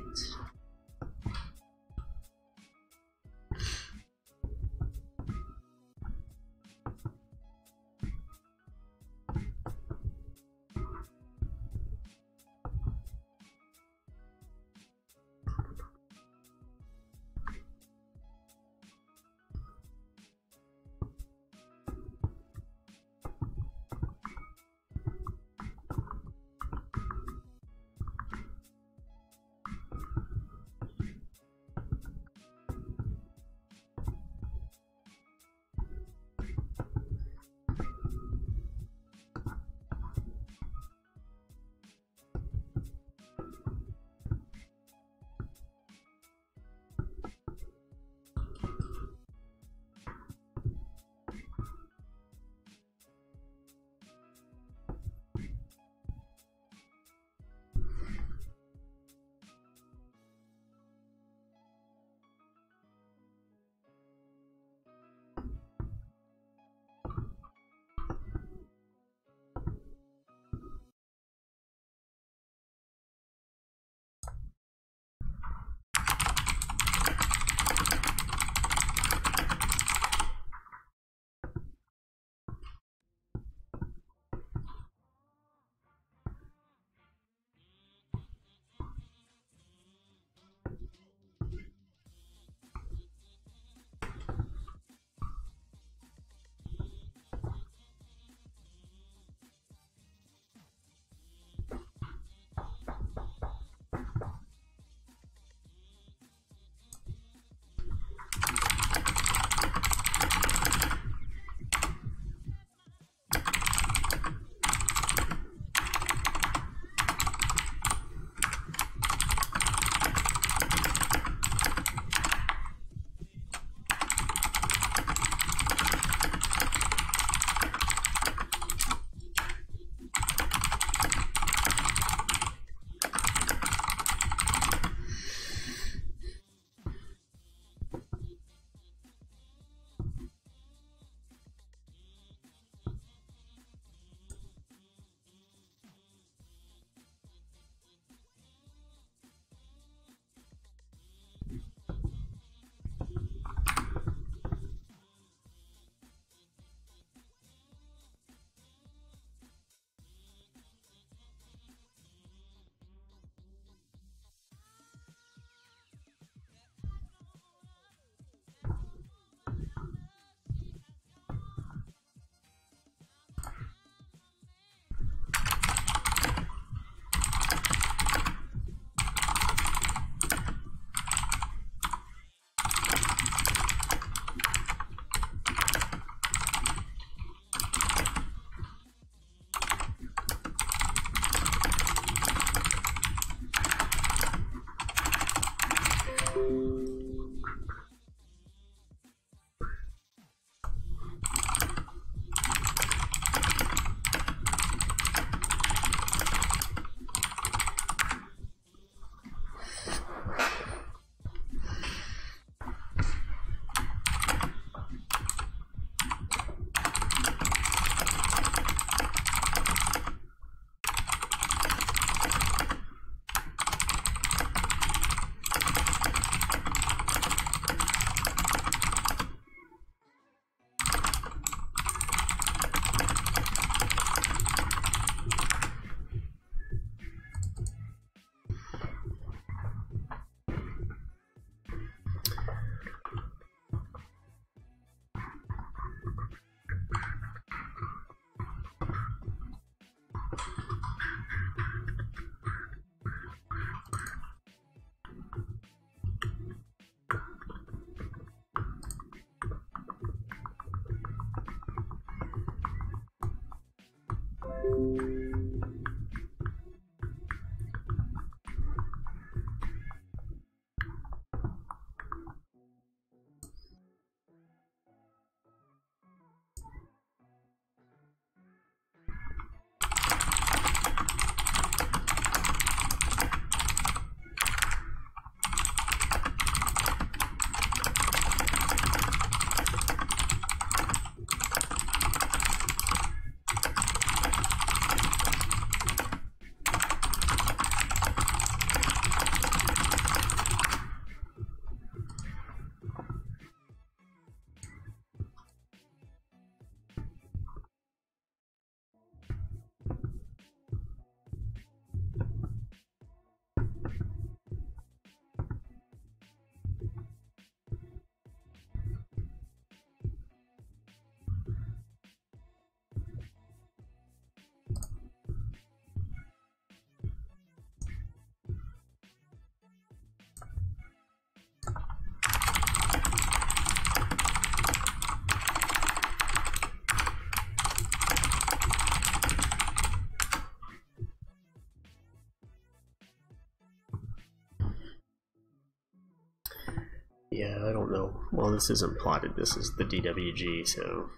Yeah, I don't know. Well, this isn't plotted, this is the DWG, so...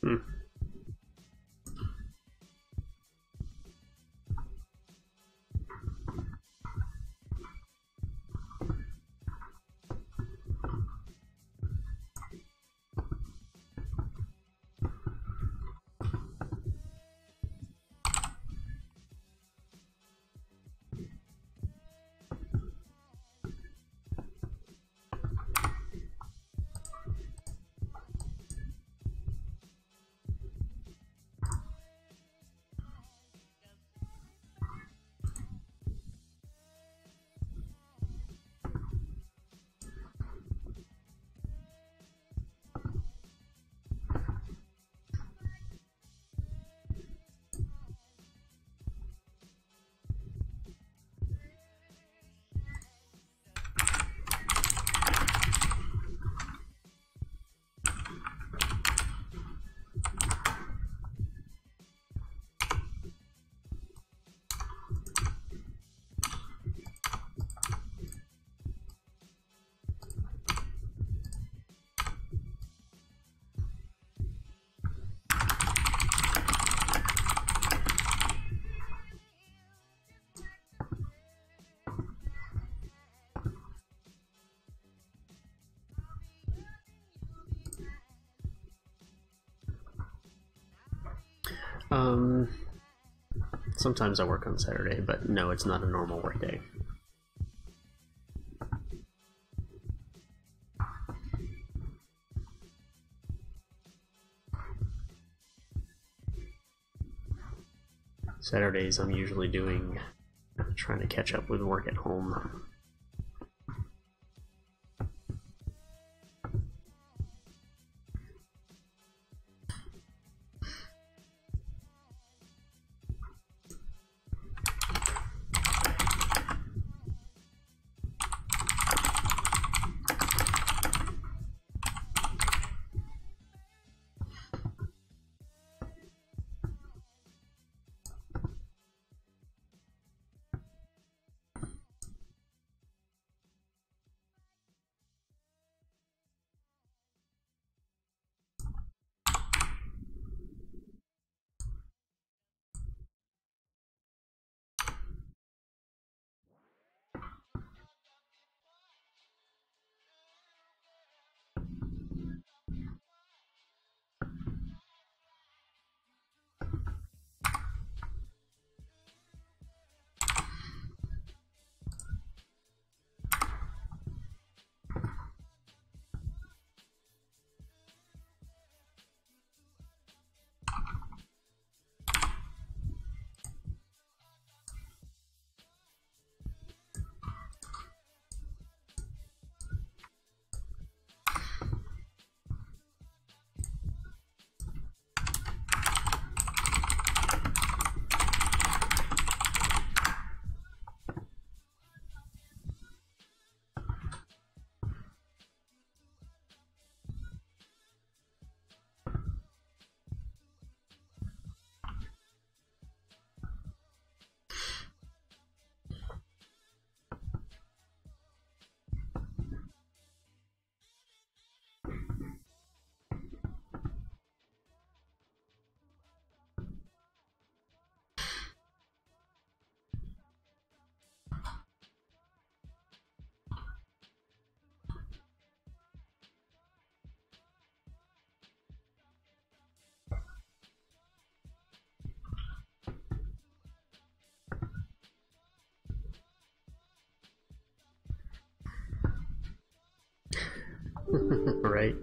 Hmm. Sometimes I work on Saturday, but no, it's not a normal work day. Saturdays I'm usually trying to catch up with work at home. Right?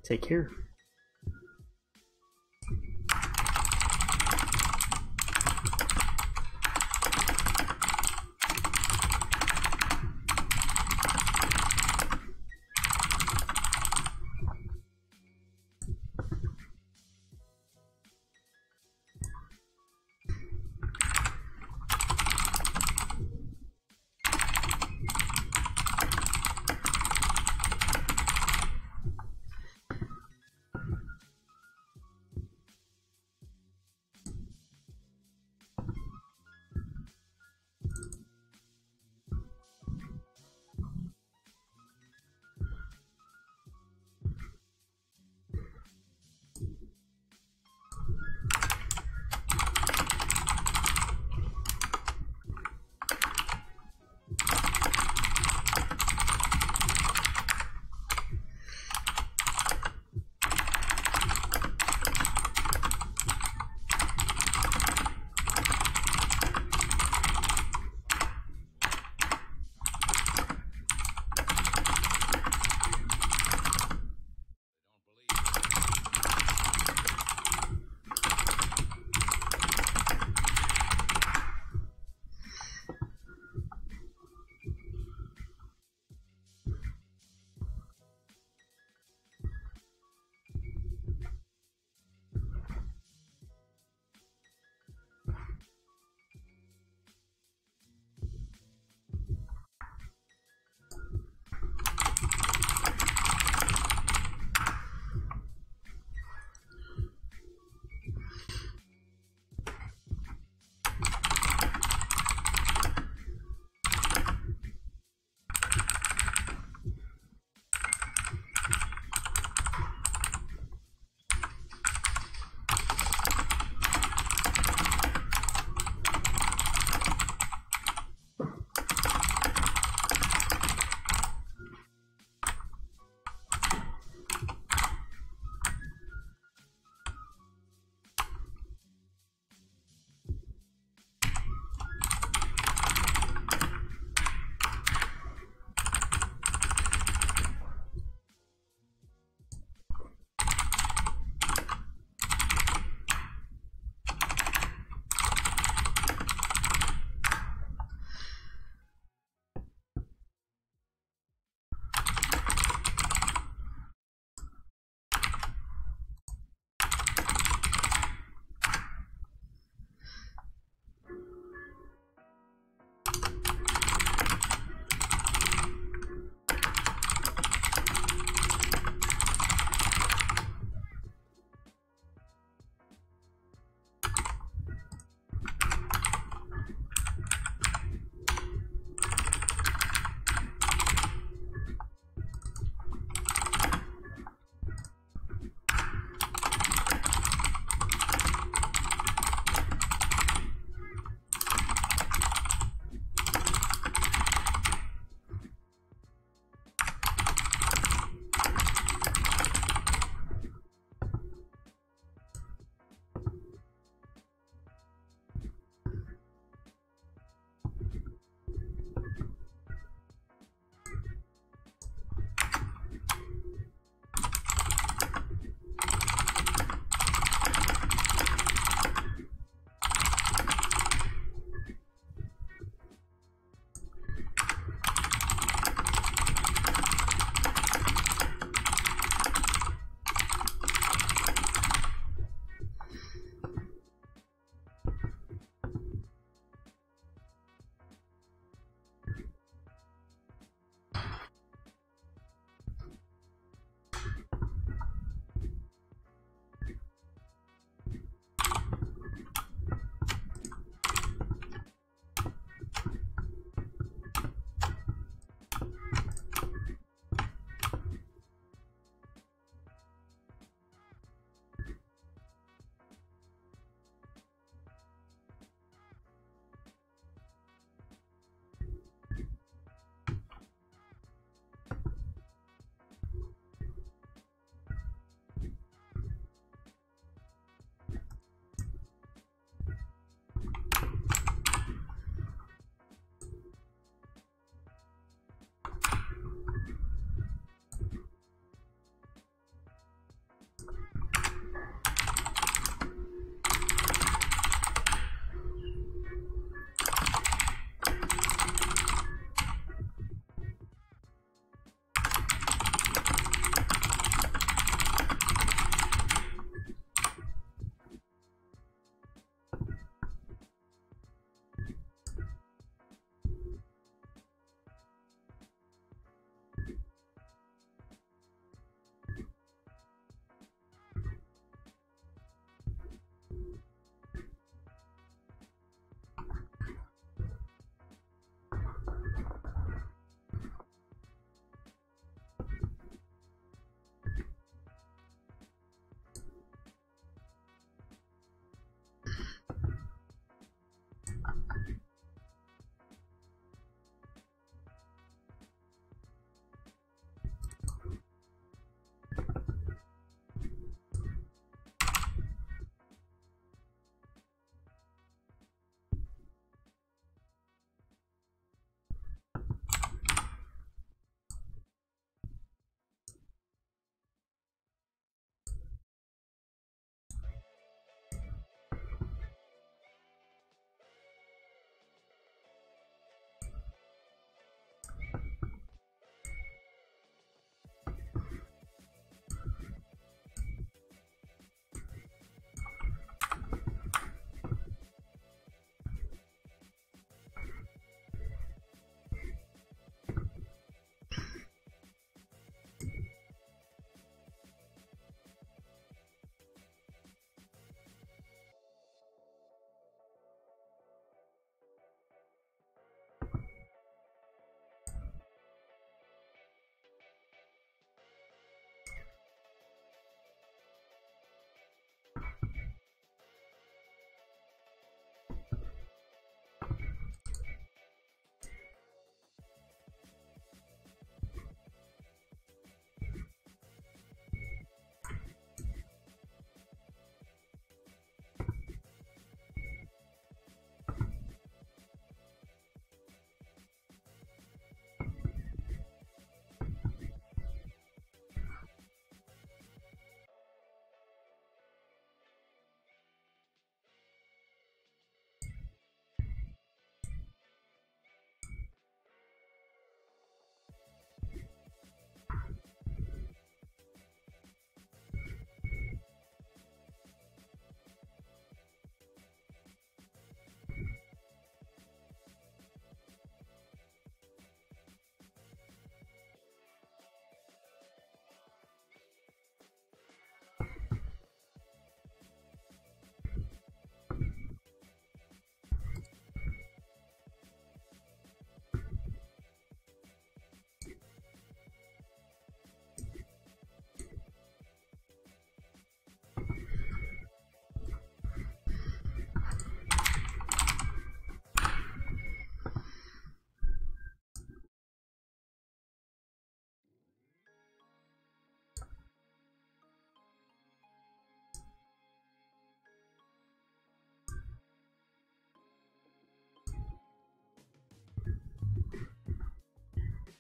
Take care.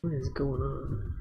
What is going on?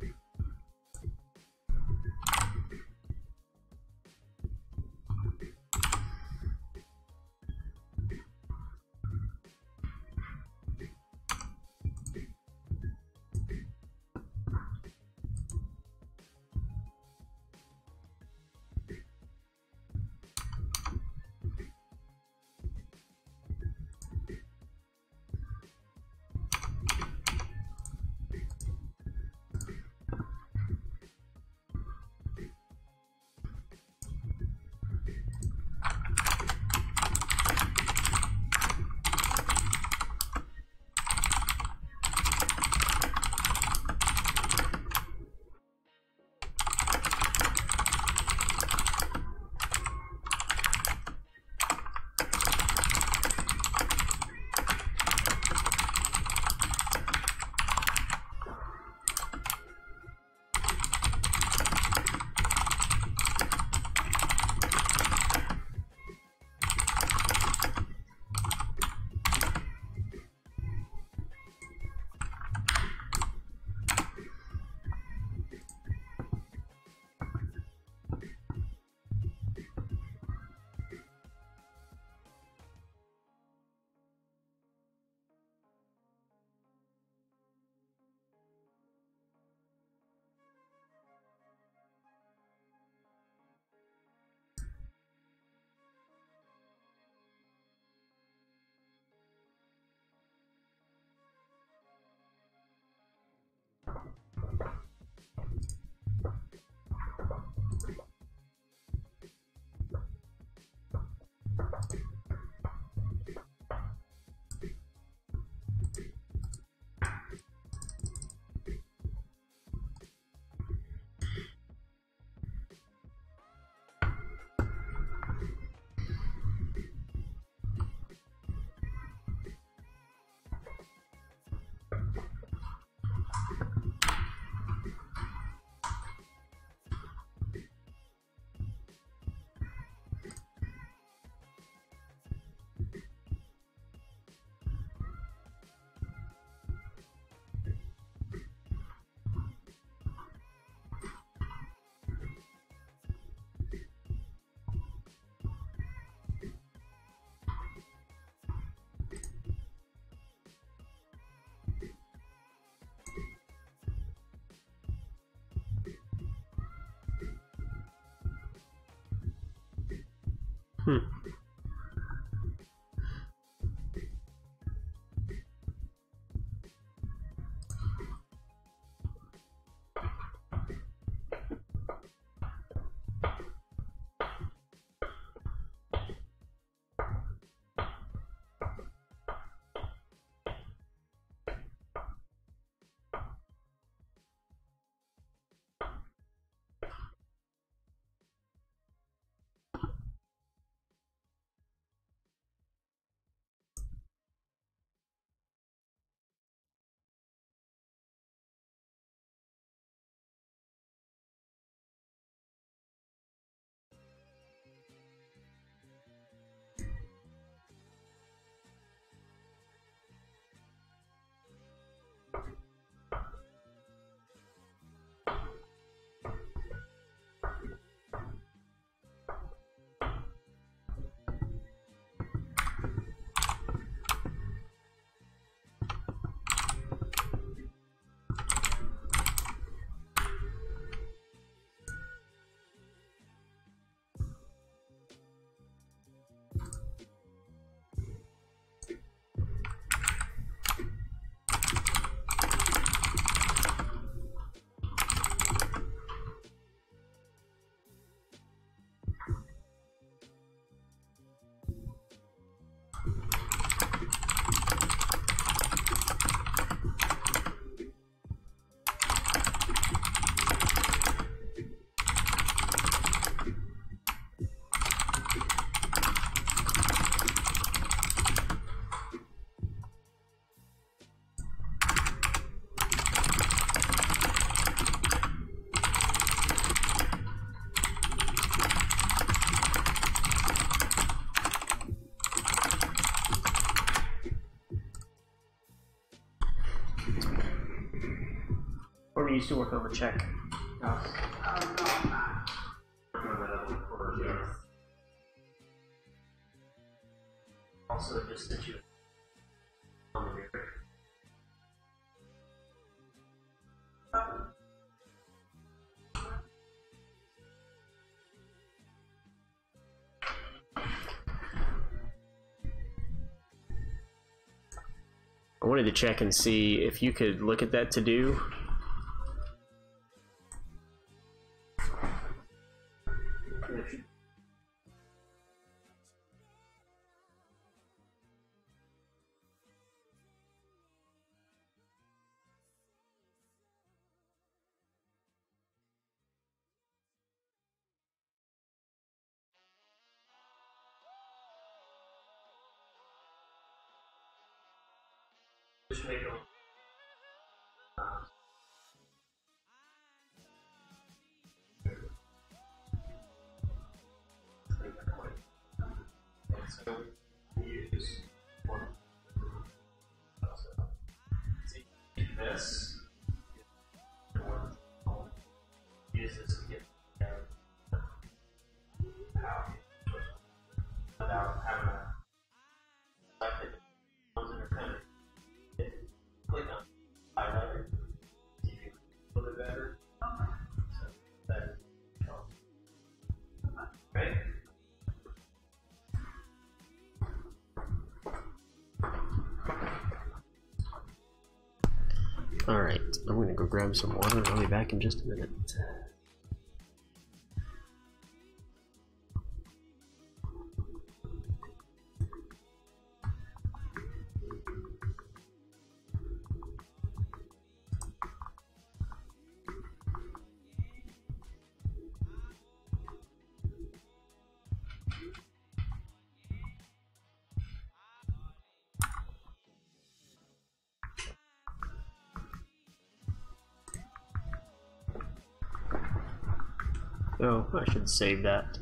Hmm. you used to work on the check house. Also, just that you on the mirror. I wanted to check and see if you could look at that to-do. Just make them. So use one. See this. Use this to get out without having a select it. Comes in or kind of click on highlighter. See if you can a little bit better. So that helps. Right? Alright, I'm gonna go grab some water and I'll be back in just a minute. Oh, I should save that.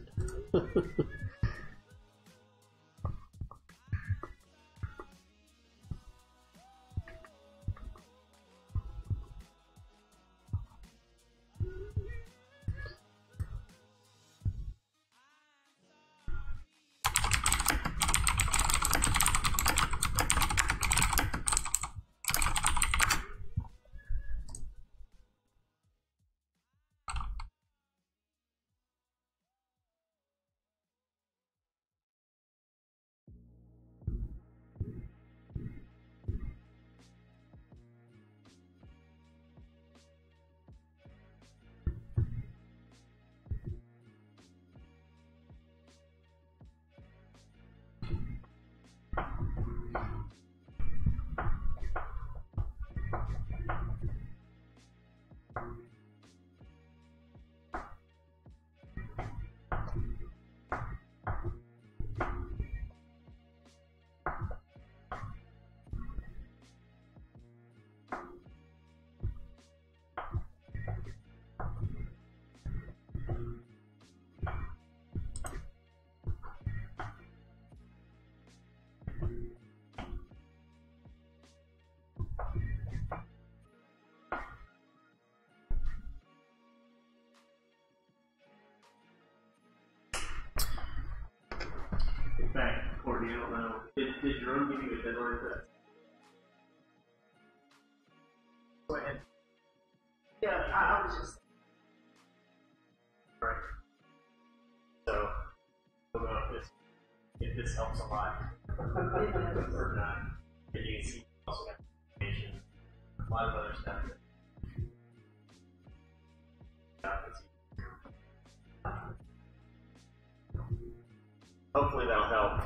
In fact, Courtney, I don't know. Did Jerome give you a deadline for that? Go ahead. Yeah, I was just. Right. So, I don't know if this helps a lot or not. And you can see also got information, a lot of other stuff. Hopefully that'll help.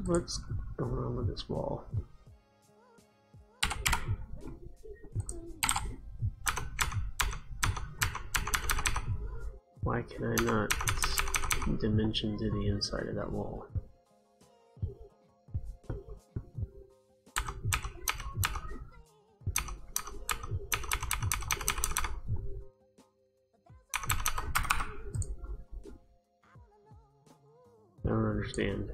What's going on with this wall? Why can I not dimension to the inside of that wall? I don't understand.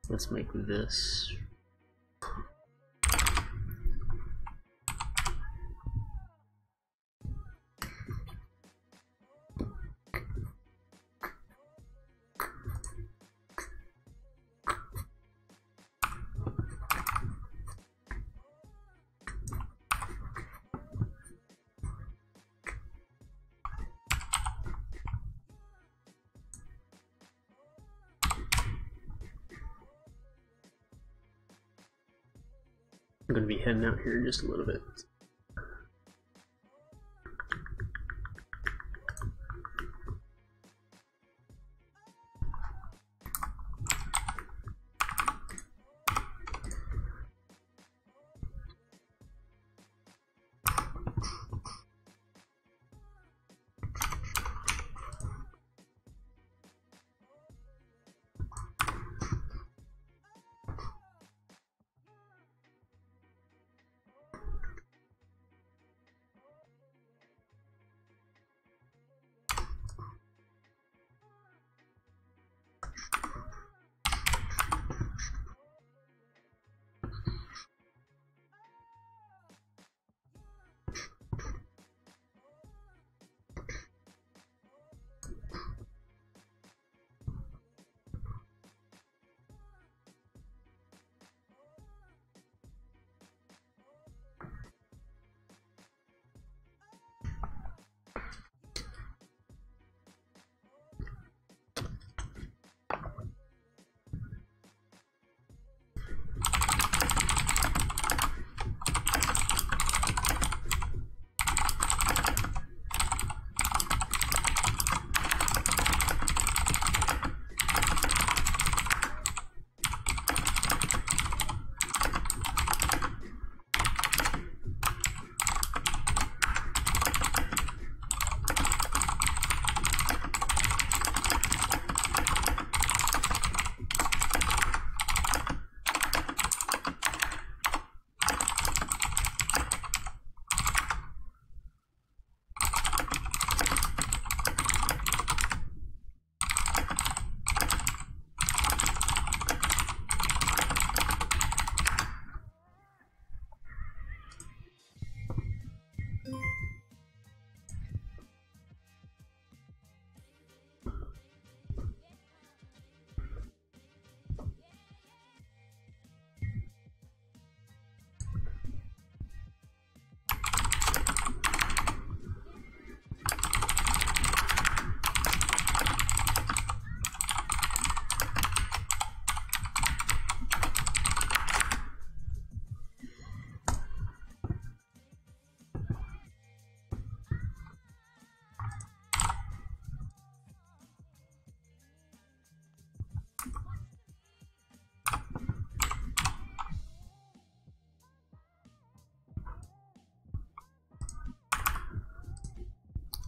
Let's make this. I'm going to be heading out here in just a little bit.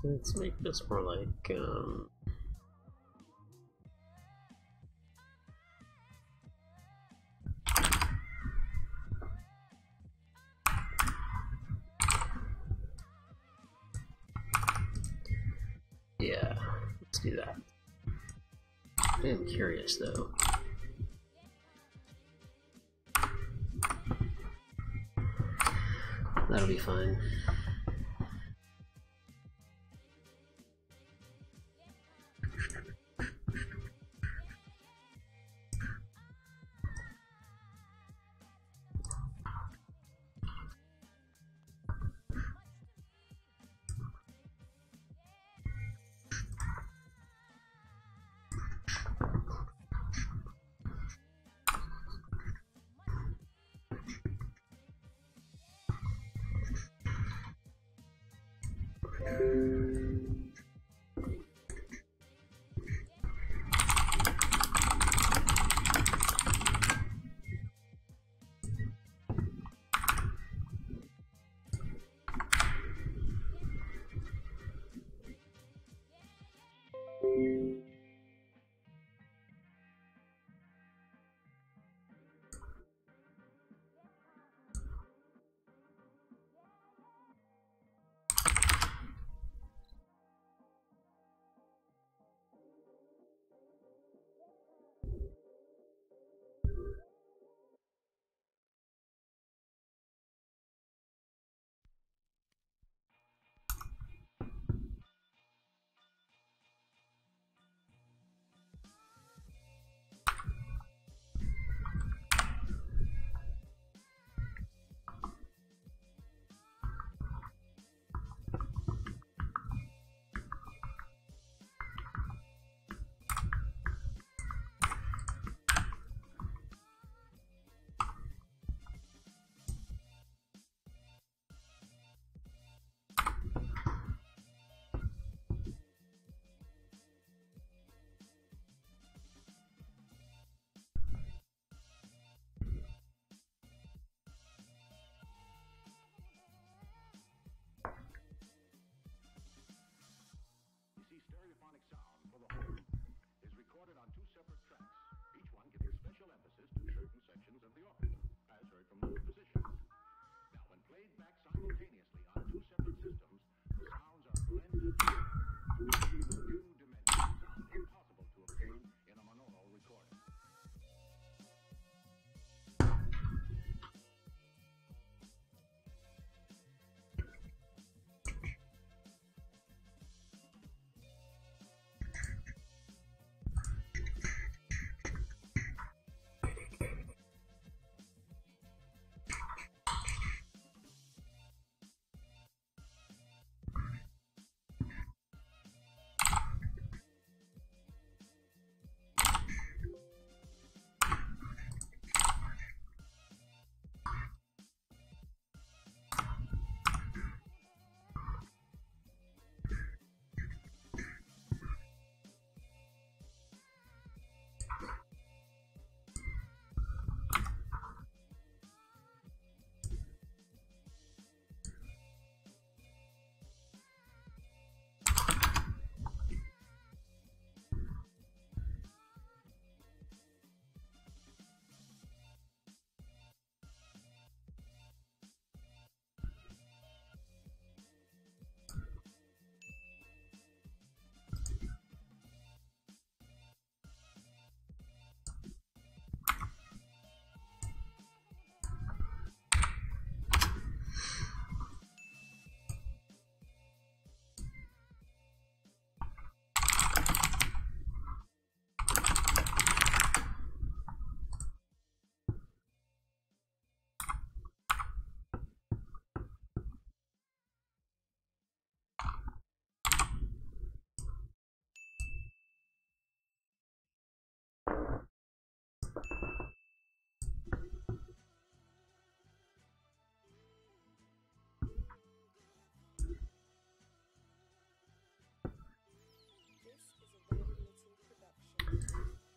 Let's make this more like, yeah, let's do that. I am curious though. that'll be fine.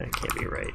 That can't be right.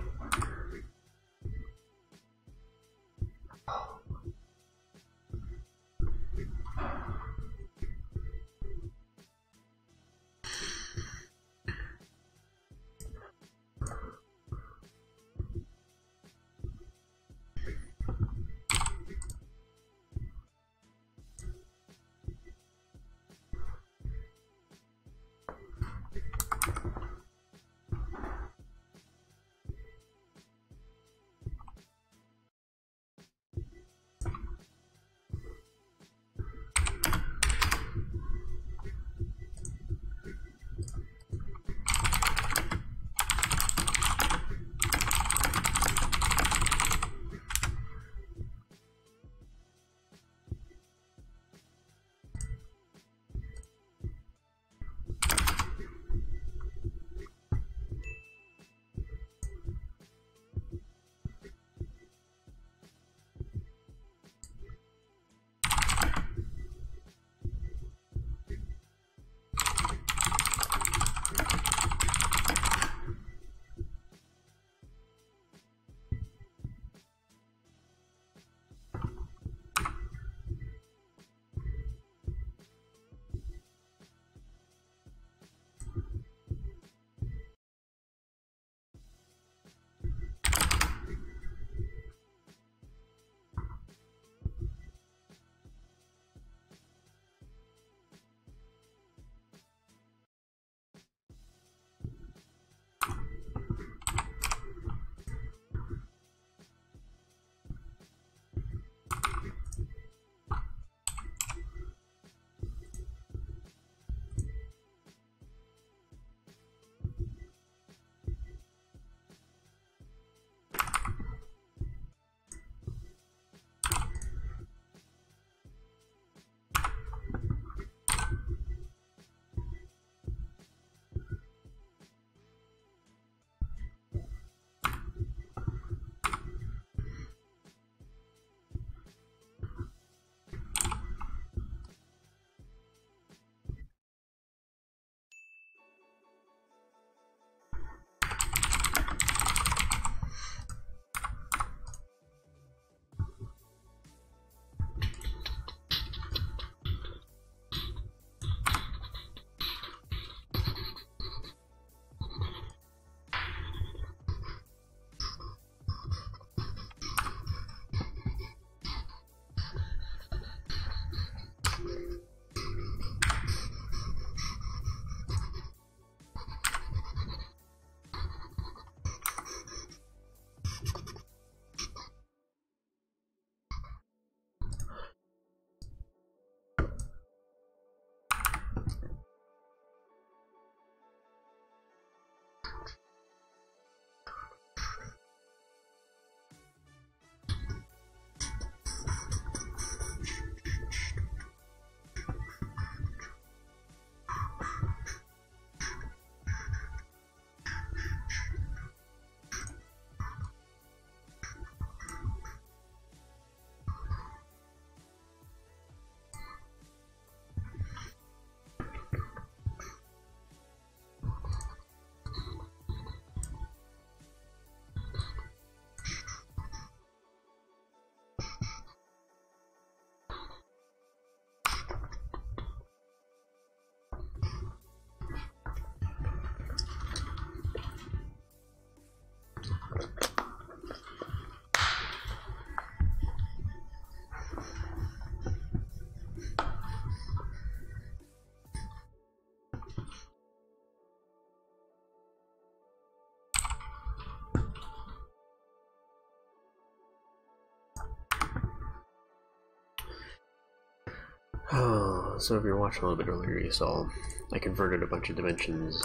So if you were watching a little bit earlier, you saw I converted a bunch of dimensions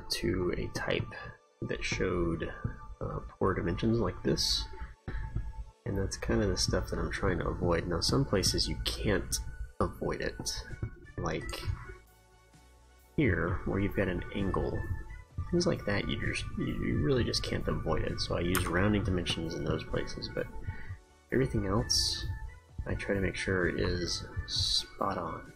to a type that showed poor dimensions like this. And that's kind of the stuff that I'm trying to avoid. Now some places you can't avoid it, like here where you've got an angle. Things like that you really just can't avoid it. So I use rounding dimensions in those places, but everything else I try to make sure is spot on.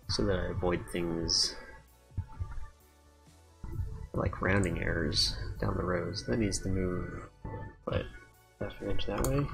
So that I avoid things like rounding errors down the rows. That needs to move, but half an inch that way.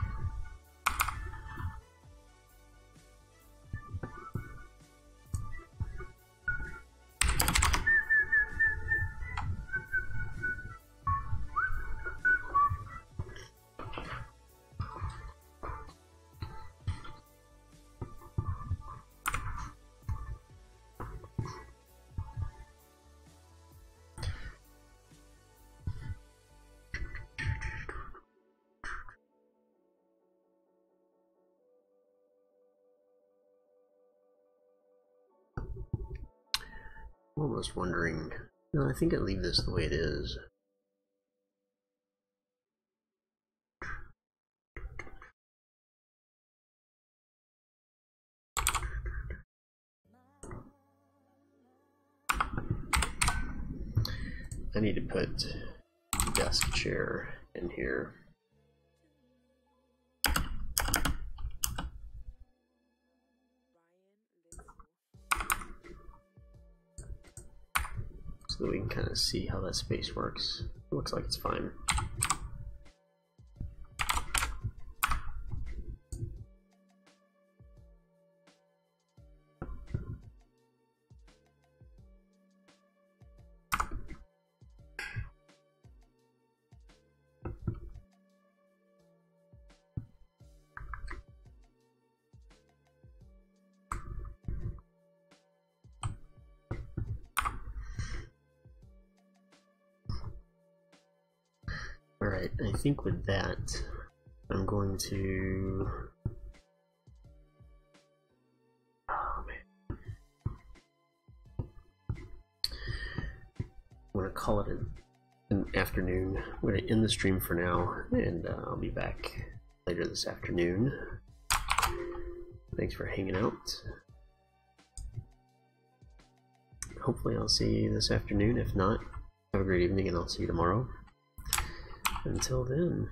I'm almost wondering, no, I think I'd leave this the way it is. I need to put desk chair in here. So that we can kind of see how that space works. It looks like it's fine. Alright, I think with that, I'm going to... Oh, man. I'm going to call it an afternoon. I'm going to end the stream for now, and I'll be back later this afternoon. Thanks for hanging out. Hopefully I'll see you this afternoon. If not, have a great evening, and I'll see you tomorrow. Until then.